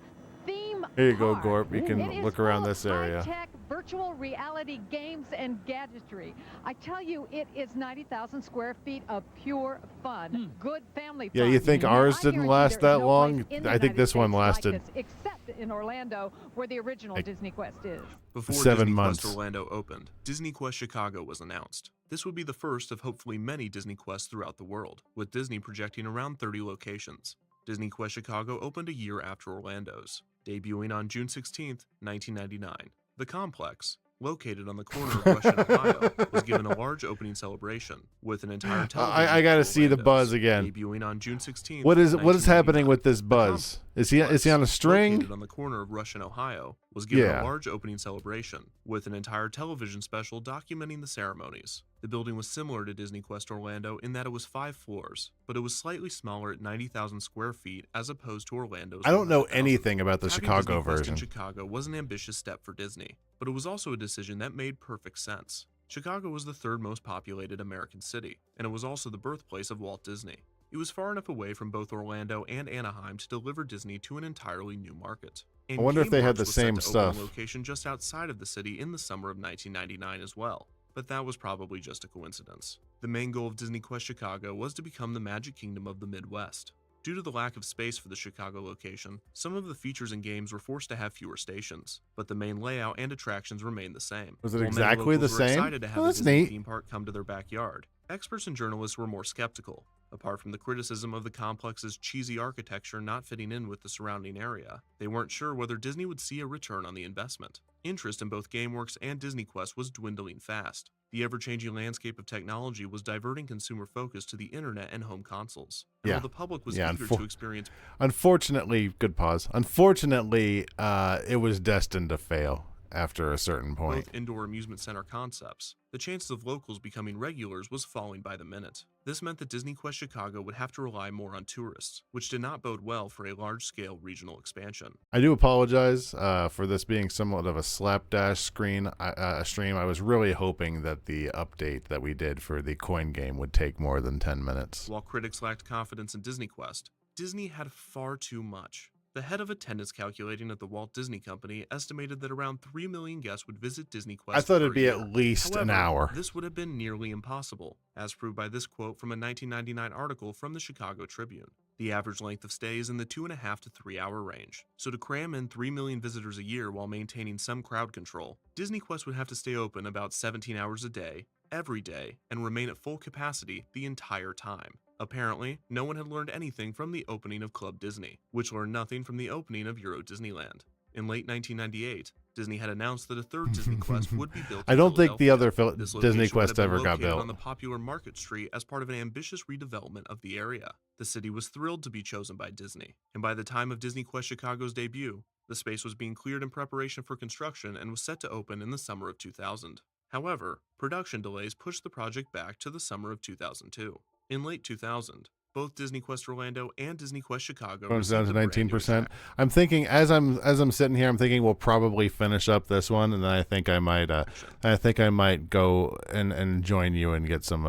R: theme
A: Here you go,
R: park.
A: Gorp. You can
R: It is
A: look around
R: full
A: this
R: of
A: area.
R: high-tech virtual reality games and gadgetry. I tell you, it is 90,000 square feet of pure fun. Good family
A: Yeah,
R: fun.
A: you think
R: Now,
A: ours
R: I
A: didn't
R: guarantee
A: last
R: there is
A: that
R: no
A: long?
R: place in the
A: I think
R: United
A: this one
R: States like
A: lasted
R: this, except in Orlando, where the original
A: like
R: Disney Quest is.
J: Before
A: 7
J: Disney
A: months.
J: Quest Orlando opened, Disney Quest Chicago was announced. This would be the first of hopefully many Disney Quests throughout the world, with Disney projecting around 30 locations. Disney Quest Chicago opened a year after Orlando's, debuting on June 16, 1999. The complex, located on the corner of Rush and Ohio, was given a large opening celebration with an entire television.
A: I gotta see the
J: Orlando's,
A: buzz again.
J: Debuting on June 16th.
A: What is happening with this buzz? Is he on a string?
J: Located on the corner of Rush and Ohio, was given
A: Yeah.
J: a large opening celebration with an entire television special documenting the ceremonies. The building was similar to Disney Quest Orlando in that it was 5 floors, but it was slightly smaller at 90,000 square feet as opposed to Orlando's.
A: I don't know
J: 100,000.
A: anything about the
J: Having
A: Chicago
J: Disney Quest
A: version.
J: in Chicago was an ambitious step for Disney, but it was also a decision that made perfect sense. Chicago was the 3rd most populated American city, and it was also the birthplace of Walt Disney. It was far enough away from both Orlando and Anaheim to deliver Disney to an entirely new market. And
A: I wonder if they had
J: Kmart
A: the
J: was set
A: same
J: to open
A: stuff.
J: a location just outside of the city in the summer of 1999 as well, but that was probably just a coincidence. The main goal of Disney Quest Chicago was to become the Magic Kingdom of the Midwest. Due to the lack of space for the Chicago location, some of the features and games were forced to have fewer stations, but the main layout and attractions remained the same.
A: Was it
J: While many
A: exactly the
J: locals were
A: same?
J: excited to have
A: Oh,
J: the
A: that's
J: Disney
A: neat.
J: theme park come to their backyard, experts and journalists were more skeptical. Apart from the criticism of the complex's cheesy architecture not fitting in with the surrounding area, they weren't sure whether Disney would see a return on the investment. Interest in both GameWorks and Disney Quest was dwindling fast. The ever-changing landscape of technology was diverting consumer focus to the internet and home consoles. And while the public was eager to experience.
A: Unfortunately, good pause. Unfortunately, it was destined to fail after a certain point.
J: Both indoor amusement center concepts, the chances of locals becoming regulars was falling by the minute. This meant that Disney Quest Chicago would have to rely more on tourists, which did not bode well for a large-scale regional expansion.
A: I do apologize for this being somewhat of a slapdash stream. I was really hoping that the update that we did for the coin game would take more than 10 minutes.
J: While critics lacked confidence in Disney Quest, Disney had far too much. The head of attendance calculating at the Walt Disney Company estimated that around 3 million guests would visit Disney Quest.
A: I thought it'd
J: per
A: be
J: year.
A: at least an
J: However,
A: hour.
J: This would have been nearly impossible, as proved by this quote from a 1999 article from the Chicago Tribune. The average length of stay is in the 2.5 to 3 hour range. So to cram in 3 million visitors a year while maintaining some crowd control, Disney Quest would have to stay open about 17 hours a day, every day, and remain at full capacity the entire time. Apparently, no one had learned anything from the opening of Club Disney, which learned nothing from the opening of Euro Disneyland. In late 1998, Disney had announced that a third Disney Quest would be built in
A: I don't think the other
J: This
A: Disney
J: location would
A: Quest
J: have been
A: ever got
J: located
A: built.
J: on the popular Market Street as part of an ambitious redevelopment of the area. The city was thrilled to be chosen by Disney, and by the time of Disney Quest Chicago's debut, the space was being cleared in preparation for construction and was set to open in the summer of 2000. However, production delays pushed the project back to the summer of 2002. In late 2000, both Disney Quest Orlando and Disney Quest Chicago
A: Comes down to
J: received a brand new
A: 19%. I'm thinking as I'm sitting here, I'm thinking we'll probably finish up this one, and then I think I might go and join you and get some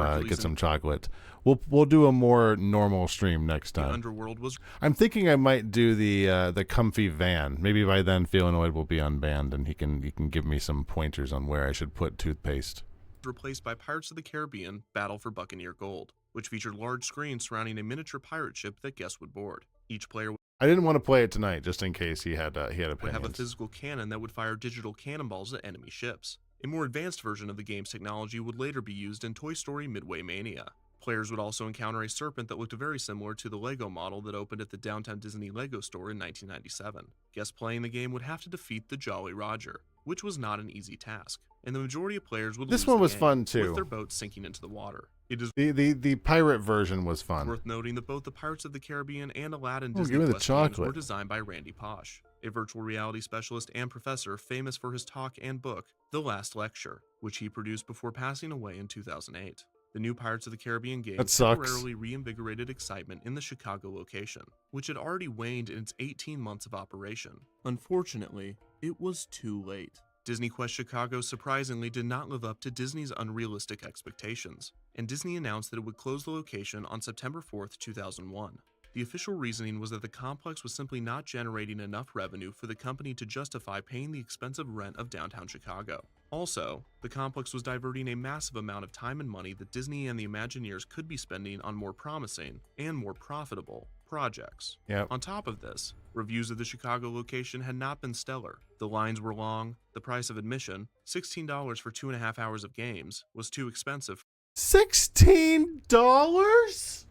A: chocolate. We'll do a more normal stream next time.
J: Underworld was.
A: I'm thinking I might do the comfy van. Maybe by then Feelanoid will be unbanned, and he can give me some pointers on where I should put toothpaste.
J: Replaced by Pirates of the Caribbean: Battle for Buccaneer Gold. which featured large screens surrounding a miniature pirate ship that guests would board. Each player
A: I didn't want to play it tonight, just in case he had
J: would have a
A: opinions.
J: physical cannon that would fire digital cannonballs at enemy ships. A more advanced version of the game's technology would later be used in Toy Story Midway Mania. Players would also encounter a serpent that looked very similar to the Lego model that opened at the Downtown Disney Lego store in 1997. Guests playing the game would have to defeat the Jolly Roger, which was not an easy task, and the majority of players would
A: This
J: lose
A: one
J: the
A: was
J: game,
A: fun, too.
J: with their boat sinking into the water. It is
A: The pirate version was fun.
J: worth noting that both the Pirates of the Caribbean and Aladdin
A: Oh,
J: Disney
A: give me the
J: Quest games were
A: chocolate.
J: designed by Randy Posh, a virtual reality specialist and professor famous for his talk and book, The Last Lecture, which he produced before passing away in 2008. The new Pirates of the Caribbean game
A: That sucks.
J: temporarily reinvigorated excitement in the Chicago location, which had already waned in its 18 months of operation. Unfortunately, it was too late. Disney Quest Chicago surprisingly did not live up to Disney's unrealistic expectations, and Disney announced that it would close the location on September 4th, 2001. The official reasoning was that the complex was simply not generating enough revenue for the company to justify paying the expensive rent of downtown Chicago. Also, the complex was diverting a massive amount of time and money that Disney and the Imagineers could be spending on more promising and more profitable projects.
A: Yep.
J: On top of this, reviews of the Chicago location had not been stellar. The lines were long, the price of admission, $16 for 2.5 hours of games, was too expensive
A: $16?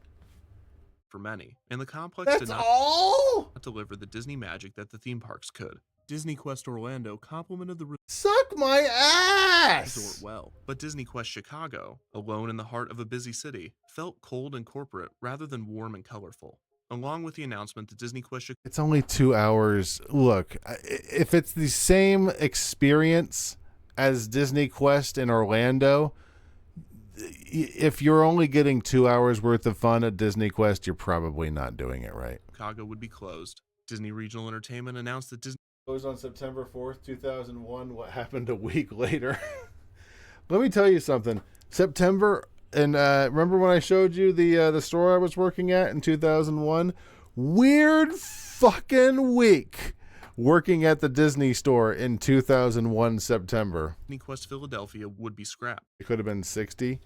J: for many, and the complex
A: That's
J: did not
A: all?
J: deliver the Disney magic that the theme parks could. Disney Quest Orlando complimented the
A: Suck my ass!
J: resort well, but Disney Quest Chicago, alone in the heart of a busy city, felt cold and corporate rather than warm and colorful. Along with the announcement that Disney Quest Chicago
A: It's only 2 hours. Look, if it's the same experience as Disney Quest in Orlando, if you're only getting 2 hours worth of fun at Disney Quest, you're probably not doing it right.
J: would be closed. Disney Regional Entertainment announced that Disney
A: Closed on September 4th, 2001. What happened a week later? Let me tell you something. September, and remember when I showed you the store I was working at in 2001? Weird fucking week working at the Disney store in 2001 September.
J: Disney Quest Philadelphia would be scrapped.
A: It could have been 60.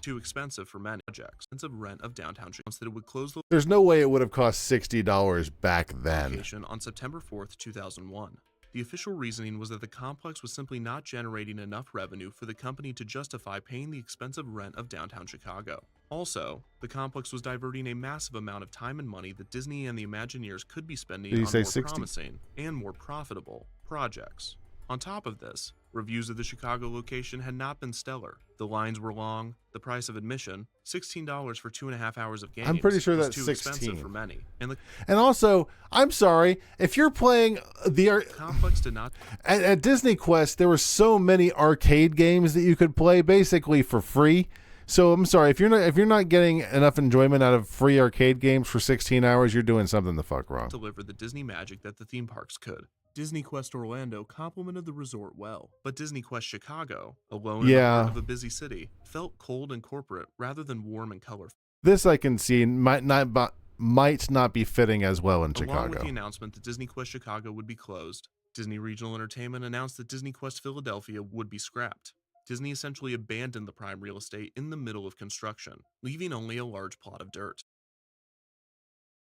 J: Too expensive for many projects. Expensive rent of downtown Chicago that it would close the
A: There's no way it would have cost $60 back then.
J: location on September 4th, 2001. The official reasoning was that the complex was simply not generating enough revenue for the company to justify paying the expensive rent of downtown Chicago. Also, the complex was diverting a massive amount of time and money that Disney and the Imagineers could be spending
A: Did he
J: on
A: say
J: more
A: 60?
J: promising and more profitable projects. On top of this, reviews of the Chicago location had not been stellar. The lines were long, the price of admission, $16 for 2.5 hours of games,
A: I'm pretty sure
J: was
A: that's
J: too
A: 16.
J: expensive for many, and the
A: And also, I'm sorry, if you're playing the
J: complex did not
A: at Disney Quest, there were so many arcade games that you could play basically for free. So I'm sorry, if you're not getting enough enjoyment out of free arcade games for 16 hours, you're doing something the fuck wrong.
J: deliver the Disney magic that the theme parks could. Disney Quest Orlando complimented the resort well, but Disney Quest Chicago, alone in the
A: Yeah.
J: heart of a busy city, felt cold and corporate rather than warm and colorful.
A: This I can see might not be fitting as well in
J: Along with
A: Chicago.
J: the announcement that Disney Quest Chicago would be closed, Disney Regional Entertainment announced that Disney Quest Philadelphia would be scrapped. Disney essentially abandoned the prime real estate in the middle of construction, leaving only a large plot of dirt.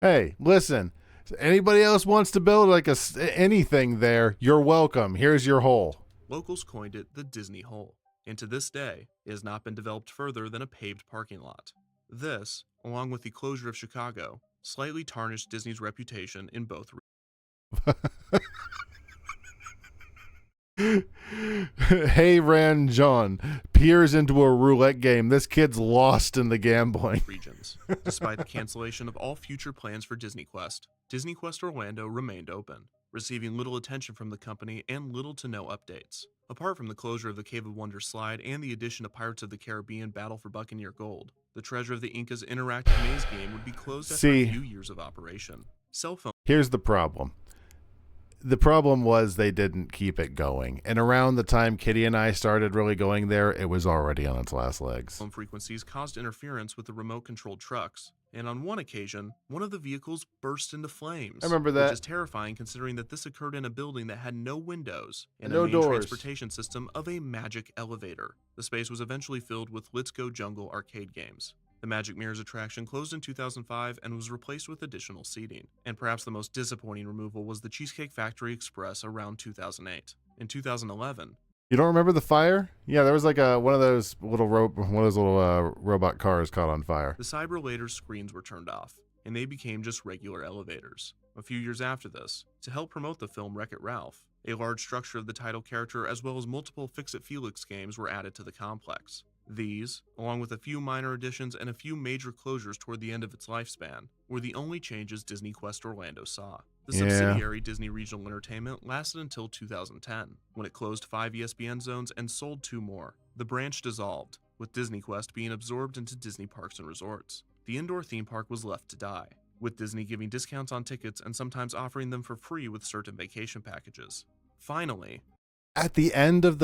A: Hey, listen. Anybody else wants to build like anything there, you're welcome. Here's your hole.
J: Locals coined it the Disney Hole, and to this day, it has not been developed further than a paved parking lot. This, along with the closure of Chicago, slightly tarnished Disney's reputation in both
A: Hey, Ran John peers into a roulette game. This kid's lost in the gambling.
J: regions. Despite the cancellation of all future plans for Disney Quest Orlando remained open, receiving little attention from the company and little to no updates. Apart from the closure of the Cave of Wonders slide and the addition of Pirates of the Caribbean Battle for Buccaneer Gold, the Treasure of the Incas interactive maze game would be closed after a few years of operation. Cell phone
A: Here's the problem. The problem was they didn't keep it going. And around the time Kitty and I started really going there, it was already on its last legs.
J: phone frequencies caused interference with the remote-controlled trucks, and on one occasion, one of the vehicles burst into flames.
A: I remember that.
J: Which is terrifying considering that this occurred in a building that had no windows and
A: No
J: a main
A: doors.
J: transportation system of a magic elevator. The space was eventually filled with Let's Go Jungle arcade games. The Magic Mirrors attraction closed in 2005 and was replaced with additional seating. And perhaps the most disappointing removal was the Cheesecake Factory Express around 2008. In 2011,
A: You don't remember the fire? Yeah, there was like one of those little robot cars caught on fire.
J: the Cyberlator screens were turned off, and they became just regular elevators. A few years after this, to help promote the film Wreck-It Ralph, a large structure of the title character as well as multiple Fix-It Felix games were added to the complex. These, along with a few minor additions and a few major closures toward the end of its lifespan, were the only changes Disney Quest Orlando saw. The subsidiary Disney Regional Entertainment lasted until 2010, when it closed 5 ESPN zones and sold 2 more. The branch dissolved, with Disney Quest being absorbed into Disney Parks and Resorts. The indoor theme park was left to die, with Disney giving discounts on tickets and sometimes offering them for free with certain vacation packages. Finally,
A: At the end of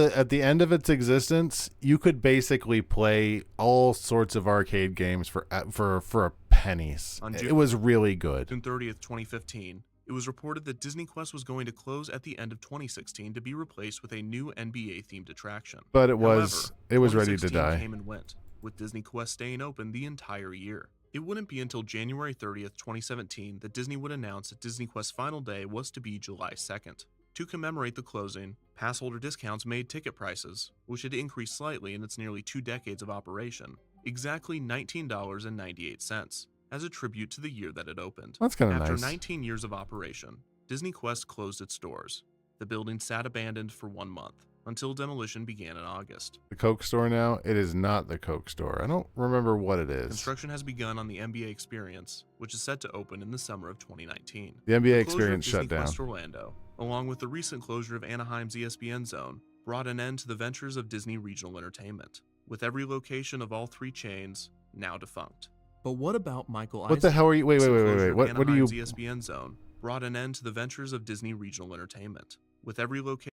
A: its existence, you could basically play all sorts of arcade games for pennies.
J: On
A: It was really good.
J: June 30th, 2015, it was reported that Disney Quest was going to close at the end of 2016 to be replaced with a new NBA-themed attraction.
A: But it was ready to
J: 2016
A: die.
J: Came and went, with Disney Quest staying open the entire year. It wouldn't be until January 30th, 2017 that Disney would announce that Disney Quest's final day was to be July 2nd. To commemorate the closing, pass holder discounts made ticket prices, which had increased slightly in its nearly 2 decades of operation, exactly $19.98, as a tribute to the year that it opened.
A: That's kinda
J: After
A: nice.
J: 19 years of operation, Disney Quest closed its doors. The building sat abandoned for 1 month, until demolition began in August.
A: The Coke store now? It is not the Coke store. I don't remember what it is.
J: Construction has begun on the NBA Experience, which is set to open in the summer of 2019.
A: The NBA
J: closure of
A: Experience
J: Disney
A: shut down.
J: Quest Orlando, along with the recent closure of Anaheim's ESPN Zone, brought an end to the ventures of Disney Regional Entertainment, with every location of all 3 chains now defunct. But what about Michael
A: What the hell are you? Wait. What do you?
J: Anaheim's ESPN Zone brought an end to the ventures of Disney Regional Entertainment, with every location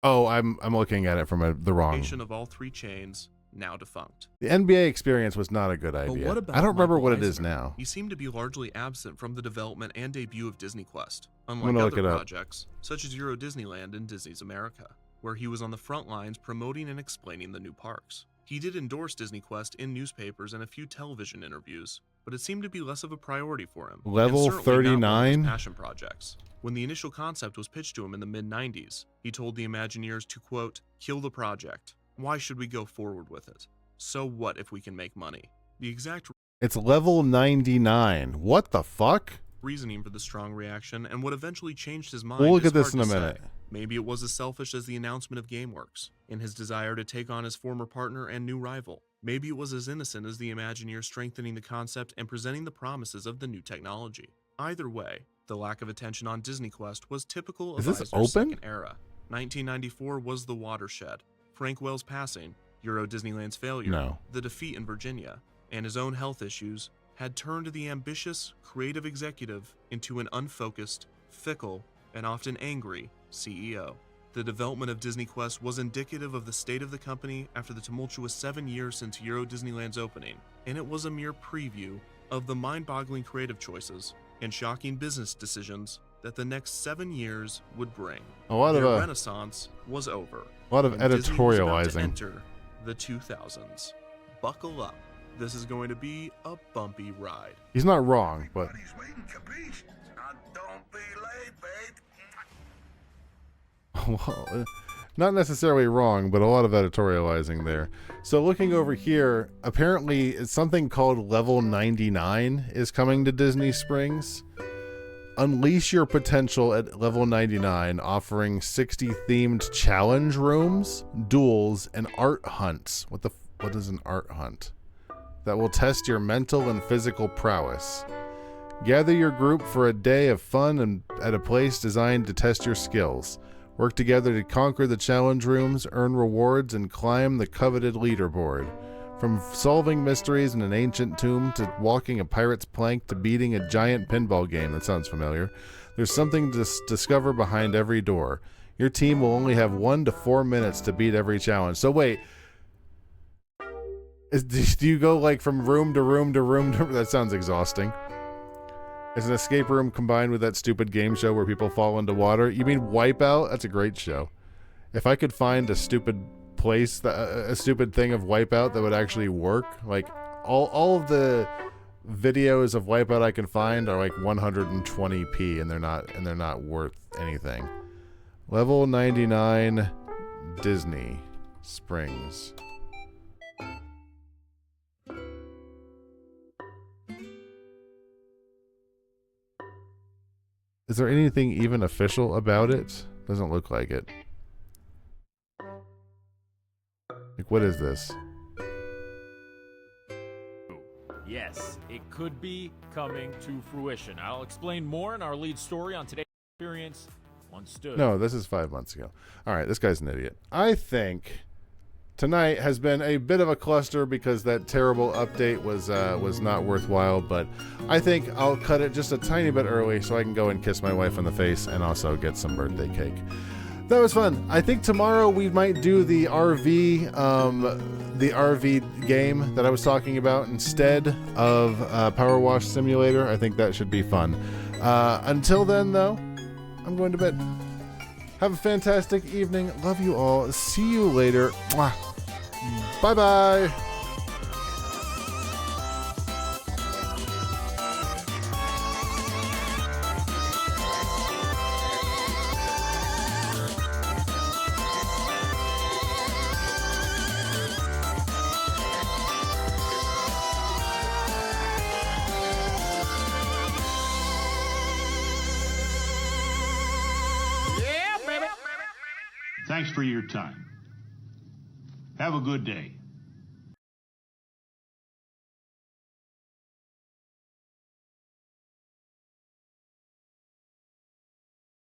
A: Oh, I'm looking at it from the wrong.
J: of all 3 chains now defunct.
A: The NBA Experience was not a good
J: But
A: idea.
J: what about
A: I don't remember
J: Michael
A: what it is
J: Eisner?
A: now.
J: He seemed to be largely absent from the development and debut of Disney Quest,
A: I'm
J: unlike
A: gonna look
J: other
A: it up.
J: projects such as Euro Disneyland and Disney's America, where he was on the front lines promoting and explaining the new parks. He did endorse Disney Quest in newspapers and a few television interviews, but it seemed to be less of a priority for him.
A: Level
J: and certainly not one of his
A: 39?
J: passion projects. When the initial concept was pitched to him in the mid-90s, he told the Imagineers to, quote, "kill the project. Why should we go forward with it? So what if we can make money?" The exact
A: It's level 99. What the fuck?
J: reasoning for the strong reaction and what eventually changed his mind
A: We'll look
J: is
A: at this
J: hard
A: in a
J: to say.
A: minute.
J: Maybe it was as selfish as the announcement of GameWorks, in his desire to take on his former partner and new rival. Maybe it was as innocent as the Imagineer strengthening the concept and presenting the promises of the new technology. Either way, the lack of attention on Disney Quest was typical of
A: Is this
J: Eisner's
A: open?
J: second era. 1994 was the watershed. Frank Wells' passing, Euro Disneyland's failure,
A: No.
J: the defeat in Virginia, and his own health issues had turned the ambitious, creative executive into an unfocused, fickle, and often angry CEO. The development of Disney Quest was indicative of the state of the company after the tumultuous 7 years since Euro Disneyland's opening, and it was a mere preview of the mind-boggling creative choices and shocking business decisions that the next 7 years would bring.
A: A lot of,
J: Their renaissance was over.
A: a lot of
J: and Disney was about to
A: editorializing.
J: enter the 2000s. Buckle up. This is going to be a bumpy ride.
A: He's not wrong, but well, not necessarily wrong, but a lot of editorializing there. So looking over here, apparently it's something called Level 99 is coming to Disney Springs. Unleash your potential at Level 99, offering 60 themed challenge rooms, duels, and art hunts. What is an art hunt? That will test your mental and physical prowess. Gather your group for a day of fun and at a place designed to test your skills. Work together to conquer the challenge rooms, earn rewards, and climb the coveted leaderboard. From solving mysteries in an ancient tomb to walking a pirate's plank to beating a giant pinball game. That sounds familiar. There's something to discover behind every door. Your team will only have 1 to 4 minutes to beat every challenge. So wait, do you go like from room to room to room to... That sounds exhausting. Is an escape room combined with that stupid game show where people fall into water? You mean Wipeout? That's a great show. If I could find a stupid place, a stupid thing of Wipeout that would actually work, like all of the videos of Wipeout I can find are like 120p, and they're not worth anything. Level 99, Disney Springs. Is there anything even official about it? Doesn't look like it. Like, what is this?
S: Yes, it could be coming to fruition. I'll explain more in our lead story on today's experience. Understood.
A: No, this is 5 months ago. All right, this guy's an idiot. I think tonight has been a bit of a cluster because that terrible update was not worthwhile, but I think I'll cut it just a tiny bit early so I can go and kiss my wife on the face and also get some birthday cake. That was fun. I think tomorrow we might do the RV game that I was talking about instead of Power Wash Simulator. I think that should be fun. Until then, though, I'm going to bed. Have a fantastic evening. Love you all. See you later. Mwah. Bye-bye.
T: Thanks for your time. Have a good day.